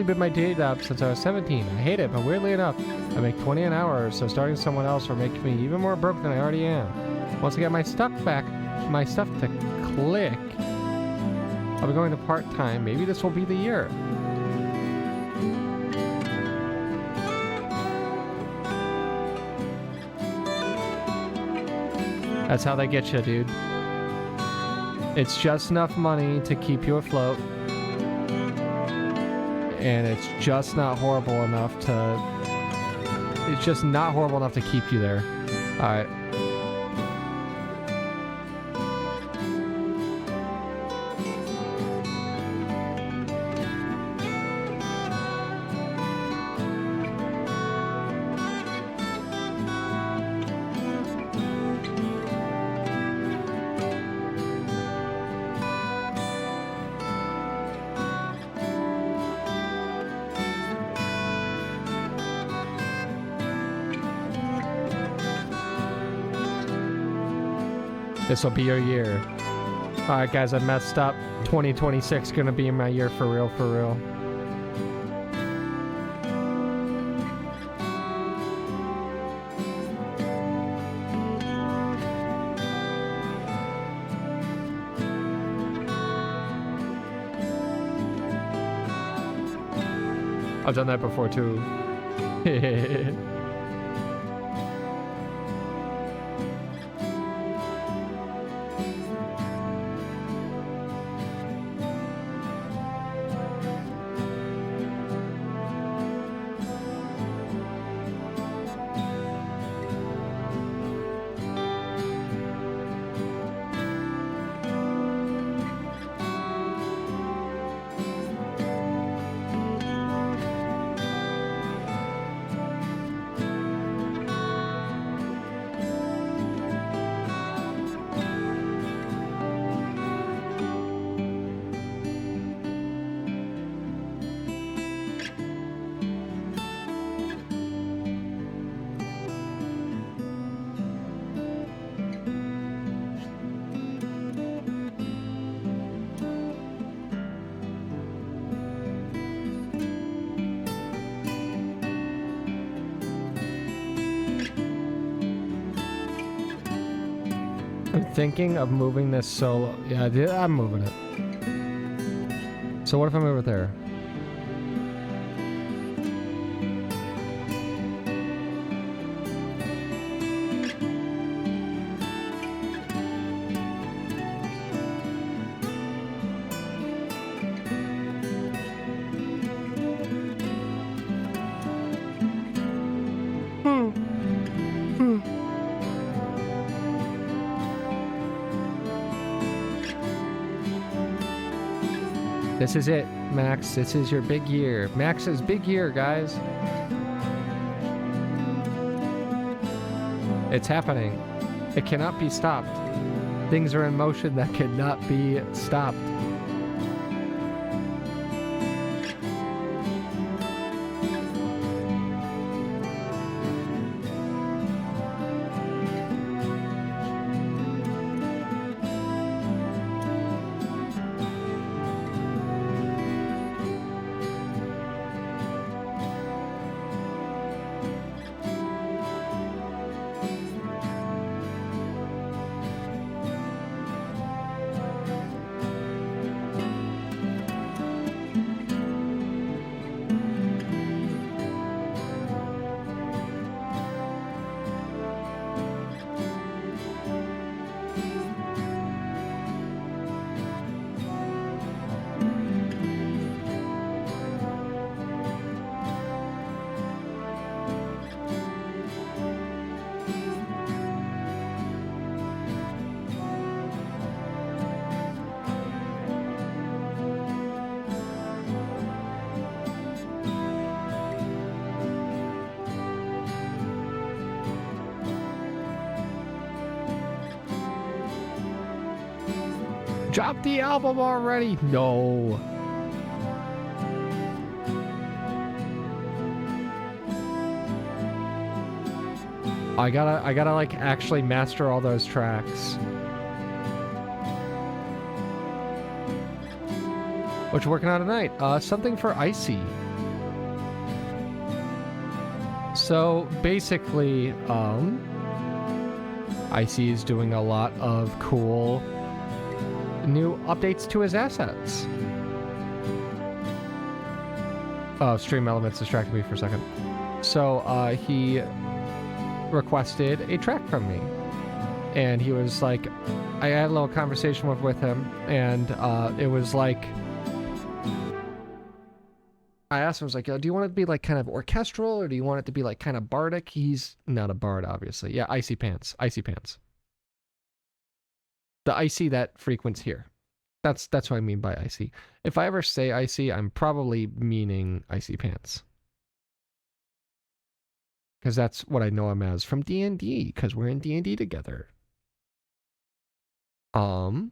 been my day job since I was 17. I hate it, but weirdly enough, I make 20 an hour, so starting someone else will make me even more broke than I already am. Once I get my stuff to click, I'll be going to part-time. Maybe this will be the year. That's how they get you, dude. It's just enough money to keep you afloat. And it's just not horrible enough to... It's just not horrible enough to keep you there. Alright. This will be your year. Alright guys, I messed up. 2026 gonna be my year for real, for real. I've done that before too. I'm thinking of moving this solo. Yeah, I'm moving it. So what if I move it there? This is it, Max. This is your big year. Max's big year, guys. It's happening. It cannot be stopped. Things are in motion that cannot be stopped. Drop the album already. No. I gotta like actually master all those tracks. What you working on tonight? Something for Icy. So basically, Icy is doing a lot of cool new updates to his assets. Stream Elements distracted me for a second. So he requested a track from me, and he was like, I had a little conversation with him, and it was like, I asked him, I was like, do you want it to be like kind of orchestral, or do you want it to be like kind of bardic? He's not a bard, obviously. Yeah, Icy Pants. The icy that frequents here. That's what I mean by icy. If I ever say icy, I'm probably meaning Icy Pants. Because that's what I know him as from D&D, because we're in D&D together. So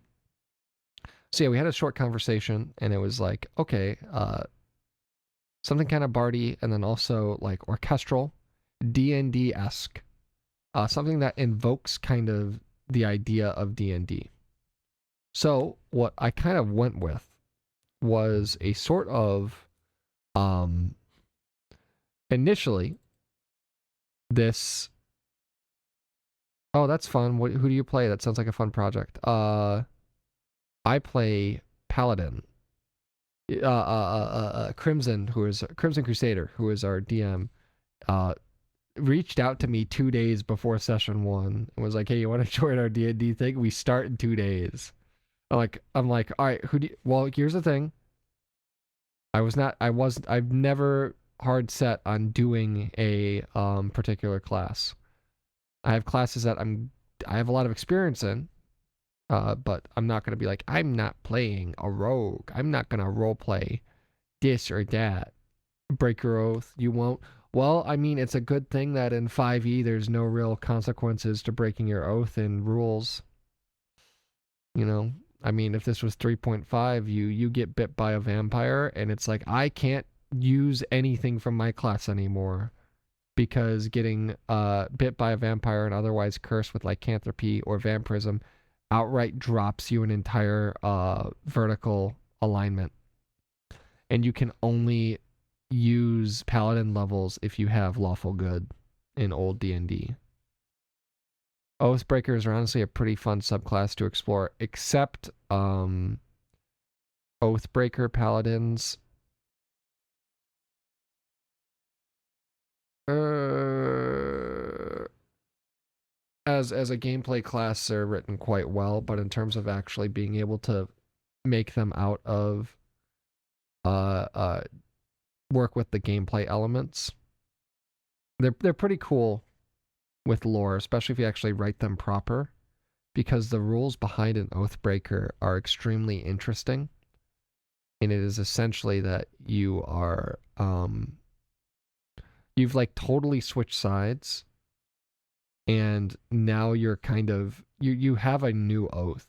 yeah, we had a short conversation, and it was like, okay, something kind of bardy, and then also like orchestral, D&D-esque. Something that invokes kind of the idea of D&D. So what I kind of went with was a sort of, initially, this, oh, that's fun. Who do you play? That sounds like a fun project. I play Paladin. Crimson, who is Crimson Crusader, who is our DM, reached out to me 2 days before session 1 and was like, hey, you want to join our D&D thing? We start in 2 days. I'm like, all right, well, here's the thing. I've never hard set on doing a particular class. I have classes that I have a lot of experience in, but I'm not going to be like, I'm not playing a rogue. I'm not going to role play this or that. Break your oath. You won't. Well, I mean, it's a good thing that in 5e there's no real consequences to breaking your oath in rules. You know, I mean, if this was 3.5, you get bit by a vampire, and it's like, I can't use anything from my class anymore because getting bit by a vampire and otherwise cursed with lycanthropy or vampirism outright drops you an entire vertical alignment. And you can only use paladin levels if you have lawful good in old D&D. Oathbreakers are honestly a pretty fun subclass to explore, except Oathbreaker paladins. As a gameplay class, they're written quite well, but in terms of actually being able to make them out of work with the gameplay elements, they're pretty cool with lore, especially if you actually write them proper, because the rules behind an Oathbreaker are extremely interesting. And it is essentially that you are, you've like totally switched sides, and now you're kind of, you have a new oath.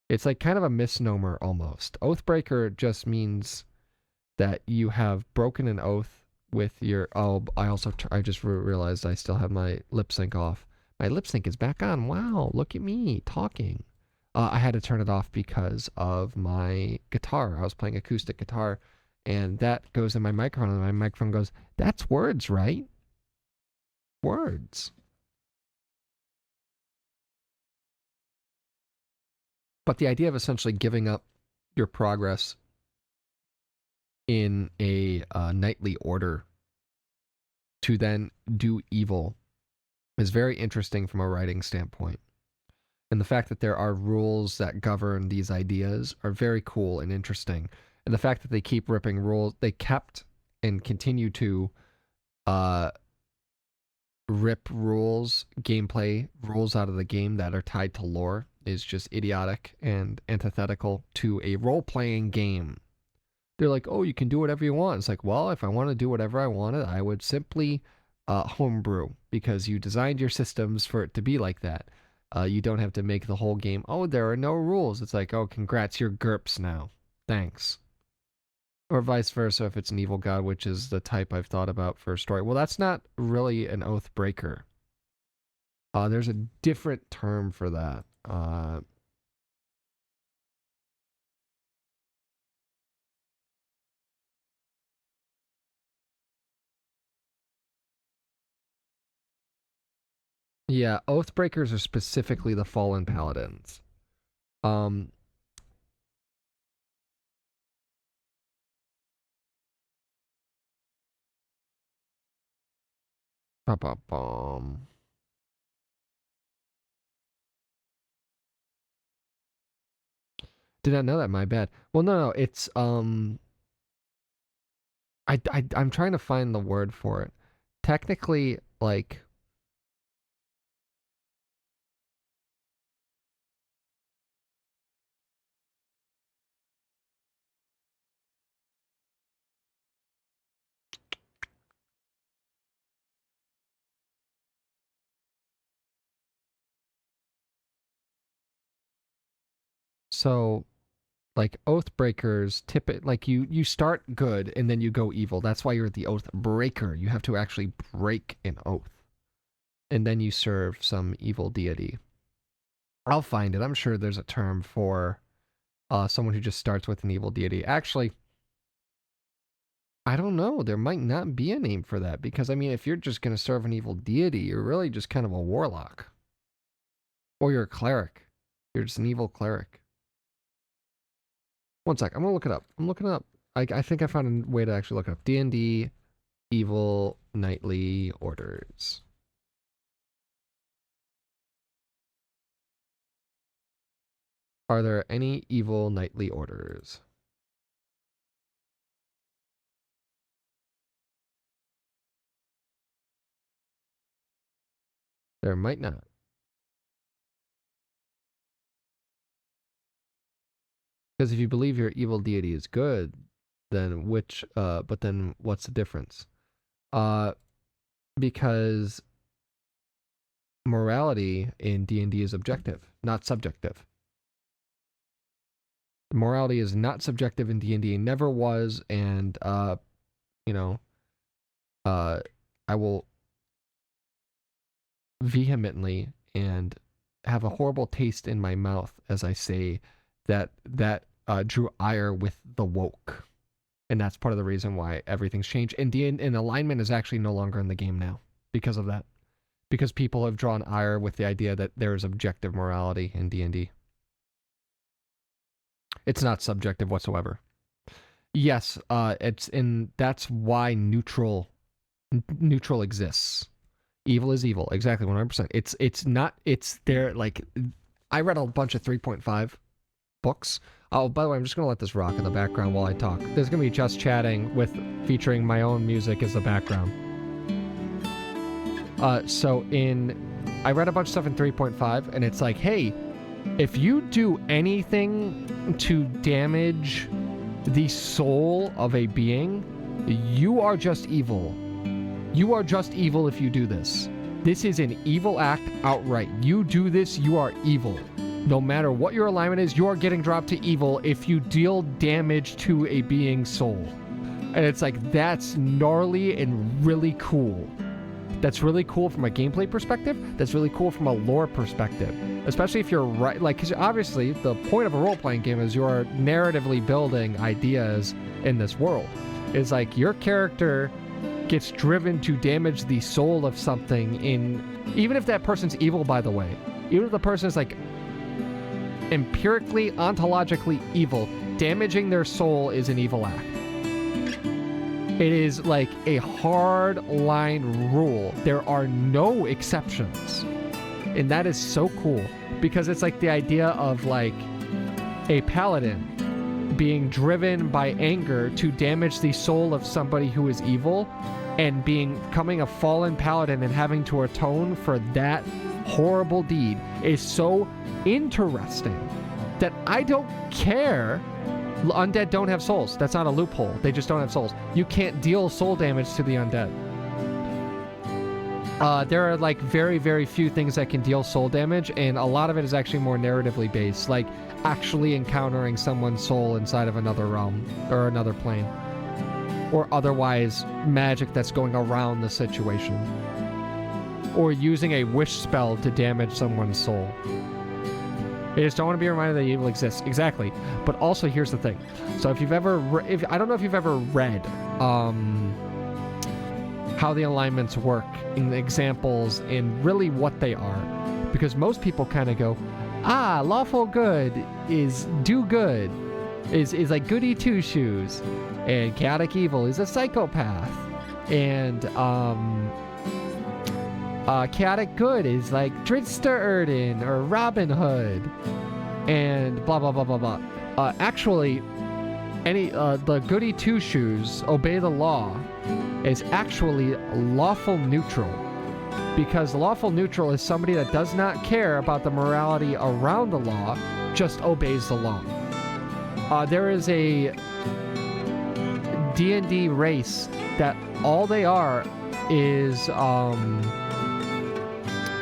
It's like kind of a misnomer almost. Oathbreaker just means that you have broken an oath with your, oh, I just realized I still have my lip sync off. My lip sync is back on. Wow, look at me talking. I had to turn it off because of my guitar. I was playing acoustic guitar, and that goes in my microphone, and my microphone goes, that's words, right? Words. But the idea of essentially giving up your progress in a knightly order to then do evil is very interesting from a writing standpoint. And the fact that there are rules that govern these ideas are very cool and interesting. And the fact that they keep ripping rules, they kept and continue to rip rules, gameplay rules out of the game that are tied to lore is just idiotic and antithetical to a role-playing game. They're like, oh, you can do whatever you want. It's like, well, if I want to do whatever I wanted, I would simply homebrew, because you designed your systems for it to be like that. You don't have to make the whole game, oh, there are no rules. It's like, oh, congrats, you're GURPS now. Thanks. Or vice versa if it's an evil god, which is the type I've thought about for a story. Well, that's not really an oath breaker. There's a different term for that. Yeah, Oathbreakers are specifically the Fallen Paladins. Ba-ba-bum. Did not know that, my bad. Well, no, it's, I'm trying to find the word for it. Technically, like, so, like, Oathbreakers like you start good and then you go evil. That's why you're the Oathbreaker. You have to actually break an oath. And then you serve some evil deity. I'll find it. I'm sure there's a term for someone who just starts with an evil deity. Actually, I don't know. There might not be a name for that, because, I mean, if you're just going to serve an evil deity, you're really just kind of a warlock. Or you're a cleric. You're just an evil cleric. One sec. I'm going to look it up. I'm looking it up. I think I found a way to actually look it up. D&D Evil Knightly Orders. Are there any evil knightly orders? There might not. Because if you believe your evil deity is good, then but then what's the difference? Because morality in D&D is objective, not subjective. Morality is not subjective in D&D, never was, and, you know, I will vehemently and have a horrible taste in my mouth as I say that drew ire with the woke. And that's part of the reason why everything's changed. And alignment is actually no longer in the game now because of that. Because people have drawn ire with the idea that there is objective morality in D&D. It's not subjective whatsoever. Yes, that's why neutral exists. Evil is evil, exactly, 100%. It's there, like, I read a bunch of 3.5 books. Oh, by the way, I'm just gonna let this rock in the background while I talk. There's gonna be just chatting featuring my own music as the background. I read a bunch of stuff in 3.5, and it's like, hey, if you do anything to damage the soul of a being, you are just evil. You are just evil if you do this. This is an evil act outright. You do this, you are evil. No matter what your alignment is, you are getting dropped to evil if you deal damage to a being's soul. And it's like, that's gnarly and really cool. That's really cool from a gameplay perspective. That's really cool from a lore perspective. Especially if you're right, like, because obviously the point of a role-playing game is you're narratively building ideas in this world. It's like your character gets driven to damage the soul of something even if that person's evil, by the way. Even if the person is like empirically, ontologically evil, damaging their soul is an evil act. It is like a hard line rule. There are no exceptions. And that is so cool because it's like the idea of like a paladin being driven by anger to damage the soul of somebody who is evil and becoming a fallen paladin and having to atone for that horrible deed is so interesting that I don't care. Undead don't have souls. That's not a loophole. They just don't have souls. You can't deal soul damage to the undead. There are like very, very few things that can deal soul damage, and a lot of it is actually more narratively based, like actually encountering someone's soul inside of another realm or another plane, or otherwise magic that's going around the situation, or using a wish spell to damage someone's soul. You just don't want to be reminded that evil exists. Exactly. But also, here's the thing. So if you've ever, I don't know if you've ever read how the alignments work in the examples and really what they are. Because most people kind of go, lawful good is do good, is like goody two shoes, and chaotic evil is a psychopath, and chaotic good is like Dritster Erden or Robin Hood, and blah blah blah blah blah. Actually, the goody two shoes obey the law is actually lawful neutral, because lawful neutral is somebody that does not care about the morality around the law, just obeys the law. There is a D&D race that all they are is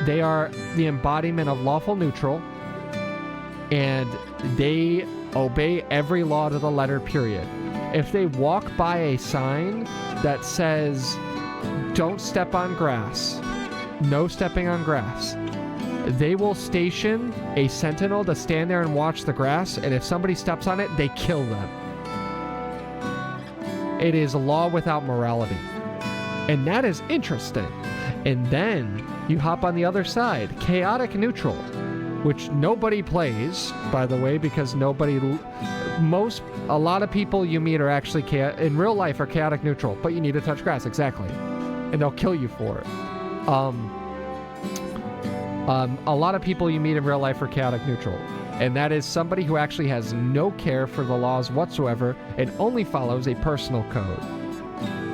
they are the embodiment of lawful neutral, and they obey every law to the letter, period. If they walk by a sign that says, don't step on grass, no stepping on grass, they will station a sentinel to stand there and watch the grass, and if somebody steps on it, they kill them. It is law without morality. And that is interesting. And then you hop on the other side, chaotic neutral, which nobody plays, by the way, because a lot of people you meet are actually in real life are chaotic neutral, but you need to touch grass, exactly. And they'll kill you for it. A lot of people you meet in real life are chaotic neutral, and that is somebody who actually has no care for the laws whatsoever and only follows a personal code.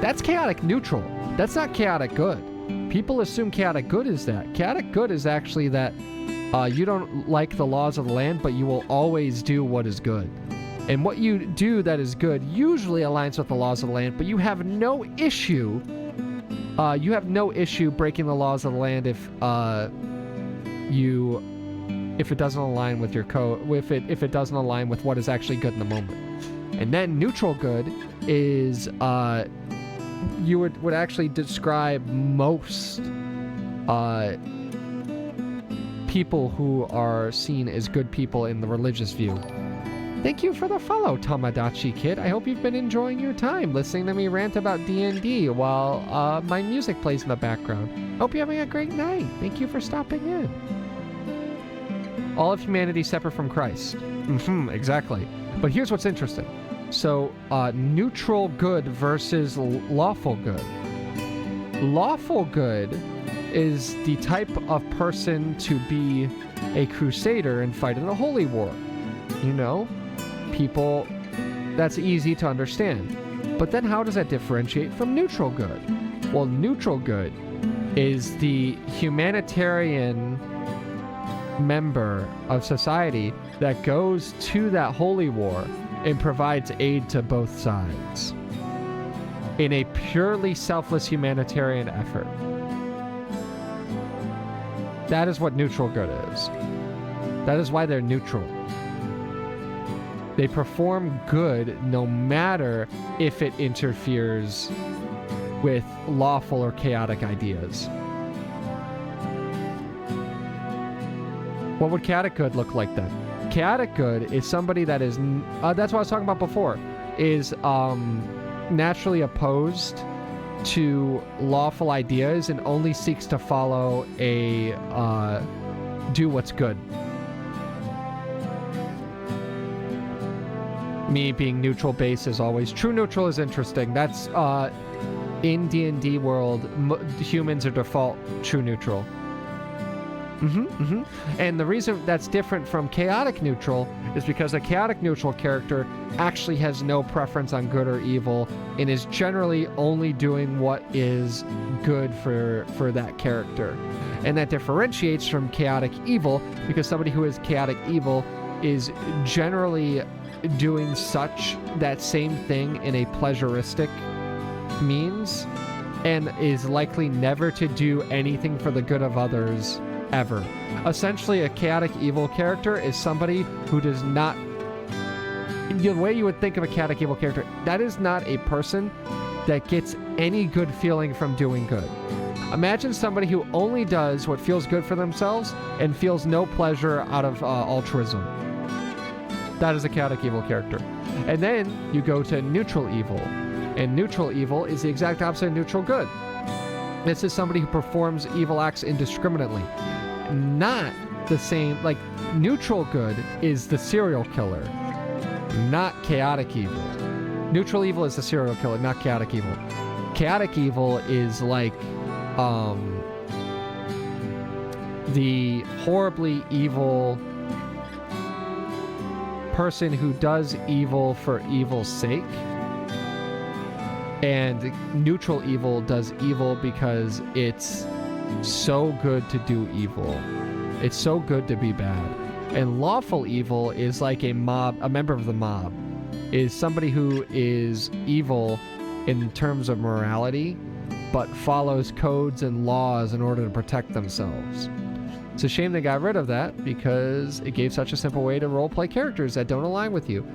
That's chaotic neutral. That's not chaotic good. People assume chaotic good is that. Chaotic good is actually that you don't like the laws of the land, but you will always do what is good. And what you do that is good usually aligns with the laws of the land, but you have no issue. You have no issue breaking the laws of the land if it doesn't align with your code, if it doesn't align with what is actually good in the moment. And then neutral good is you would actually describe most people who are seen as good people in the religious view. Thank you for the follow, Tamadachi Kid. I hope you've been enjoying your time listening to me rant about D&D while my music plays in the background. Hope you're having a great night. Thank you for stopping in. All of humanity separate from Christ. Exactly. But here's what's interesting. So, neutral good versus lawful good. Lawful good is the type of person to be a crusader and fight in a holy war. You know? People, that's easy to understand. But then how does that differentiate from neutral good? Well, neutral good is the humanitarian member of society that goes to that holy war and provides aid to both sides in a purely selfless humanitarian effort. That is what neutral good is. That is why they're neutral. They perform good no matter if it interferes with lawful or chaotic ideas. What would chaotic good look like then? Chaotic good is somebody that is, that's what I was talking about before, is naturally opposed to lawful ideas and only seeks to follow a, do what's good. Me being neutral base is always, true neutral is interesting. That's, in D&D world, humans are default true neutral. And the reason that's different from chaotic neutral is because a chaotic neutral character actually has no preference on good or evil and is generally only doing what is good for that character. And that differentiates from chaotic evil because somebody who is chaotic evil is generally doing that same thing in a pleasuristic means and is likely never to do anything for the good of others ever. Essentially, a chaotic evil character is somebody who does not, the way you would think of a chaotic evil character, that is not a person that gets any good feeling from doing good. Imagine somebody who only does what feels good for themselves and feels no pleasure out of altruism. That is a chaotic evil character. And then you go to neutral evil. And neutral evil is the exact opposite of neutral good. This is somebody who performs evil acts indiscriminately. Not the same, like, neutral good is the serial killer, not chaotic evil. Neutral evil is the serial killer, not chaotic evil. Chaotic evil is like, the horribly evil person who does evil for evil's sake. And neutral evil does evil because it's so good to do evil. It's so good to be bad. And lawful evil is like a member of the mob. Is somebody who is evil in terms of morality, but follows codes and laws in order to protect themselves. It's a shame they got rid of that because it gave such a simple way to roleplay characters that don't align with you.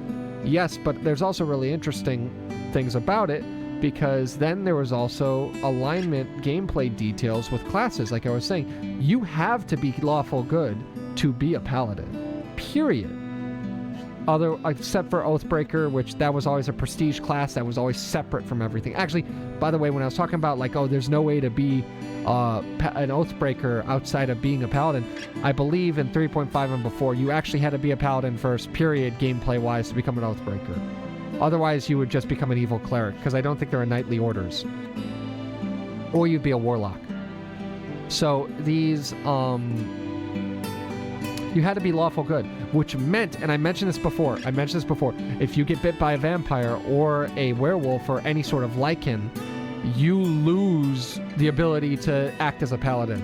Yes, but there's also really interesting things about it, because then there was also alignment gameplay details with classes. Like I was saying, you have to be lawful good to be a paladin, period. Except for Oathbreaker, which that was always a prestige class that was always separate from everything. Actually, by the way, when I was talking about like, oh, there's no way to be an Oathbreaker outside of being a paladin, I believe in 3.5 and before, you actually had to be a paladin first, period, gameplay-wise, to become an Oathbreaker. Otherwise, you would just become an evil cleric, because I don't think there are knightly orders. Or you'd be a warlock. So these, you had to be lawful good, which meant, and I mentioned this before, if you get bit by a vampire or a werewolf or any sort of lichen, you lose the ability to act as a paladin.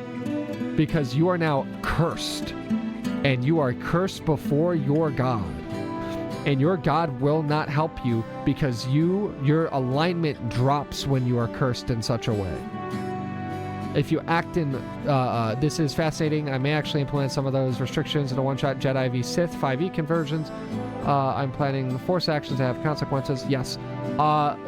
Because you are now cursed. And you are cursed before your god. And your god will not help you because your alignment drops when you are cursed in such a way. If you act in, this is fascinating. I may actually implement some of those restrictions in a one-shot Jedi v Sith 5e conversions. I'm planning force actions to have consequences. Yes.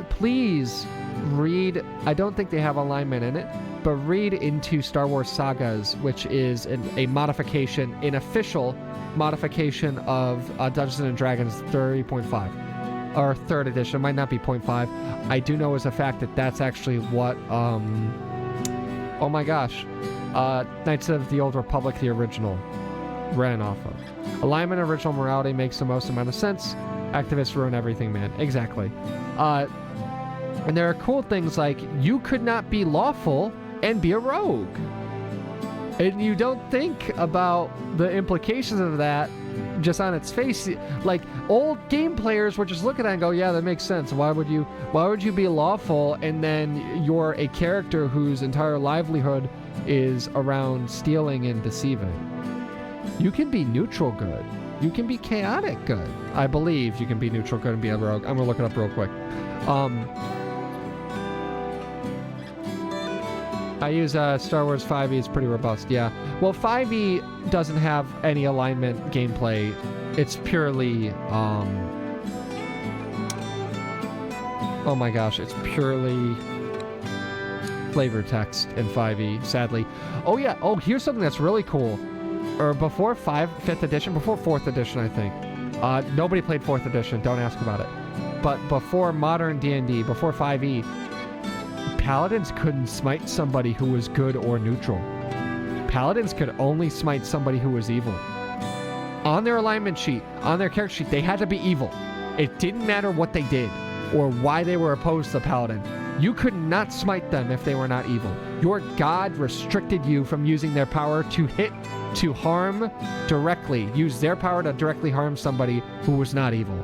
Please read, I don't think they have alignment in it, but read into Star Wars Sagas, which is a modification, an official modification of Dungeons & Dragons 30.5 or 3rd edition. It might not be 0.5. I do know as a fact that that's actually what oh my gosh, Knights of the Old Republic, the original, ran off of. Alignment of original morality makes the most amount of sense. Activists ruin everything, man. Exactly. And there are cool things like you could not be lawful and be a rogue. And you don't think about the implications of that just on its face. Like, old game players would just look at that and go, yeah, that makes sense. Why would you be lawful and then you're a character whose entire livelihood is around stealing and deceiving? You can be neutral good. You can be chaotic good. I believe you can be neutral good and be a rogue. I'm gonna look it up real quick. I use Star Wars 5e. It's pretty robust. Yeah. Well, 5e doesn't have any alignment gameplay. It's purely oh my gosh, it's purely flavor text in 5e, sadly. Oh yeah, oh, here's something that's really cool. Or before 5th edition, before 4th edition, I think. Nobody played 4th edition, don't ask about it. But before modern D&D, before 5e, Paladins couldn't smite somebody who was good or neutral. Paladins could only smite somebody who was evil. On their alignment sheet, on their character sheet, they had to be evil. It didn't matter what they did or why they were opposed to Paladin. You could not smite them if they were not evil. Your god restricted you from using their power to harm directly. Use their power to directly harm somebody who was not evil.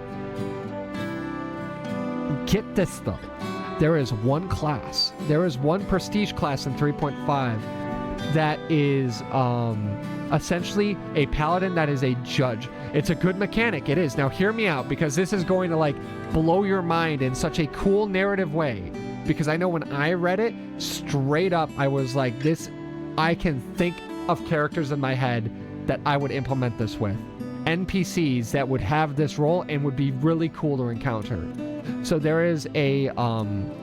Get this though. There is one class. There is one prestige class in 3.5 that is essentially a paladin that is a judge. It's a good mechanic. It is. Now hear me out, because this is going to like blow your mind in such a cool narrative way. Because I know when I read it, straight up, I was like, this, I can think of characters in my head that I would implement this with. NPCs that would have this role and would be really cool to encounter. So there is a,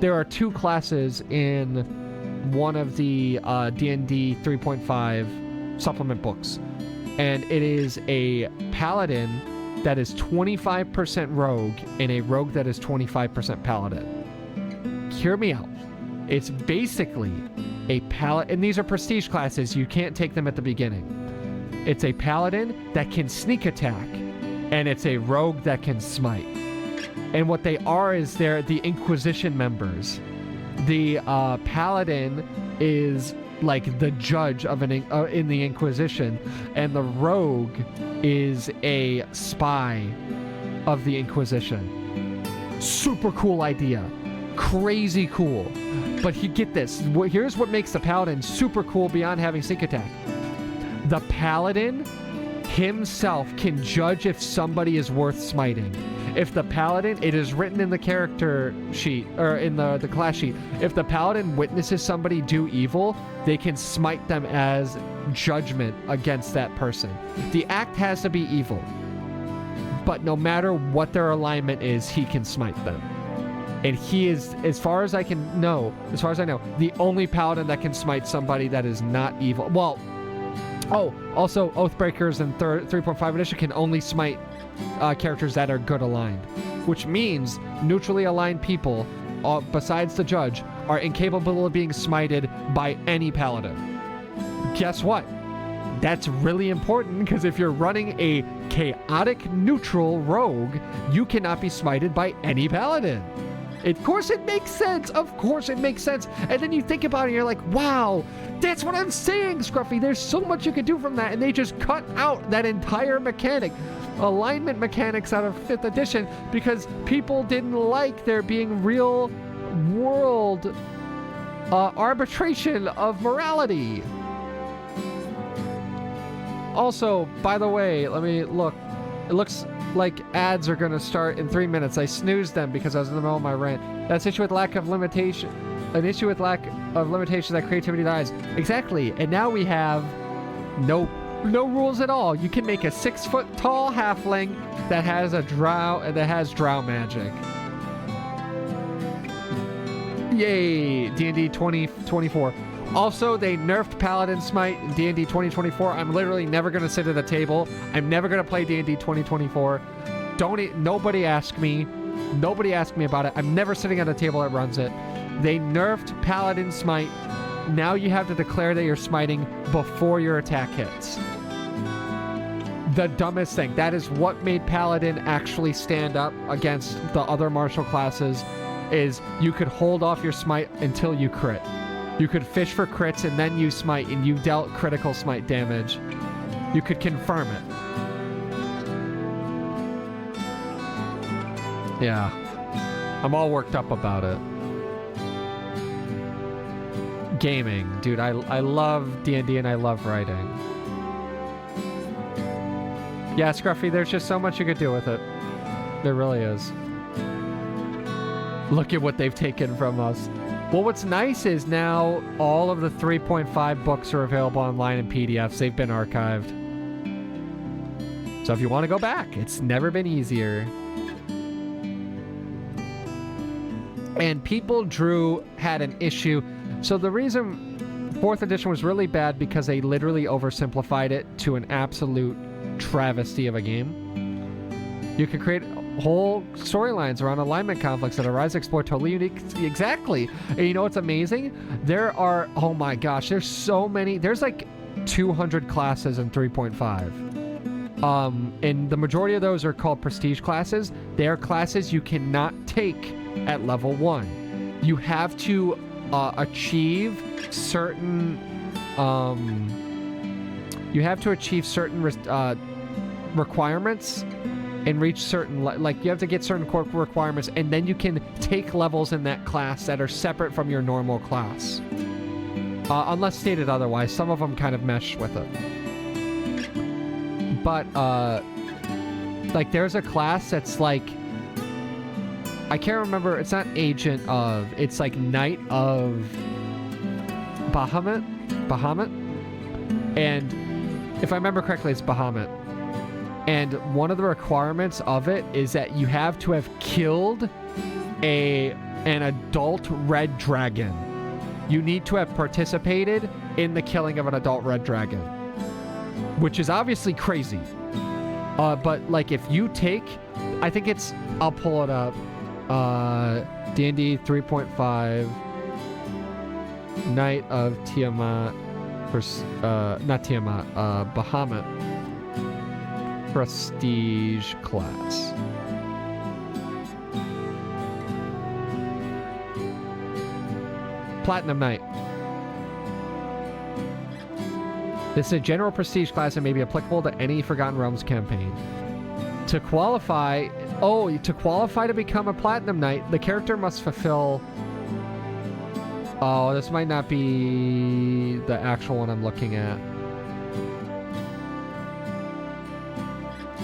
there are two classes in one of the D&D 3.5 supplement books. And it is a paladin that is 25% rogue and a rogue that is 25% paladin. Hear me out. It's basically a paladin, and these are prestige classes. You can't take them at the beginning. It's a paladin that can sneak attack, and it's a rogue that can smite. And what they are is they're the Inquisition members. The paladin is like the judge of an in the Inquisition, and the rogue is a spy of the Inquisition. Super cool idea. Crazy cool. But you get this. Here's what makes the paladin super cool beyond having sneak attack. The paladin himself can judge if somebody is worth smiting. If the paladin, it is written in the character sheet, or in the class sheet, if the paladin witnesses somebody do evil, they can smite them as judgment against that person. The act has to be evil, but no matter what their alignment is, he can smite them. And he is, as far as I know, the only paladin that can smite somebody that is not evil. Well, oh, also Oathbreakers in 3.5 edition can only smite characters that are good aligned, which means neutrally aligned people, besides the judge, are incapable of being smited by any paladin. Guess what? That's really important, because if you're running a chaotic neutral rogue, you cannot be smited by any paladin. Of course it makes sense. Of course it makes sense. And then you think about it and you're like, wow, that's what I'm saying, Scruffy. There's so much you can do from that. And they just cut out that entire mechanic, alignment mechanics, out of 5th edition because people didn't like there being real world arbitration of morality. Also, by the way, let me look. It looks like ads are going to start in 3 minutes. I snoozed them because I was in the middle of my rant. That's an issue with lack of limitation. An issue with lack of limitation that creativity dies. Exactly. And now we have no rules at all. You can make a 6-foot tall halfling that has drow magic. Yay! D&D 2024. Also, they nerfed Paladin Smite in D&D 2024. I'm literally never going to sit at a table. I'm never going to play D&D 2024. Nobody ask me. Nobody ask me about it. I'm never sitting at a table that runs it. They nerfed Paladin Smite. Now you have to declare that you're smiting before your attack hits. The dumbest thing. That is what made Paladin actually stand up against the other martial classes, is you could hold off your smite until you crit. You could fish for crits and then you smite, and you dealt critical smite damage. You could confirm it. Yeah. I'm all worked up about it. Gaming. Dude, I love D&D and I love writing. Yeah, Scruffy, there's just so much you could do with it. There really is. Look at what they've taken from us. Well, what's nice is now all of the 3.5 books are available online in PDFs. They've been archived. So if you want to go back, it's never been easier. And people had an issue. So the reason 4th edition was really bad because they literally oversimplified it to an absolute travesty of a game. You could create whole storylines around alignment conflicts that arise, explore totally unique. Exactly. And you know what's amazing? There are, oh my gosh, there's so many. There's like 200 classes in 3.5. And the majority of those are called prestige classes. They are classes you cannot take at level 1. You have to achieve certain requirements and reach certain, like you have to get certain core requirements, and then you can take levels in that class that are separate from your normal class. Unless stated otherwise. Some of them kind of mesh with it. But, like, there's a class that's like, I can't remember, it's not Agent of, it's like Knight of Bahamut? And if I remember correctly, it's Bahamut. And one of the requirements of it is that you have to have killed an adult red dragon. You need to have participated in the killing of an adult red dragon, which is obviously crazy. But like if you take, I think it's, I'll pull it up. D&D 3.5 Knight of Tiamat, not Tiamat, Bahamut. Prestige class. Platinum Knight. This is a general prestige class and may be applicable to any Forgotten Realms campaign. To qualify to become a Platinum Knight, the character must fulfill... Oh, this might not be the actual one I'm looking at.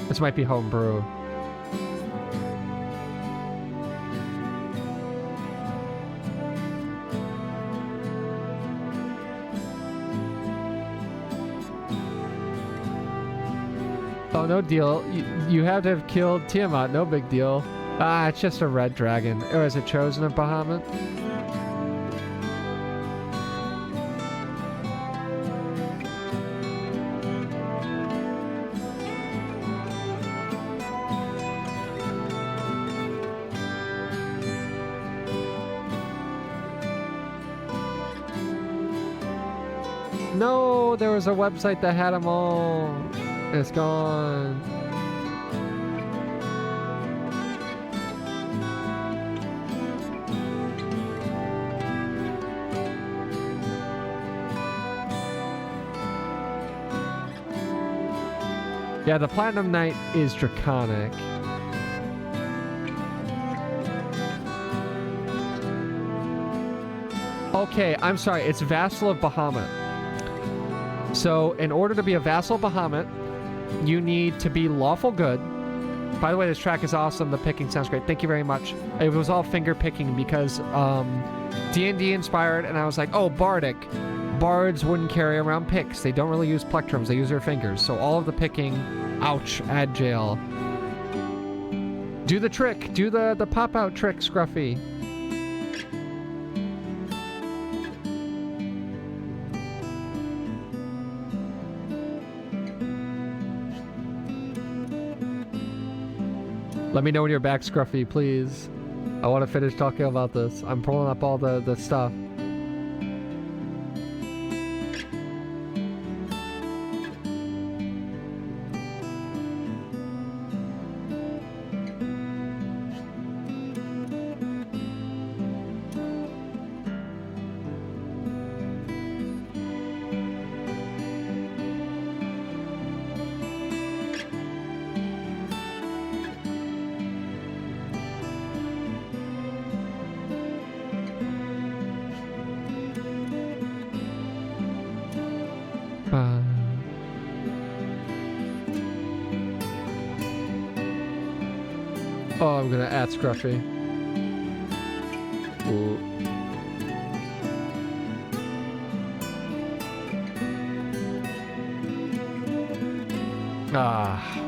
This might be homebrew. Oh, no deal. You have to have killed Tiamat. No big deal. Ah, it's just a red dragon. Or is it chosen of Bahamut? No, there was a website that had them all. It's gone. Yeah, the Platinum Knight is draconic. Okay, I'm sorry. It's Vassal of Bahamut. So, in order to be a Vassal of Bahamut, you need to be lawful good. By the way, this track is awesome. The picking sounds great. Thank you very much. It was all finger picking because D&D inspired, and I was like, oh, Bardic. Bards wouldn't carry around picks. They don't really use plectrums. They use their fingers. So all of the picking, ouch, add jail. Do the trick. Do the pop-out trick, Scruffy. Let me know when you're back, Scruffy, please. I want to finish talking about this. I'm pulling up all the stuff. Oh, I'm gonna add Scruffy. Ooh. Ah.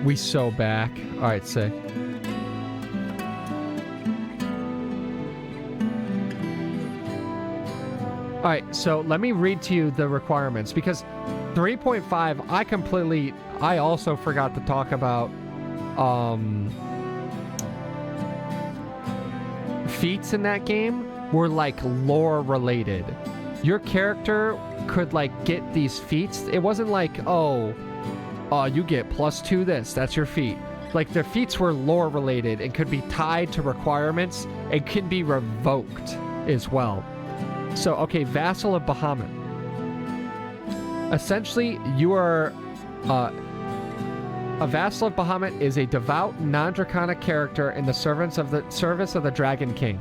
We so back. All right, sick. All right, so let me read to you the requirements because 3.5, I also forgot to talk about feats in that game were like lore related. Your character could like get these feats. It wasn't like, oh, you get +2 this, that's your feat. Like the feats were lore related and could be tied to requirements and can be revoked as well. So, okay, Vassal of Bahamut. Essentially, you are a Vassal of Bahamut is a devout, non-draconic character in the service of the Dragon King.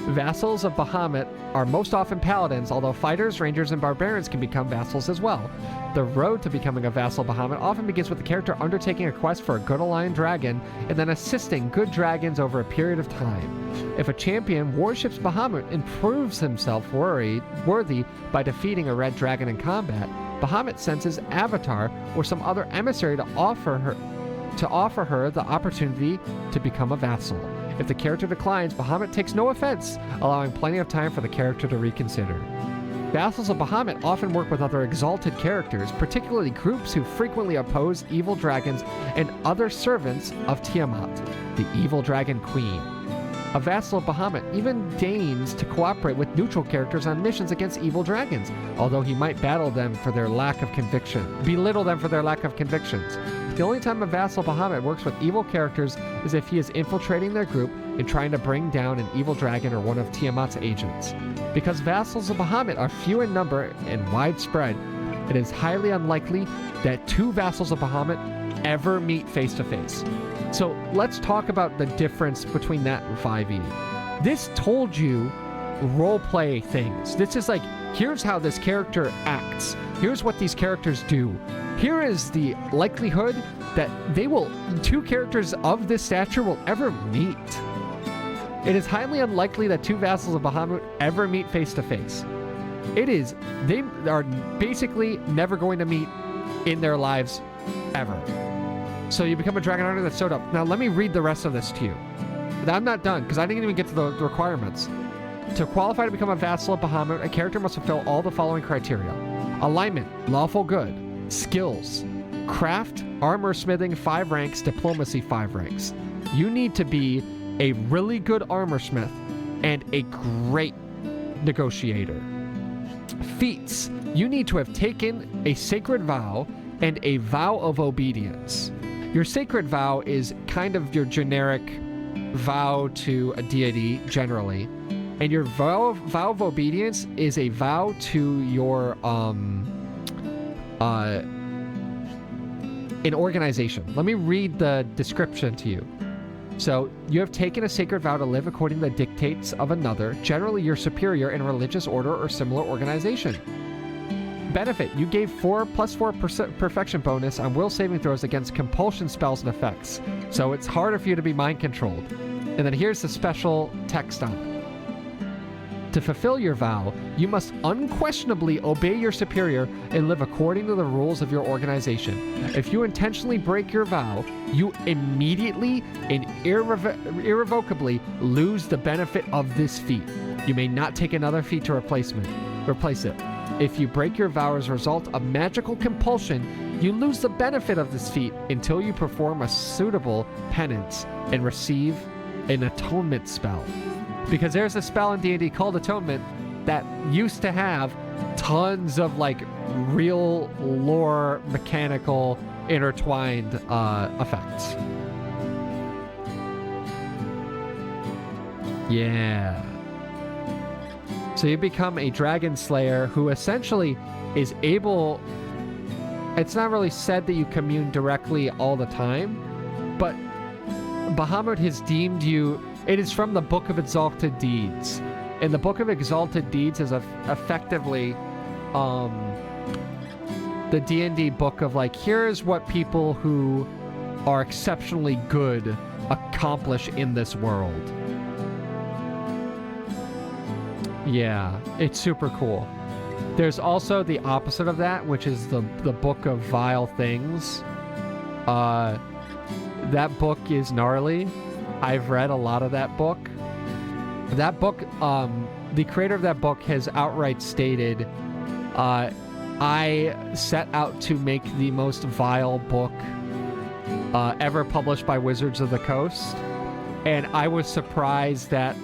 Vassals of Bahamut are most often paladins, although fighters, rangers, and barbarians can become vassals as well. The road to becoming a vassal of Bahamut often begins with the character undertaking a quest for a good aligned dragon and then assisting good dragons over a period of time. If a champion worships Bahamut and proves himself worthy by defeating a red dragon in combat, Bahamut sends his avatar or some other emissary to offer her the opportunity to become a vassal. If the character declines, Bahamut takes no offense, allowing plenty of time for the character to reconsider. Vassals of Bahamut often work with other exalted characters, particularly groups who frequently oppose evil dragons and other servants of Tiamat, the evil dragon queen. A vassal of Bahamut even deigns to cooperate with neutral characters on missions against evil dragons, although he might belittle them for their lack of convictions. The only time a vassal of Bahamut works with evil characters is if he is infiltrating their group and trying to bring down an evil dragon or one of Tiamat's agents. Because vassals of Bahamut are few in number and widespread, it is highly unlikely that two vassals of Bahamut ever meet face to face. So let's talk about the difference between that and 5e. This told you roleplay things. This is like, here's how this character acts. Here's what these characters do. Here is the likelihood that two characters of this stature will ever meet. It is highly unlikely that two vassals of Bahamut ever meet face to face. They are basically never going to meet in their lives ever. So you become a dragon hunter that's sewed up. Now let me read the rest of this to you. I'm not done because I didn't even get to the requirements. To qualify to become a vassal of Bahamut, a character must fulfill all the following criteria. Alignment, lawful good. Skills, craft, armor smithing 5 ranks, diplomacy 5 ranks. You need to be a really good armor smith and a great negotiator. Feats, you need to have taken a sacred vow and a vow of obedience. Your sacred vow is kind of your generic vow to a deity generally. And your vow of obedience is a vow to your an organization. Let me read the description to you. So, you have taken a sacred vow to live according to the dictates of another, generally your superior in a religious order or similar organization. Benefit, you gave 4+4 perfection bonus on will saving throws against compulsion spells and effects. So it's harder for you to be mind controlled. And then here's the special text on it. To fulfill your vow, you must unquestionably obey your superior and live according to the rules of your organization. If you intentionally break your vow, you immediately and irrevocably lose the benefit of this feat. You may not take another feat to replace it. If you break your vow as a result of magical compulsion, you lose the benefit of this feat until you perform a suitable penance and receive an atonement spell. Because there's a spell in D&D called Atonement that used to have tons of like real lore mechanical intertwined effects. Yeah. So you become a dragon slayer who essentially is able... It's not really said that you commune directly all the time, but Bahamut has deemed you... It is from the Book of Exalted Deeds. And the Book of Exalted Deeds is effectively the D&D book of, like, here's what people who are exceptionally good accomplish in this world. Yeah, it's super cool. There's also the opposite of that, which is the Book of Vile Things. That book is gnarly. I've read a lot of that book. That book, the creator of that book has outright stated, I set out to make the most vile book ever published by Wizards of the Coast. And I was surprised that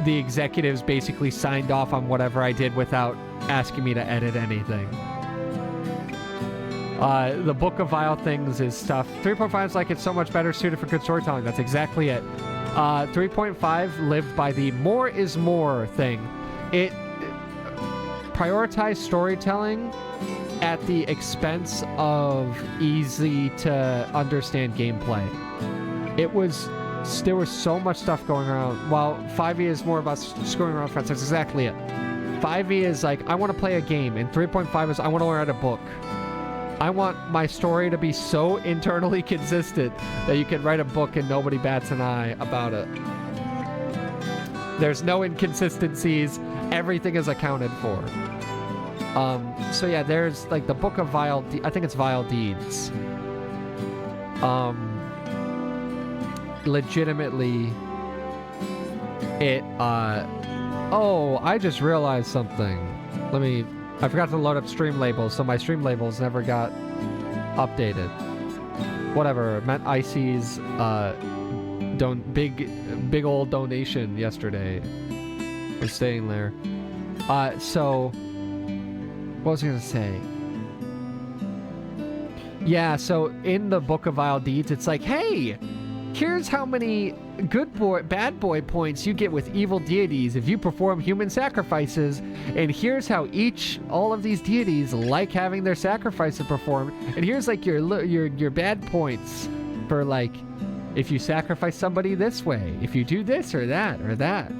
the executives basically signed off on whatever I did without asking me to edit anything. The Book of Vile Things is stuff. 3.5 is like, it's so much better suited for good storytelling. That's exactly it. 3.5 lived by the more is more thing. It prioritized storytelling at the expense of easy to understand gameplay. There was so much stuff going around. While 5e is more about screwing around friends, that's exactly it. 5e is like, I want to play a game, and 3.5 is, I want to learn a book. I want my story to be so internally consistent that you can write a book and nobody bats an eye about it. There's no inconsistencies. Everything is accounted for. So yeah, there's like the Book of Vile... I think it's Vile Deeds. Legitimately, it... Oh, I just realized something. I forgot to load up stream labels, so my stream labels never got updated. Whatever, Matt Icy's big old donation yesterday was staying there. So what was I gonna say? Yeah, so in the Book of Vile Deeds, it's like, hey, here's how many bad boy points you get with evil deities if you perform human sacrifices, and here's how all of these deities like having their sacrifices performed, and here's like your bad points for like if you sacrifice somebody this way, if you do this or that or that.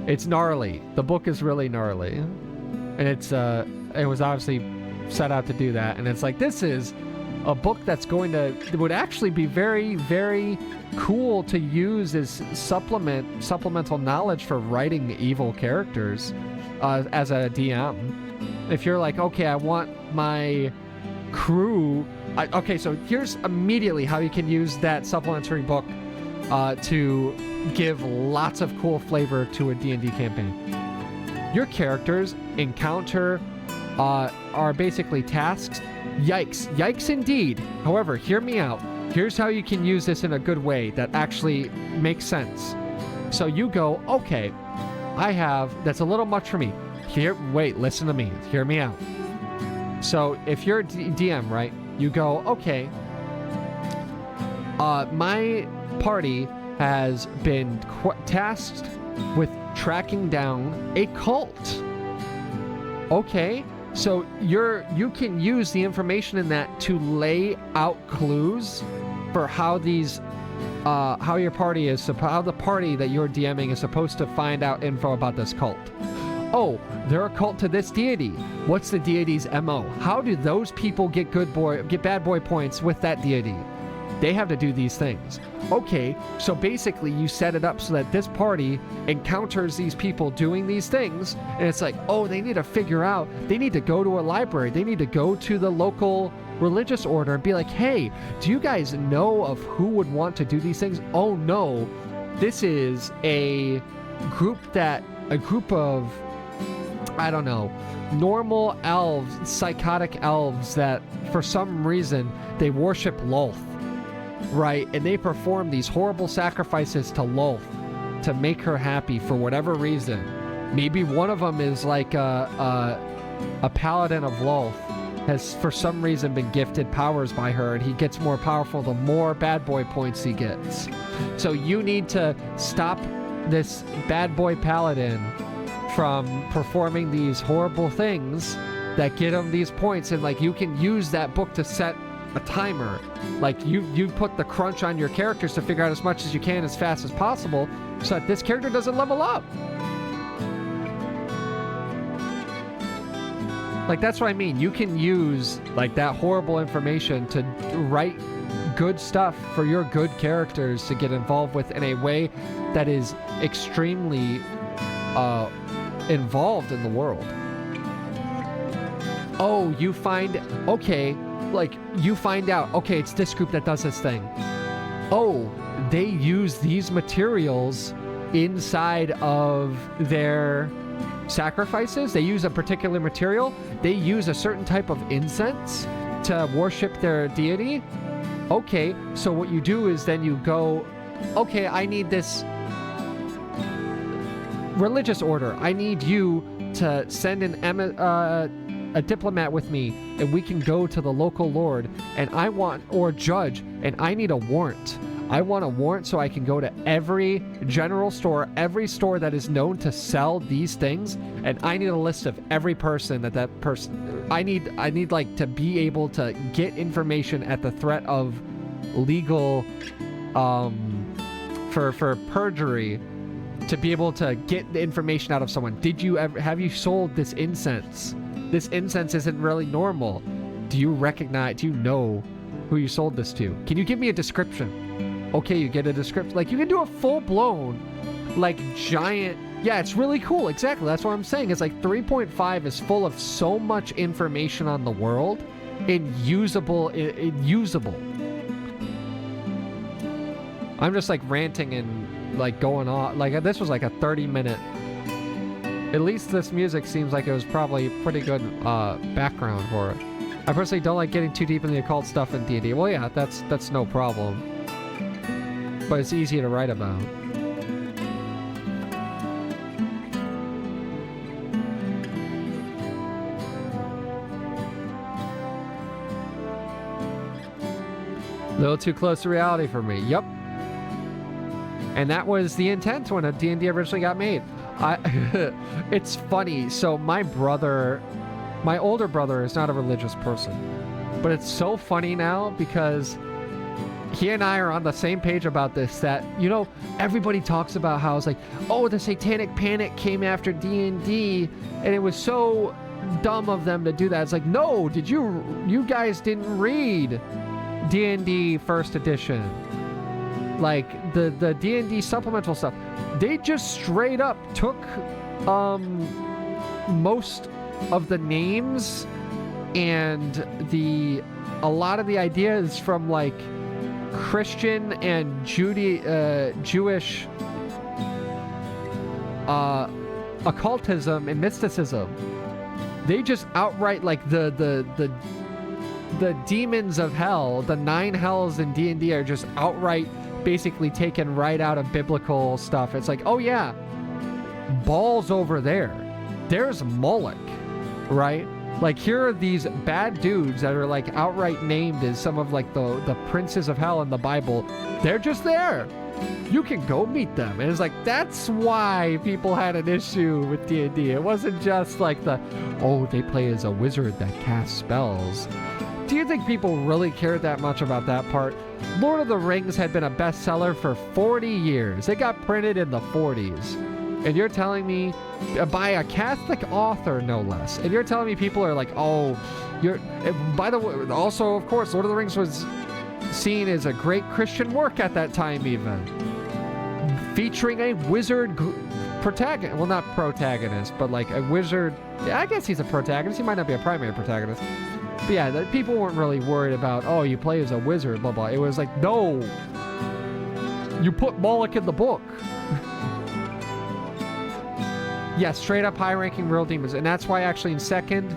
It's gnarly. The book is really gnarly, and it was obviously set out to do that, and it's like, this is a book that's it would actually be very, very cool to use as supplemental knowledge for writing evil characters as a DM. If you're like, okay, I want my crew... okay, so here's immediately how you can use that supplementary book to give lots of cool flavor to a D&D campaign. Your characters encounter are basically tasks. Yikes indeed. However, hear me out. Here's how you can use this in a good way that actually makes sense. So you go, okay, that's a little much for me. Wait, listen to me. Hear me out. So if you're a DM, right, you go, okay, my party has been tasked with tracking down a cult. Okay, so you can use the information in that to lay out clues for how how your party how the party that you're DMing is supposed to find out info about this cult. Oh, they're a cult to this deity. What's the deity's MO? How do those people get bad boy points with that deity? They have to do these things. Okay, so basically you set it up so that this party encounters these people doing these things, and it's like, oh, they need to figure out, they need to go to a library, they need to go to the local religious order and be like, hey, do you guys know of who would want to do these things? Oh no, this is a group of, I don't know, normal elves, psychotic elves that for some reason they worship Lolth. Right, and they perform these horrible sacrifices to Lolth to make her happy for whatever reason. Maybe one of them is like a paladin of Lolth, has for some reason been gifted powers by her, and he gets more powerful the more bad boy points he gets. So you need to stop this bad boy paladin from performing these horrible things that get them these points, and like you can use that book to set a timer. Like you put the crunch on your characters to figure out as much as you can as fast as possible so that this character doesn't level up. Like, that's what I mean. You can use like that horrible information to write good stuff for your good characters to get involved with in a way that is extremely involved in the world. Oh, you find, okay, like you find out, okay, it's this group that does this thing. Oh, they use these materials inside of their sacrifices. They use a particular material. They use a certain type of incense to worship their deity. Okay, so what you do is then you go, okay, I need this religious order. I need you to send a diplomat with me, and we can go to the local lord, and I want, or judge, and I need a warrant. I want a warrant so I can go to every general store, every store that is known to sell these things, and I need a list of every person that person. I need like to be able to get information at the threat of legal, for perjury, to be able to get the information out of someone. Have you sold this incense? This incense isn't really normal. Do you know who you sold this to? Can you give me a description? Okay, you get a description. Like, you can do a full-blown, like, giant... Yeah, it's really cool. Exactly. That's what I'm saying. It's like 3.5 is full of so much information on the world and usable. I'm just, like, ranting and, like, going on. Like, this was, like, a 30-minute... At least this music seems like it was probably pretty good background for it. I personally don't like getting too deep in the occult stuff in D&D. Well, yeah, that's no problem. But it's easy to write about. A little too close to reality for me. Yep. And that was the intent when a D&D originally got made. It's funny. So my older brother is not a religious person. But it's so funny now because he and I are on the same page about this, that, you know, everybody talks about how it's like, oh, the Satanic Panic came after D&D, and it was so dumb of them to do that. It's like, no, you guys didn't read D&D first edition. Like, the D&D supplemental stuff. They just straight up took most of the names and a lot of the ideas from, like, Christian and Jewish occultism and mysticism. They just outright, like, the demons of hell, the 9 hells in D&D are just outright basically taken right out of biblical stuff. It's like, oh yeah, Baal's over there. There's Moloch, right? Like, here are these bad dudes that are, like, outright named as some of, like, the princes of hell in the Bible. They're just there. You can go meet them. And it's like, that's why people had an issue with D&D. It wasn't just like they play as a wizard that casts spells. Do you think people really cared that much about that part? Lord of the Rings had been a bestseller for 40 years. It got printed in the 40s. And you're telling me, by a Catholic author, no less. And you're telling me people are like, oh, by the way, also, of course, Lord of the Rings was seen as a great Christian work at that time, even. Featuring a wizard protagonist. Well, not protagonist, but like a wizard. Yeah, I guess he's a protagonist. He might not be a primary protagonist. But yeah, people weren't really worried about, oh, you play as a wizard, blah, blah. It was like, no. You put Moloch in the book. Yeah, straight up high-ranking real demons. And that's why actually in second,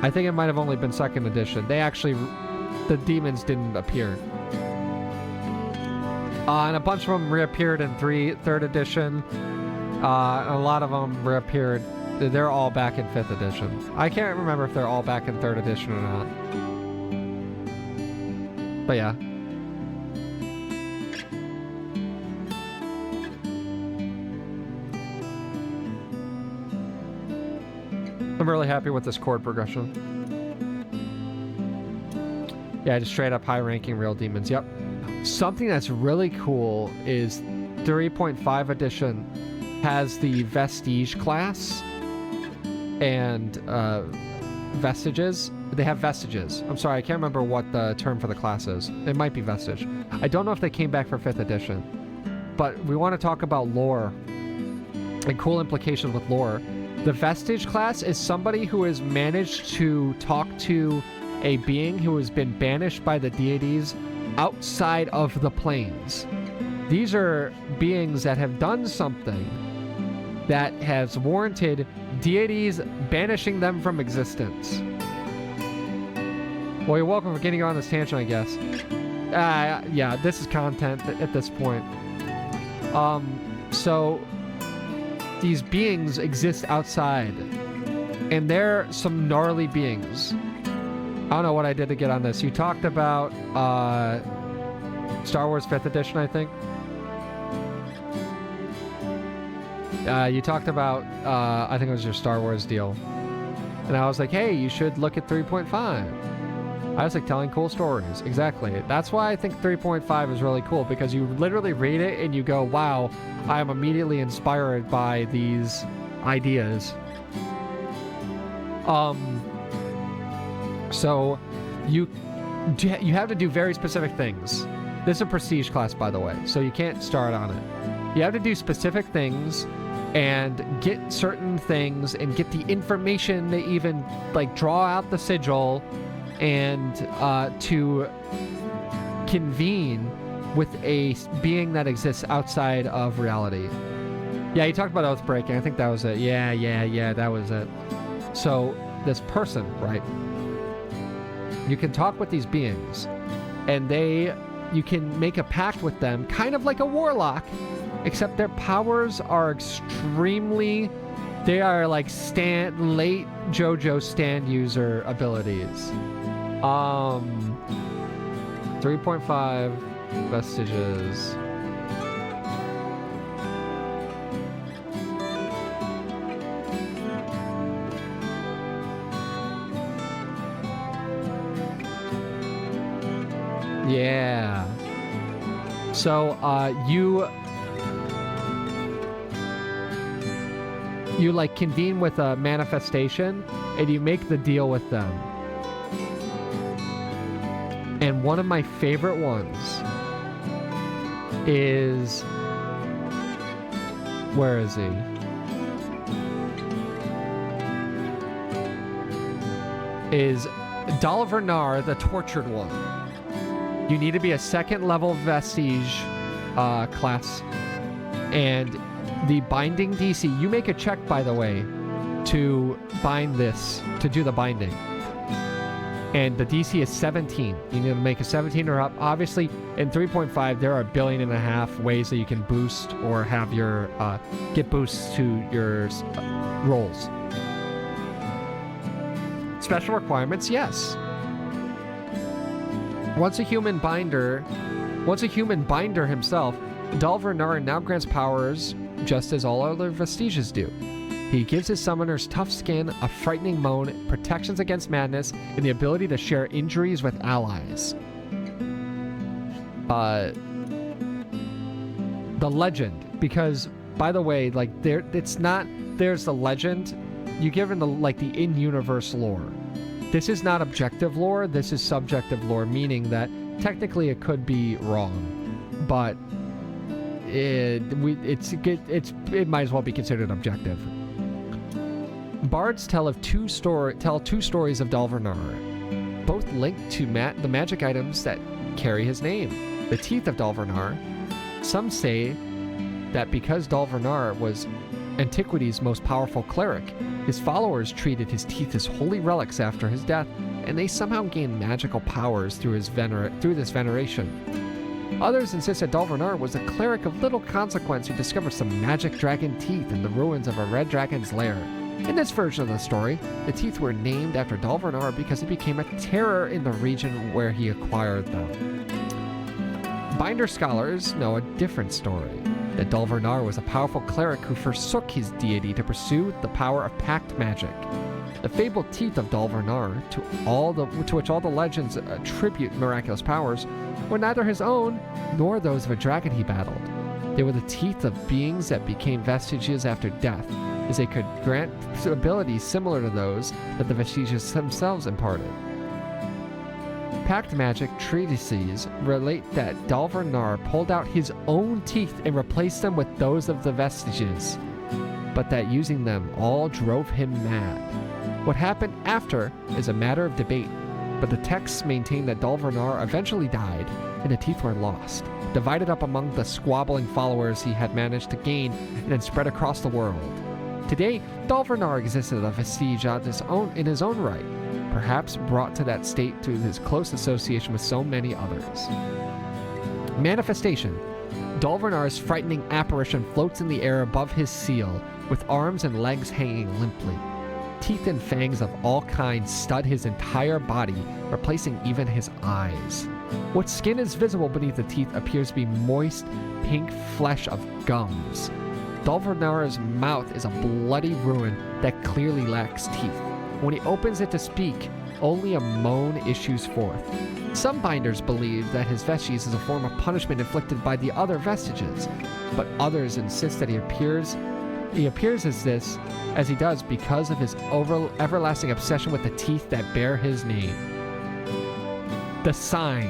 I think it might have only been second edition, the demons didn't appear. And a bunch of them reappeared in third edition. And a lot of them reappeared. They're all back in 5th edition. I can't remember if they're all back in 3rd edition or not. But yeah. I'm really happy with this chord progression. Yeah, just straight up high-ranking real demons. Yep. Something that's really cool is 3.5 edition has the Vestige class and Vestiges. They have Vestiges. I'm sorry, I can't remember what the term for the class is. It might be Vestige. I don't know if they came back for 5th edition. But we want to talk about lore and cool implications with lore. The Vestige class is somebody who has managed to talk to a being who has been banished by the deities outside of the planes. These are beings that have done something that has warranted deities banishing them from existence. Well, you're welcome for getting on this tangent, I guess. Yeah, this is content at this point. So these beings exist outside, and they're some gnarly beings. I don't know what I did to get on this. You talked about Star Wars 5th edition, I think. You talked about, I think it was your Star Wars deal. And I was like, hey, you should look at 3.5. I was like telling cool stories. Exactly. That's why I think 3.5 is really cool, because you literally read it and you go, wow, I am immediately inspired by these ideas. So you have to do very specific things. This is a prestige class, by the way, so you can't start on it. You have to do specific things and get certain things and get the information to even like draw out the sigil and to convene with a being that exists outside of reality. Yeah, you talked about oath breaking. I think that was it. Yeah, that was it. So this person, right? You can talk with these beings, and you can make a pact with them, kind of like a warlock, except their powers are extremely. They are like late JoJo stand user abilities. 3.5 Vestiges. Yeah. So, you like convene with a manifestation and you make the deal with them. And one of my favorite ones is, where is he? Is Dalvarnar, the Tortured One. You need to be a 2nd level Vestige class. And the binding DC, you make a check, by the way, to bind this, to do the binding. And the DC is 17. You need to make a 17 or up. Obviously, in 3.5, there are 1.5 billion ways that you can boost or have your, get boosts to your rolls. Special requirements, yes. Once a human binder himself, Dalvarnar now grants powers just as all other Vestiges do. He gives his summoners tough skin, a frightening moan, protections against madness, and the ability to share injuries with allies. The legend, because by the way, like there's the legend. You give him the in-universe lore. This is not objective lore. This is subjective lore, meaning that technically it could be wrong, but it might as well be considered objective. Bards tell two stories of Dalvarnar, both linked to the magic items that carry his name. The teeth of Dalvarnar. Some say that because Dalvarnar was Antiquity's most powerful cleric, his followers treated his teeth as holy relics after his death, and they somehow gained magical powers through this veneration. Others insist that Dalvarnar was a cleric of little consequence who discovered some magic dragon teeth in the ruins of a red dragon's lair. In this version of the story, the teeth were named after Dalvarnar because he became a terror in the region where he acquired them. Binder scholars know a different story, that Dalvarnar was a powerful cleric who forsook his deity to pursue the power of pact magic. The fabled teeth of Dol-Vur-Nar, to which all the legends attribute miraculous powers, were neither his own nor those of a dragon he battled. They were the teeth of beings that became vestiges after death, as they could grant abilities similar to those that the vestiges themselves imparted. Pact magic treatises relate that Dol-Vur-Nar pulled out his own teeth and replaced them with those of the vestiges, but that using them all drove him mad. What happened after is a matter of debate, but the texts maintain that Dol-Vur-Nar eventually died and the teeth were lost, divided up among the squabbling followers he had managed to gain and then spread across the world. Today, Dol-Vur-Nar exists as a vestige in his own right, perhaps brought to that state through his close association with so many others. Manifestation. Dol-Vur-Nar's frightening apparition floats in the air above his seal, with arms and legs hanging limply. Teeth and fangs of all kinds stud his entire body, replacing even his eyes. What skin is visible beneath the teeth appears to be moist, pink flesh of gums. Dol-Vur-Nar's mouth is a bloody ruin that clearly lacks teeth. When he opens it to speak, only a moan issues forth. Some binders believe that his vestige is a form of punishment inflicted by the other vestiges, but others insist that he appears as he does because of his everlasting obsession with the teeth that bear his name. The sign.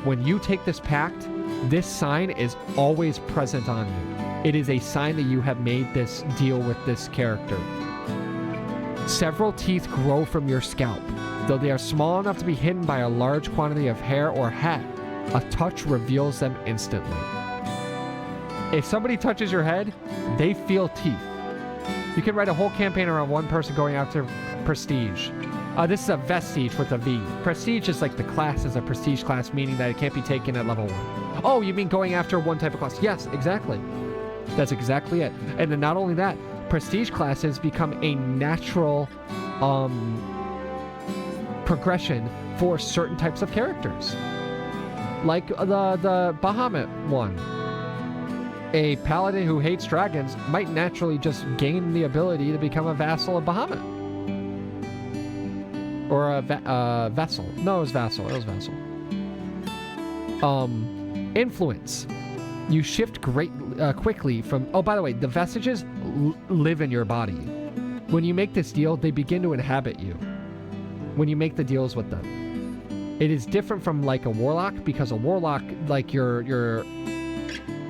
When you take this pact, this sign is always present on you. It is a sign that you have made this deal with this character. Several teeth grow from your scalp. Though they are small enough to be hidden by a large quantity of hair or hat, a touch reveals them instantly. If somebody touches your head, they feel teeth. You can write a whole campaign around one person going after prestige. This is a vestige with a V. Prestige is like the class is a prestige class, meaning that it can't be taken at level 1. Oh, you mean going after one type of class? Yes, exactly. That's exactly it. And then not only that, prestige classes become a natural progression for certain types of characters. Like the Bahamut one. A paladin who hates dragons might naturally just gain the ability to become a vassal of Bahamut. Or a vassal. No, it was vassal. Influence. You shift quickly from... Oh, by the way, the vestiges live in your body. When you make this deal, they begin to inhabit you. When you make the deals with them. It is different from like a warlock, because a warlock, like your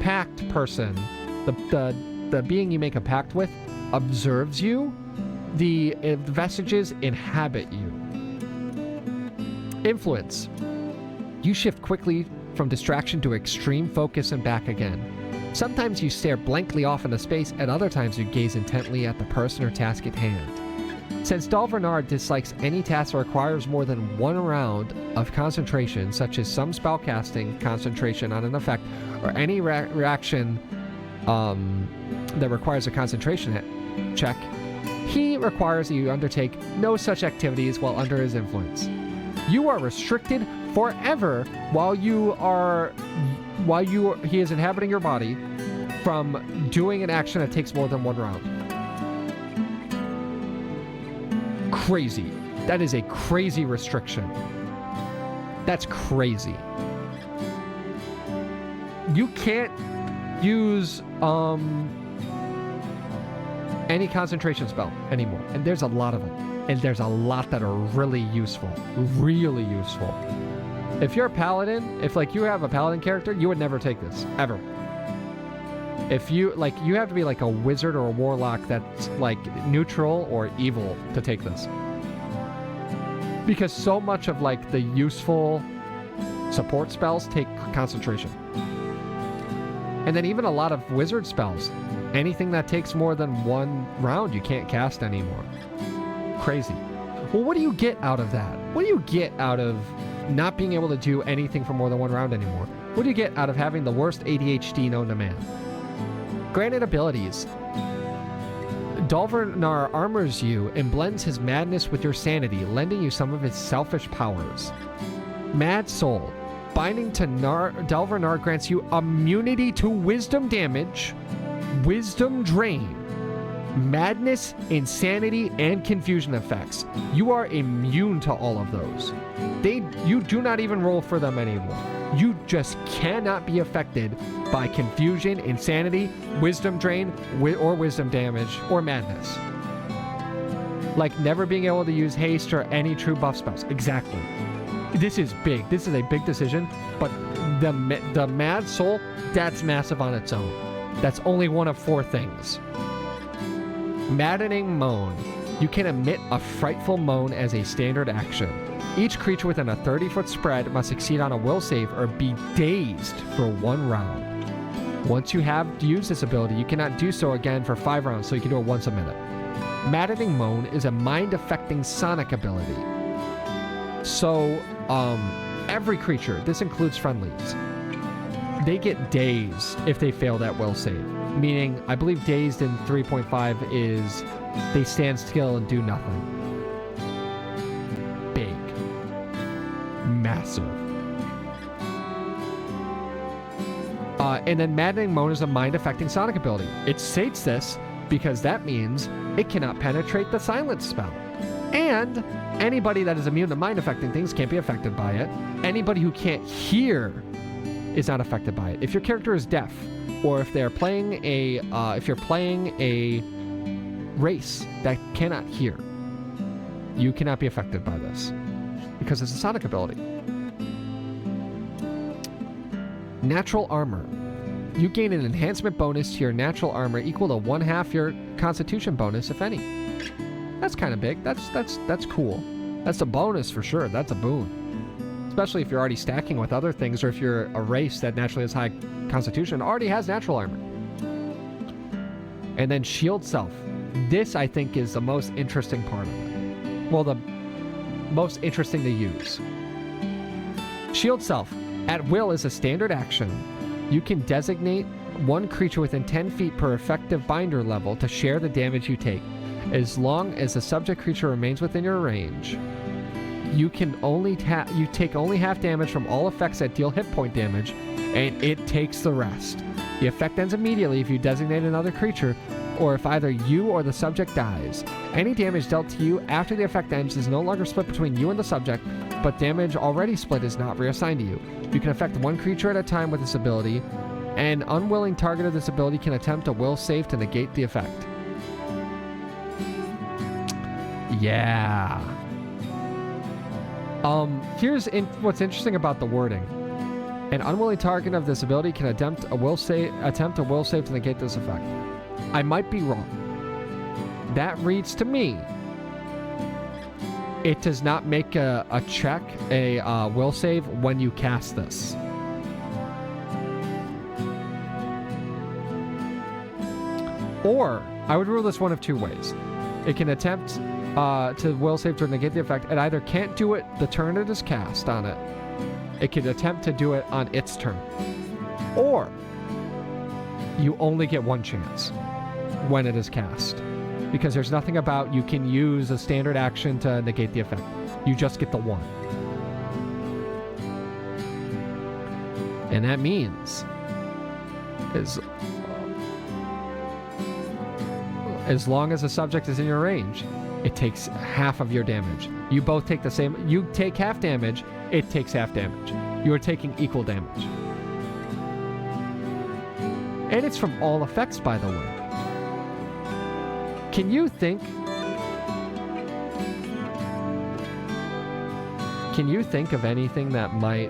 pact person, the being you make a pact with, observes you. The vestiges inhabit you. Influence. You shift quickly from distraction to extreme focus and back again. Sometimes you stare blankly off into space, and other times you gaze intently at the person or task at hand. Since Dol-Vur-Nar dislikes any task that requires more than one round of concentration, such as some spellcasting concentration on an effect, or any reaction that requires a concentration check, he requires that you undertake no such activities while under his influence. You are restricted forever while he is inhabiting your body from doing an action that takes more than one round. Crazy. That is a crazy restriction. That's crazy. You can't use any concentration spell anymore, and there's a lot of them. And there's a lot that are really useful. Really useful. If you're a paladin, if like you have a paladin character, you would never take this. Ever. If you, like, you have to be like a wizard or a warlock that's like neutral or evil to take this. Because so much of like the useful support spells take concentration. And then even a lot of wizard spells, anything that takes more than one round, you can't cast anymore. Crazy. Well, what do you get out of that? What do you get out of not being able to do anything for more than one round anymore? What do you get out of having the worst ADHD known to man? Granted abilities. Dol-Vur-Nar armors you and blends his madness with your sanity, lending you some of his selfish powers. Mad Soul. Binding to Dol-Vur-Nar grants you immunity to wisdom damage, wisdom drain, Madness, insanity, and confusion effects. You are immune to all of those. You do not even roll for them anymore. You just cannot be affected by confusion, insanity, wisdom drain, or wisdom damage, or madness. Like never being able to use haste or any true buff spells. Exactly. This is big. This is a big decision, but the Mad Soul, that's massive on its own. That's only one of 4 things. Maddening Moan. You can emit a frightful moan as a standard action. Each creature within a 30-foot spread must succeed on a will save or be dazed for 1 round. Once you have used this ability, you cannot do so again for 5 rounds, so you can do it once a minute. Maddening Moan is a mind-affecting sonic ability. So, every creature, this includes friendlies, they get dazed if they fail that will save. Meaning, I believe dazed in 3.5 is they stand still and do nothing. Big. Massive. And then Maddening Moan is a mind-affecting sonic ability. It states this because that means it cannot penetrate the silence spell. And anybody that is immune to mind-affecting things can't be affected by it. Anybody who can't hear is not affected by it. If your character is deaf, or if they're playing if you're playing a race that cannot hear, you cannot be affected by this because it's a sonic ability. Natural Armor. You gain an enhancement bonus to your natural armor equal to 1/2 your constitution bonus, if any. That's kind of big. That's cool. That's a bonus for sure. That's a boon. Especially if you're already stacking with other things, or if you're a race that naturally has high constitution, already has natural armor. And then Shield Self. This, I think, is the most interesting part of it. Well, the most interesting to use. Shield Self. At will is a standard action. You can designate 1 creature within 10 feet per effective binder level to share the damage you take. As long as the subject creature remains within your range, you can only take only half damage from all effects that deal hit point damage, and it takes the rest. The effect ends immediately if you designate another creature, or if either you or the subject dies. Any damage dealt to you after the effect ends is no longer split between you and the subject, but damage already split is not reassigned to you. You can affect 1 creature at a time with this ability. An unwilling target of this ability can attempt a will save to negate the effect. Yeah. What's interesting about the wording. An unwilling target of this ability can attempt a will save to negate this effect. I might be wrong. That reads to me, it does not make a check, a will save when you cast this. Or, I would rule this one of 2 ways. It can attempt to will save to negate the effect. It either can't do it the turn it is cast on it. It can attempt to do it on its turn. Or, you only get 1 chance when it is cast. Because there's nothing about you can use a standard action to negate the effect. You just get the 1. And that means as long as the subject is in your range, it takes half of your damage. You both take the same. You take half damage, it takes half damage. You are taking equal damage. And it's from all effects, by the way. Can you think of anything that might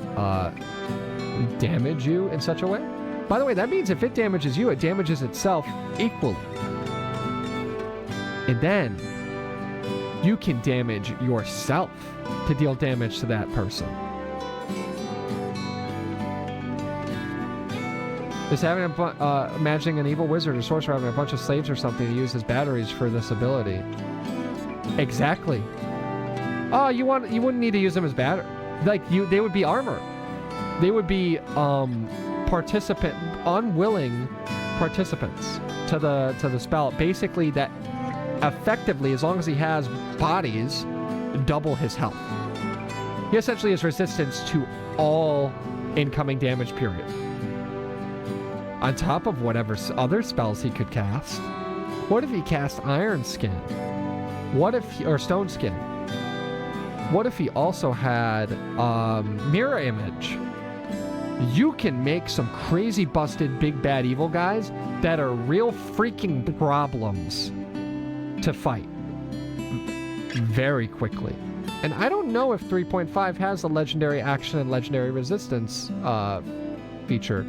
damage you in such a way? By the way, that means if it damages you, it damages itself equally. And then you can damage yourself to deal damage to that person. Just having imagining an evil wizard or sorcerer having a bunch of slaves or something to use as batteries for this ability. Exactly. Oh, you wouldn't need to use them as battery. They would be armor. They would be unwilling participants to the spell. Basically, that effectively, as long as he has bodies, double his health. He essentially has resistance to all incoming damage, period. On top of whatever other spells he could cast. What if he cast Iron Skin? What if, or Stone Skin? What if he also had Mirror Image? You can make some crazy busted big bad evil guys that are real freaking problems to fight very quickly. And I don't know if 3.5 has the legendary action and legendary resistance feature.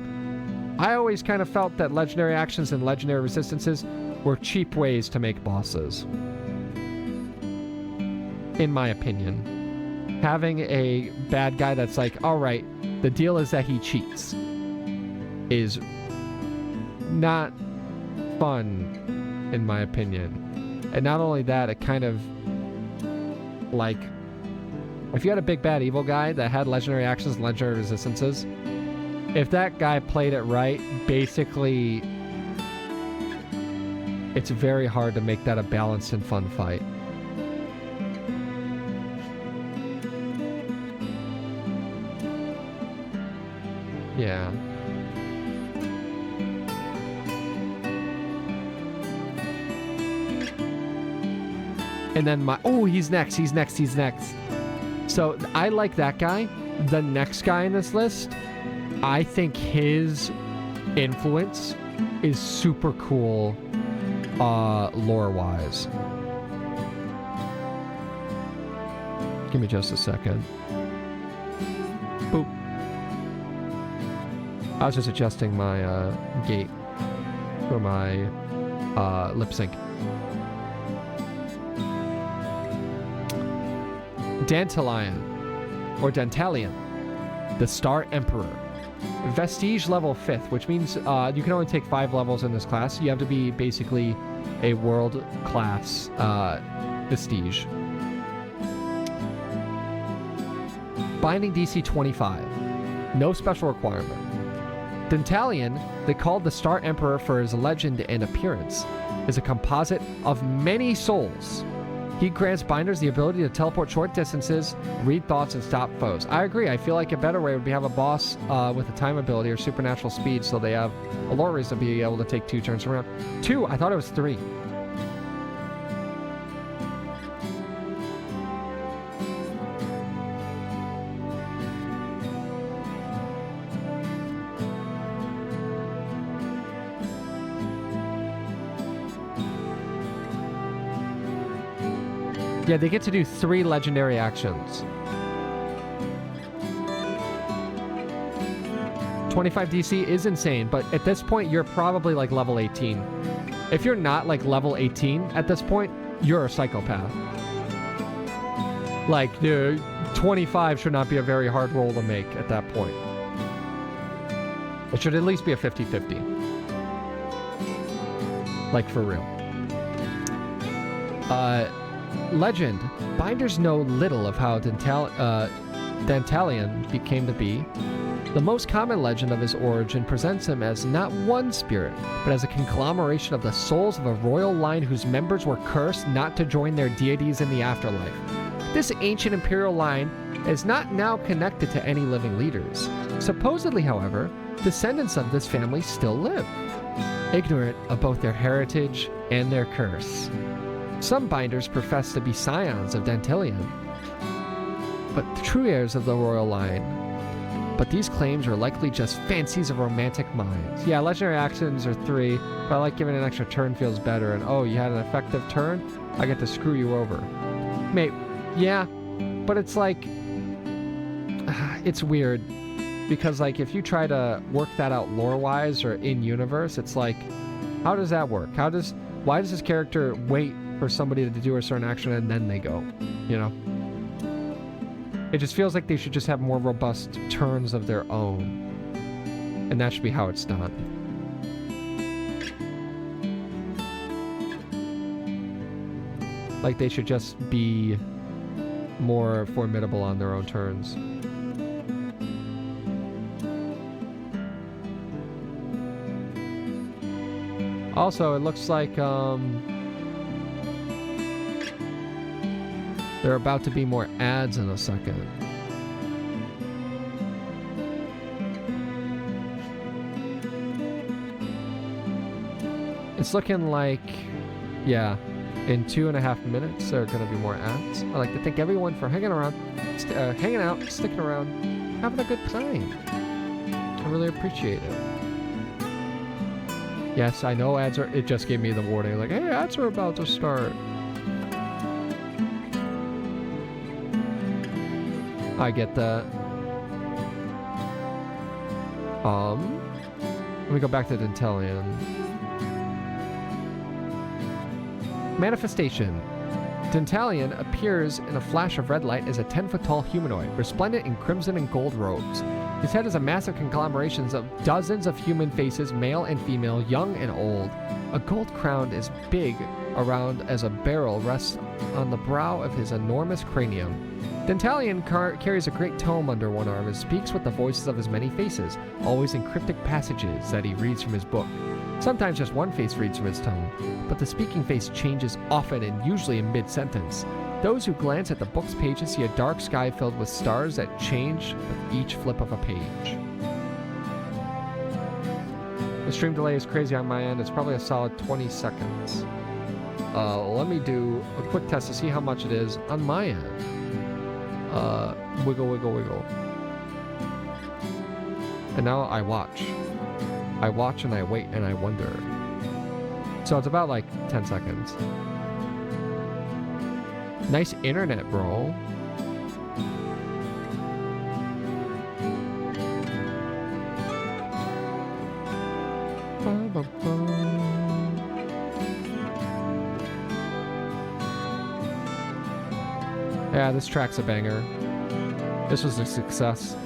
I always kind of felt that legendary actions and legendary resistances were cheap ways to make bosses. In my opinion. Having a bad guy that's like, alright, the deal is that he cheats, is not fun, in my opinion. And not only that, it kind of, like, if you had a big bad evil guy that had legendary actions and legendary resistances, if that guy played it right, basically, it's very hard to make that a balanced and fun fight. Yeah. And then he's next. So I like that guy. The next guy in this list, I think his influence is super cool, lore-wise. Give me just a second. Boop. I was just adjusting my gate for my lip sync. Dantalion, or Dantalion, the Star Emperor. Vestige level 5th, which means you can only take 5 levels in this class. You have to be basically a world class Vestige. Binding DC 25. No special requirement. Dantalion, they called the Star Emperor for his legend and appearance, is a composite of many souls. He grants binders the ability to teleport short distances, read thoughts, and stop foes. I agree. I feel like a better way would be have a boss with a time ability or supernatural speed, so they have a lore reason to be able to take 2 turns around. 2, I thought it was 3. Yeah, they get to do 3 legendary actions. 25 DC is insane, but at this point, you're probably like level 18. If you're not like level 18 at this point, you're a psychopath. Like, dude, 25 should not be a very hard roll to make at that point. It should at least be a 50-50. Like, for real. Legend. Binders know little of how Dantalion came to be. The most common legend of his origin presents him as not one spirit, but as a conglomeration of the souls of a royal line whose members were cursed not to join their deities in the afterlife. This ancient imperial line is not now connected to any living leaders. Supposedly, however, descendants of this family still live, ignorant of both their heritage and their curse. Some binders profess to be scions of Dantalion, but the true heirs of the royal line. But these claims are likely just fancies of romantic minds. Yeah, legendary actions are 3, but I like giving an extra turn feels better. And oh, you had an effective turn? I get to screw you over. Mate, yeah, but it's like, it's weird. Because like, if you try to work that out lore-wise or in-universe, it's like, how does that work? Why does this character wait for somebody to do a certain action and then they go, you know? It just feels like they should just have more robust turns of their own. And that should be how it's done. Like they should just be more formidable on their own turns. Also, it looks like there are about to be more ads in a second. It's looking like Yeah. In 2.5 minutes, there are going to be more ads. I'd like to thank everyone for hanging around, hanging out, sticking around, having a good time. I really appreciate it. Yes, I know ads are... It just gave me the warning, like, hey, ads are about to start. I get that. Let me go back to Dentalian. Manifestation. Dentalian appears in a flash of red light as a 10-foot-tall humanoid, resplendent in crimson and gold robes. His head is a massive conglomeration of dozens of human faces, male and female, young and old. A gold crown is big around as a barrel rests on the brow of his enormous cranium. Dentalian carries a great tome under one arm and speaks with the voices of his many faces, always in cryptic passages that he reads from his book. Sometimes just one face reads from his tome, but the speaking face changes often and usually in mid-sentence. Those who glance at the book's pages see a dark sky filled with stars that change with each flip of a page. The stream delay is crazy on my end. It's probably a solid 20 seconds. Let me do a quick test to see how much it is on my end. Wiggle, wiggle, wiggle. And now I watch. I watch and I wait and I wonder. So it's about like 10 seconds. Nice internet, bro. Yeah, this track's a banger. This was a success.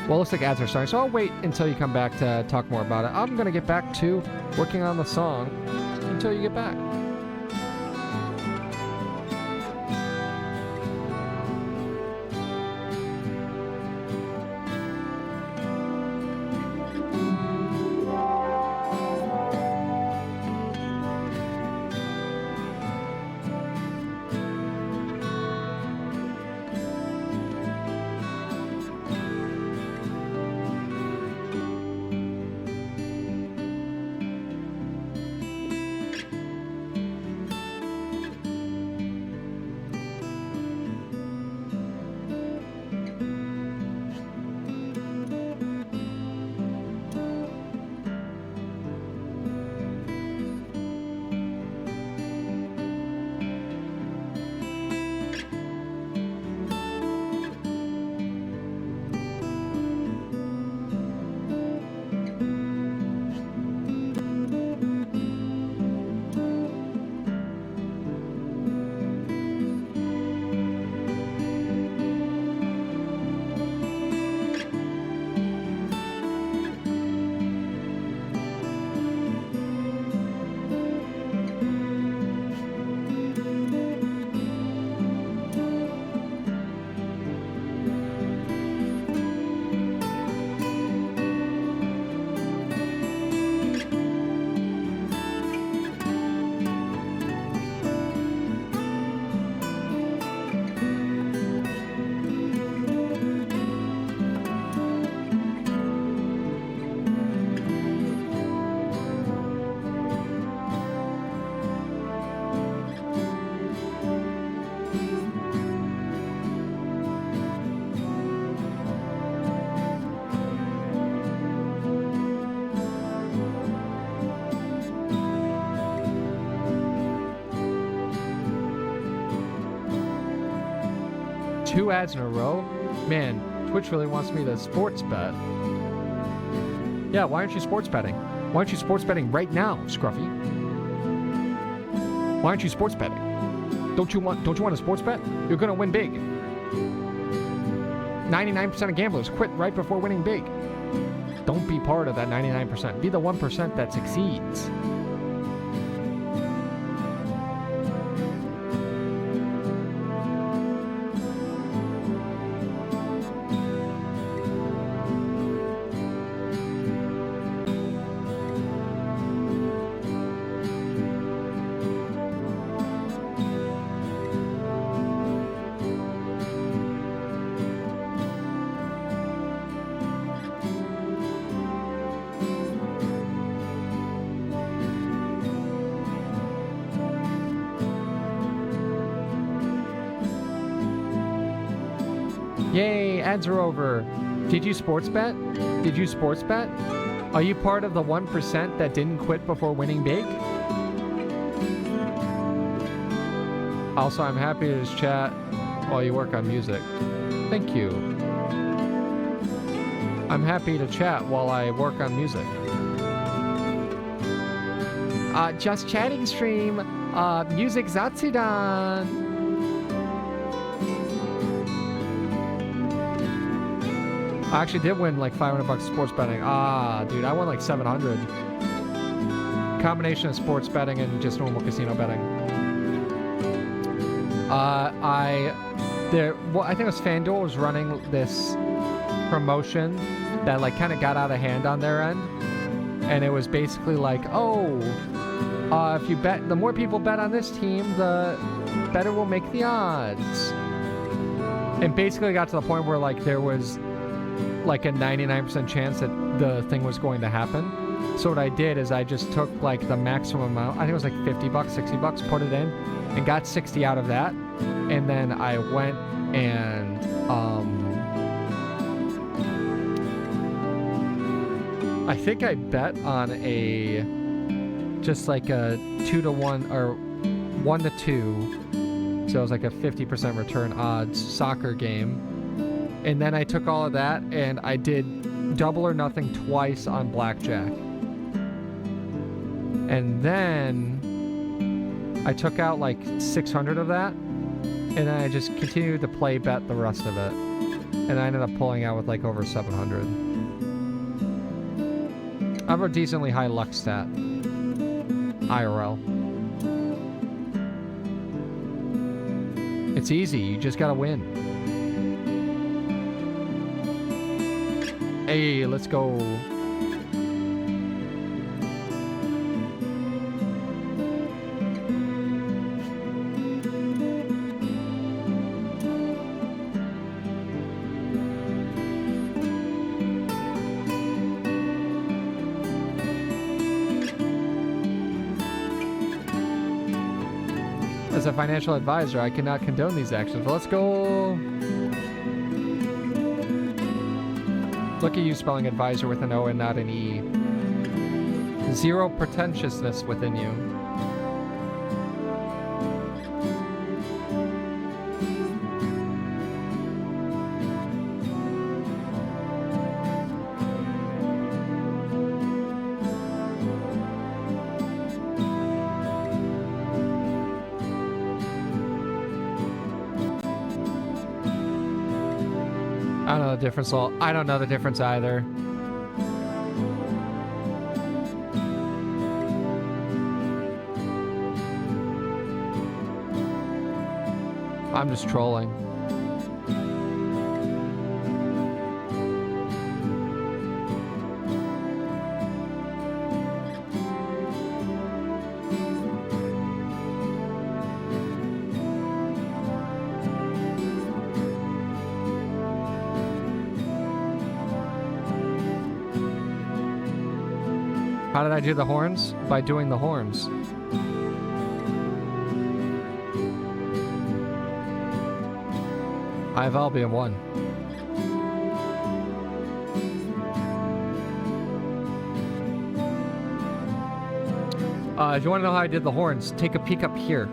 Well, looks like ads are starting, so I'll wait until you come back to talk more about it. I'm going to get back to working on the song until you get back. Two ads in a row? Man, Twitch really wants me to sports bet. Yeah, why aren't you sports betting? Why aren't you sports betting right now, Scruffy? Why aren't you sports betting? Don't you want a sports bet? You're gonna win big. 99% of gamblers quit right before winning big. Don't be part of that 99%. Be the 1% that succeeds. Yay, ads are over. Did you sports bet? Did you sports bet? Are you part of the 1% that didn't quit before winning big? Also, I'm happy to just chat while you work on music. Thank you. I'm happy to chat while I work on music. Just chatting stream. Music Zatsudan. I actually did win like $500 sports betting. Dude, I won like 700. Combination of sports betting and just normal casino betting. I think it was FanDuel was running this promotion that like kind of got out of hand on their end, and it was basically like, if you bet, the more people bet on this team, the better we'll make the odds. And basically got to the point where like there was like a 99% chance that the thing was going to happen. So what I did is I just took like the maximum amount, I think it was like $50, $60, put it in, and got 60 out of that. And then I went and I think I bet on just like a 2-to-1 or 1-to-2. So it was like a 50% return odds soccer game. And then I took all of that and I did double or nothing twice on blackjack. And then I took out like 600 of that. And then I just continued to play bet the rest of it. And I ended up pulling out with like over 700. I have a decently high luck stat. IRL. It's easy, you just gotta win. Hey, let's go. As a financial advisor, I cannot condone these actions. Let's go. Look at you spelling advisor with an O and not an E. Zero pretentiousness within you. I don't know the difference. I don't know the difference either. I'm just trolling. How did I do the horns? By doing the horns. I have Albion 1. If you want to know how I did the horns, take a peek up here.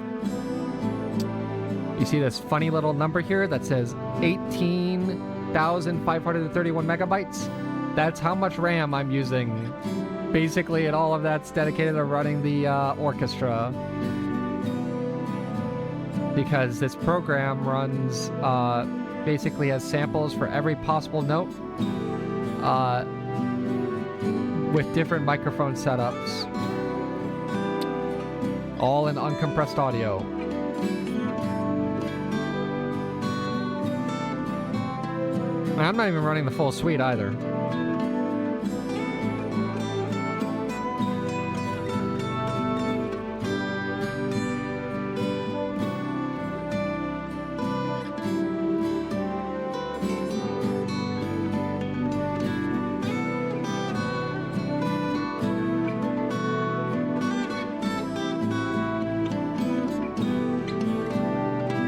You see this funny little number here that says 18,531 megabytes? That's how much RAM I'm using. Basically, and all of that's dedicated to running the orchestra. Because this program runs, basically has samples for every possible note, with different microphone setups, all in uncompressed audio. And I'm not even running the full suite either.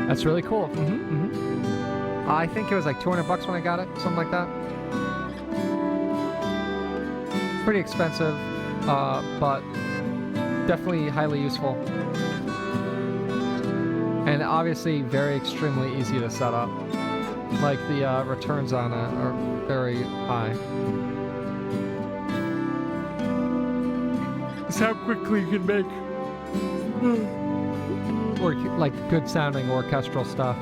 That's really cool. I think it was like $200 when I got it, something like that. Pretty expensive, but definitely highly useful. And obviously very extremely easy to set up. Like the returns on it are very high. That's how quickly you can make or like good sounding orchestral stuff.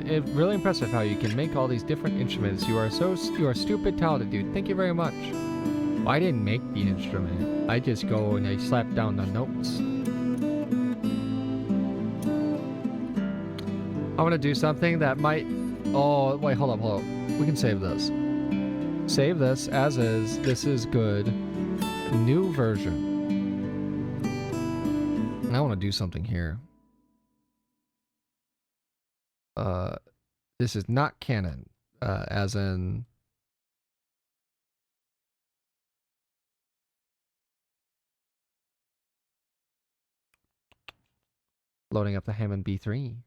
It's really impressive how you can make all these different instruments. You are stupid talented, dude. Thank you very much. Well, I didn't make the instrument. I just go and I slap down the notes. I want to do something that might... Oh, wait, hold up. We can save this. Save this as is. This is good. New version. I want to do something here. This is not canon, as in... Loading up the Hammond B3.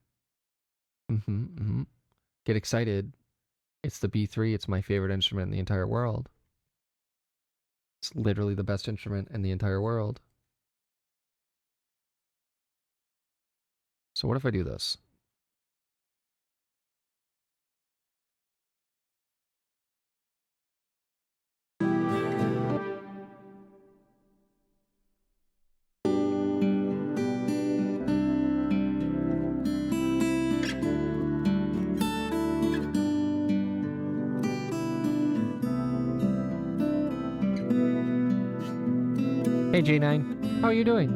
Get excited. It's the B3. It's my favorite instrument in the entire world. It's literally the best instrument in the entire world. So what if I do this? Hey J9, how are you doing?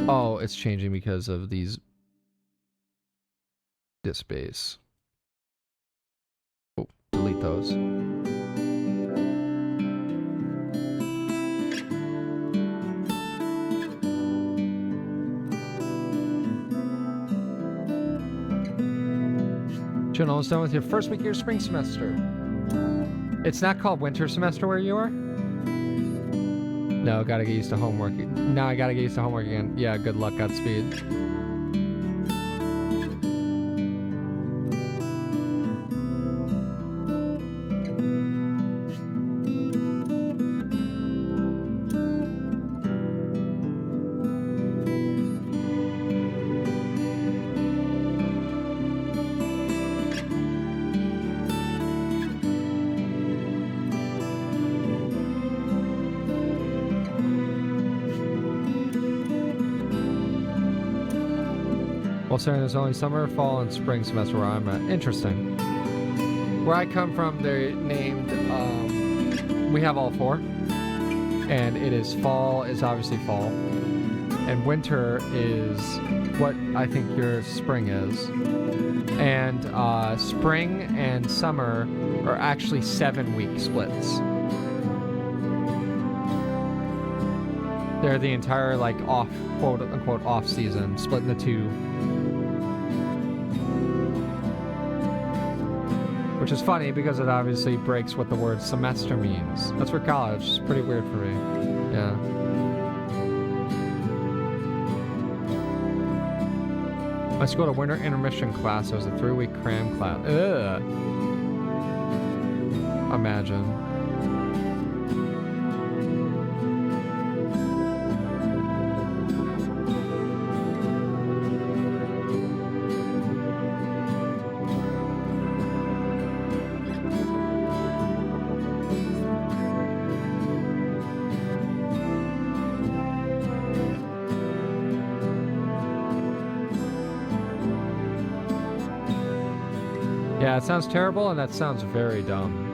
Oh, it's changing because of these disk space. Oh, delete those. You're almost done with your first week of your spring semester. It's not called winter semester where you are? No, gotta get used to homework. Now I gotta get used to homework again. Yeah, good luck, Godspeed. Considering there's only summer, fall, and spring semester where I'm at. Interesting. Where I come from, they're named, we have all four. And it is fall is obviously fall. And winter is what I think your spring is. And spring and summer are actually 7-week splits. They're the entire, like, off, quote-unquote, off-season, split into two. Which is funny because it obviously breaks what the word semester means. That's for college. It's pretty weird for me. Yeah. Let's go to winter intermission class. It was a 3-week cram class. Ugh. Imagine. Yeah, it sounds terrible, and that sounds very dumb.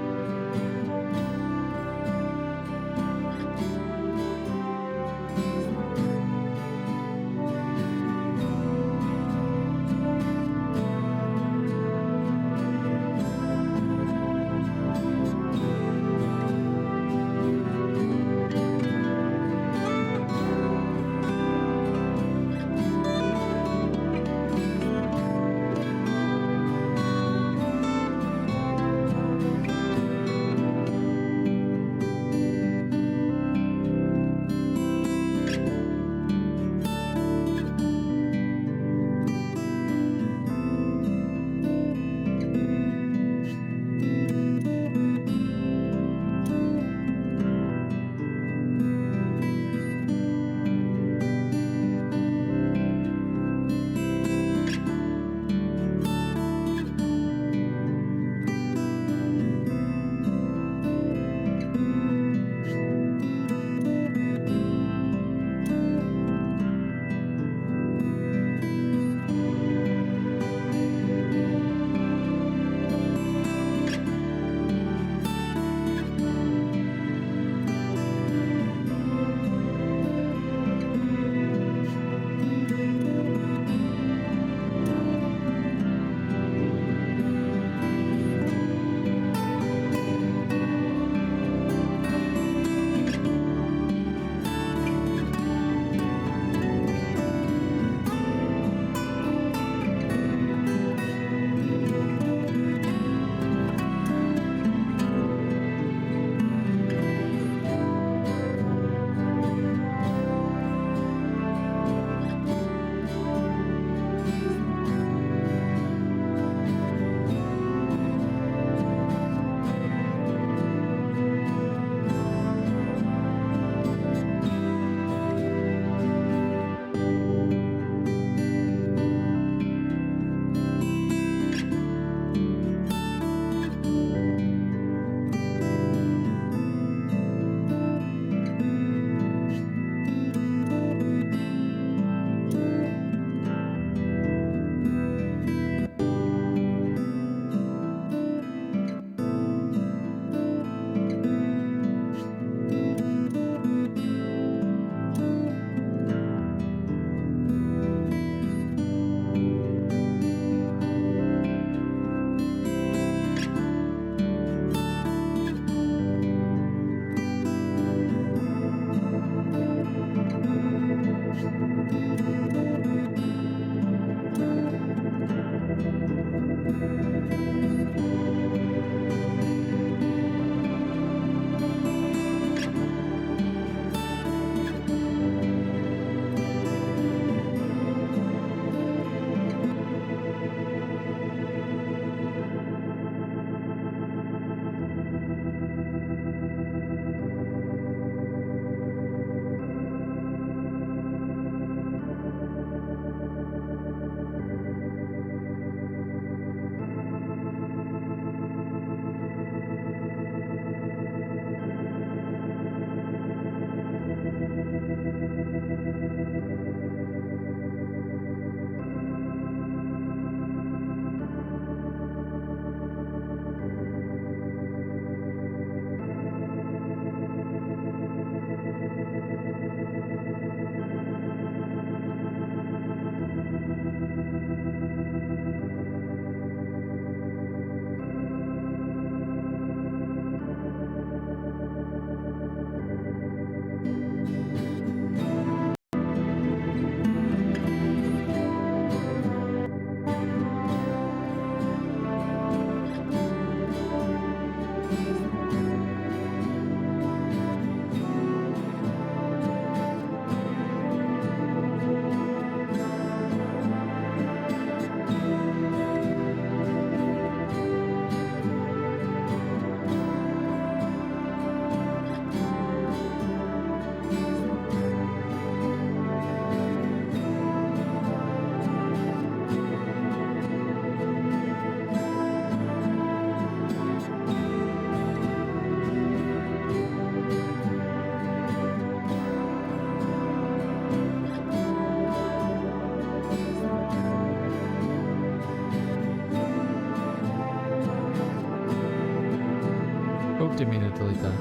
Oh, didn't mean to delete that.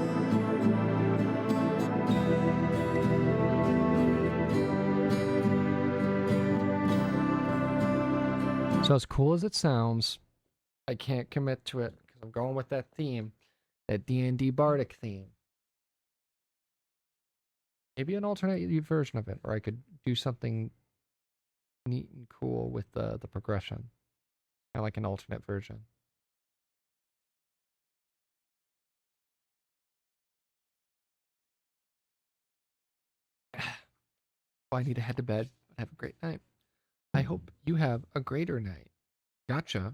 So as cool as it sounds, I can't commit to it because I'm going with that theme, that D&D Bardic theme. Maybe an alternate version of it, or I could do something neat and cool with the progression, kind of like an alternate version. Well, I need to head to bed. Have a great night. I hope you have a greater night. Gotcha.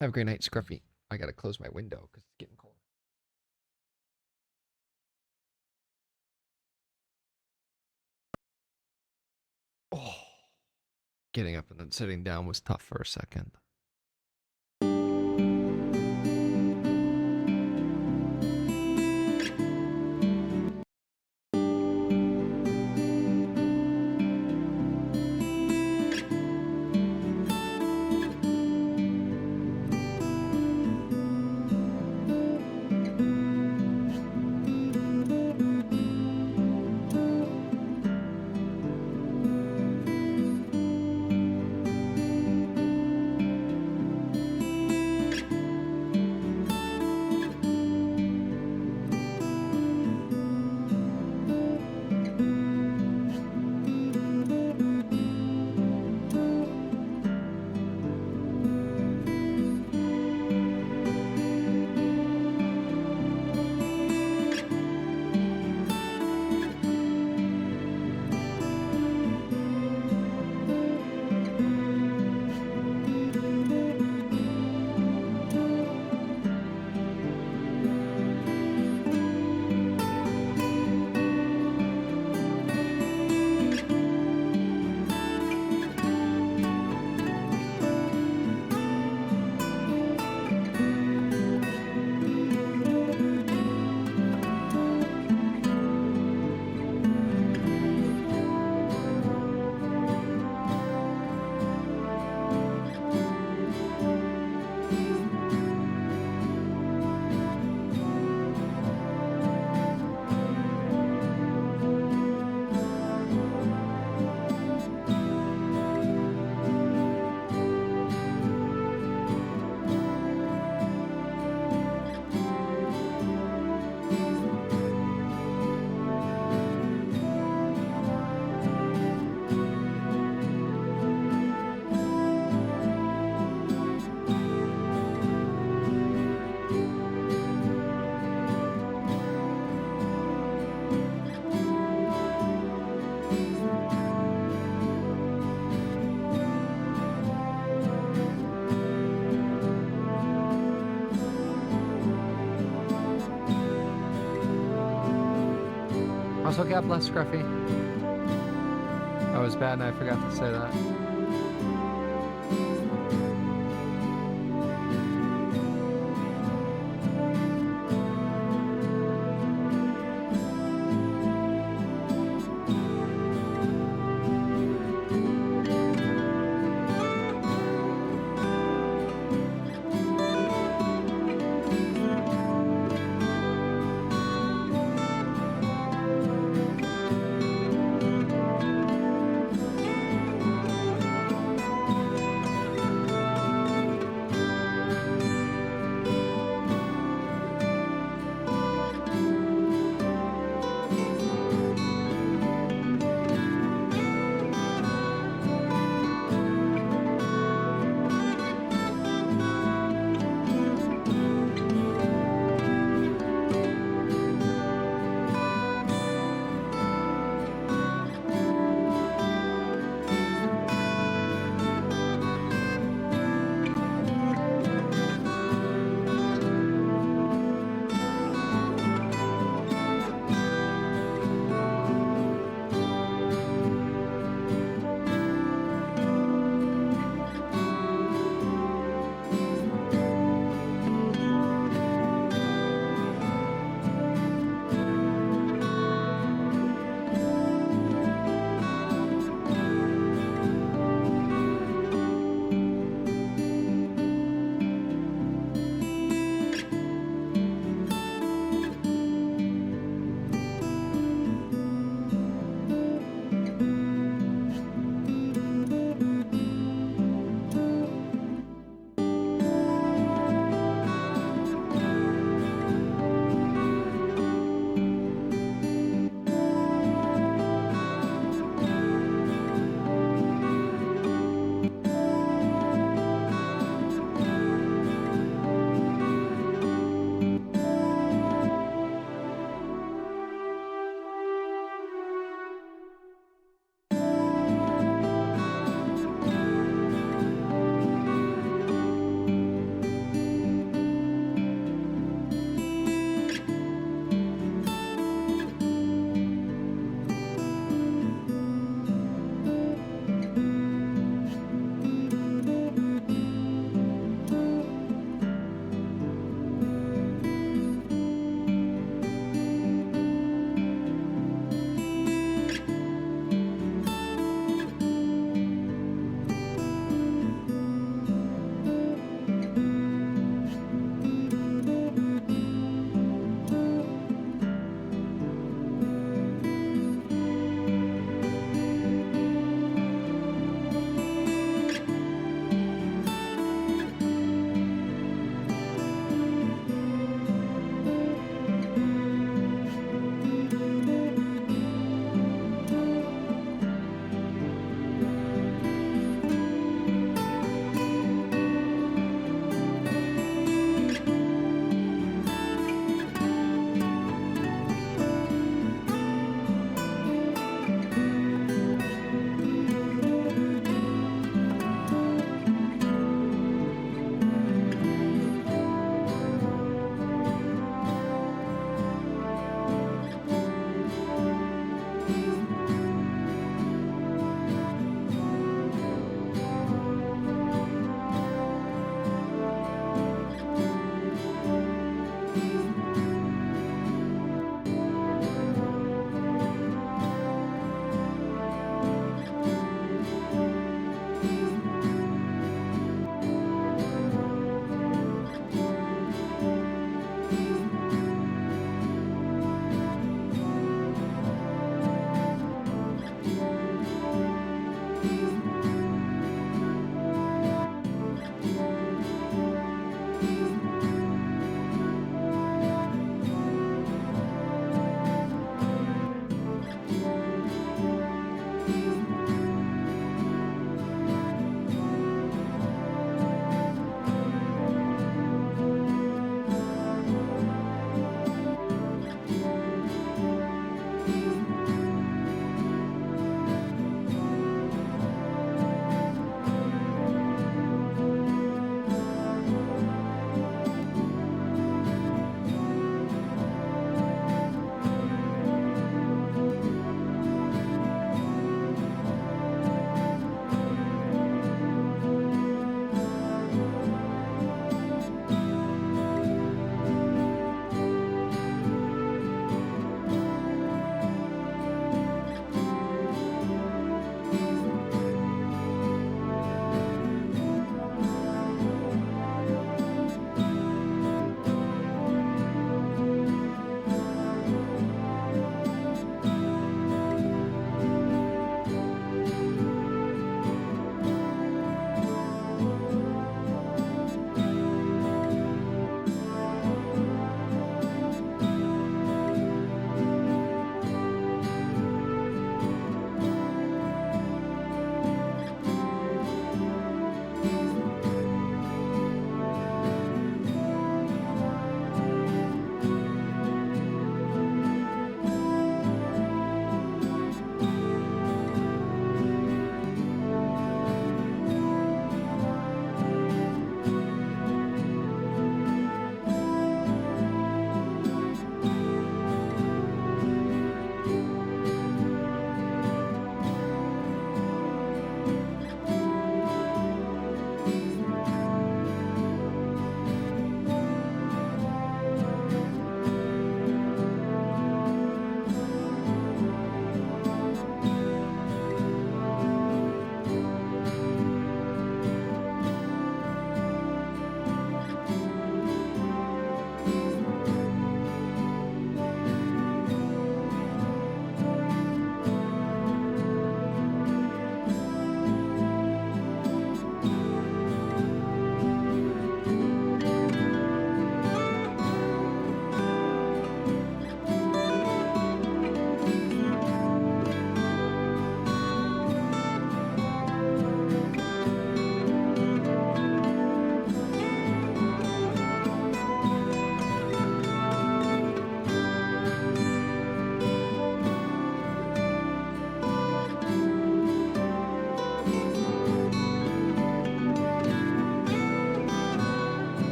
Have a great night, Scruffy. I gotta close my window because it's getting cold. Oh, getting up and then sitting down was tough for a second. Also, God bless Scruffy. That was bad and I forgot to say that.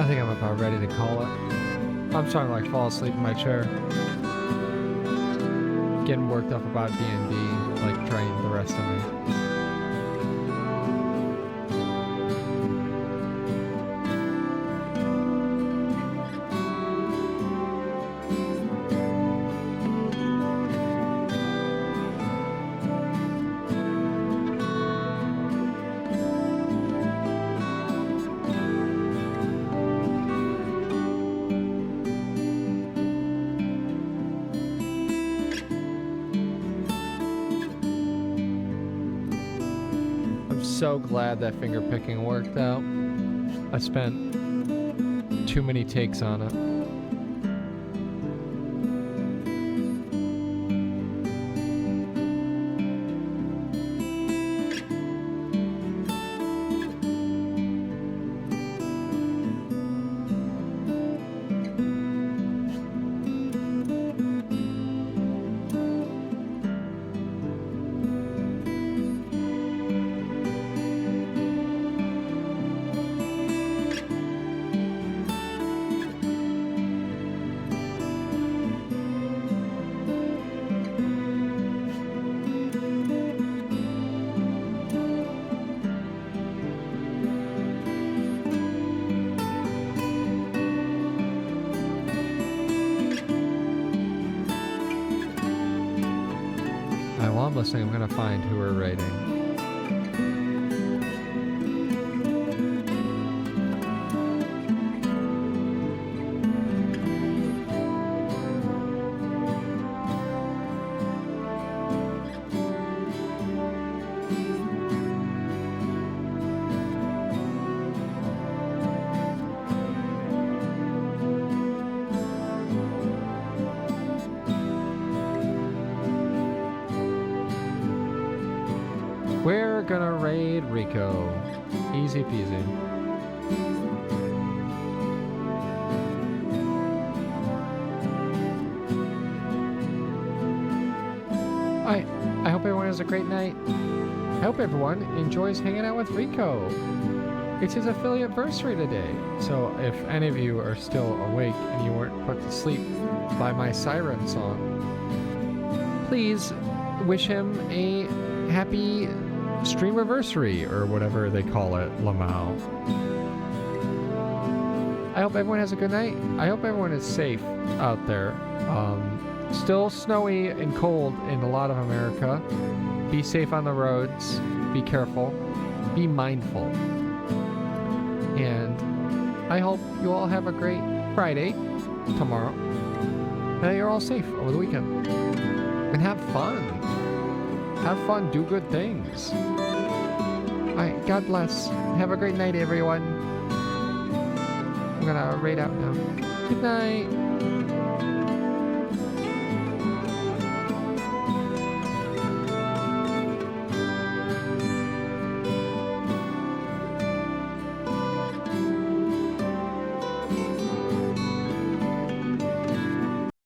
I think I'm about ready to call it. I'm starting to like fall asleep in my chair. Getting worked up about D&D, like drained the rest of me. So glad that finger picking worked out. I spent too many takes on it. While I'm listening, I'm gonna find who we're rating. We're gonna raid Rico. Easy peasy. I hope everyone has a great night. I hope everyone enjoys hanging out with Rico. It's his affiliate anniversary today. So if any of you are still awake and you weren't put to sleep by my siren song, please wish him a happy streamiversary, or whatever they call it, Lamau. I hope everyone has a good night. I hope everyone is safe out there. Still snowy and cold in a lot of America. Be safe on the roads. Be careful. Be mindful. And I hope you all have a great Friday tomorrow. And that you're all safe over the weekend. And have fun. Have fun, do good things. Alright, God bless. Have a great night, everyone. I'm gonna raid out now. Good night.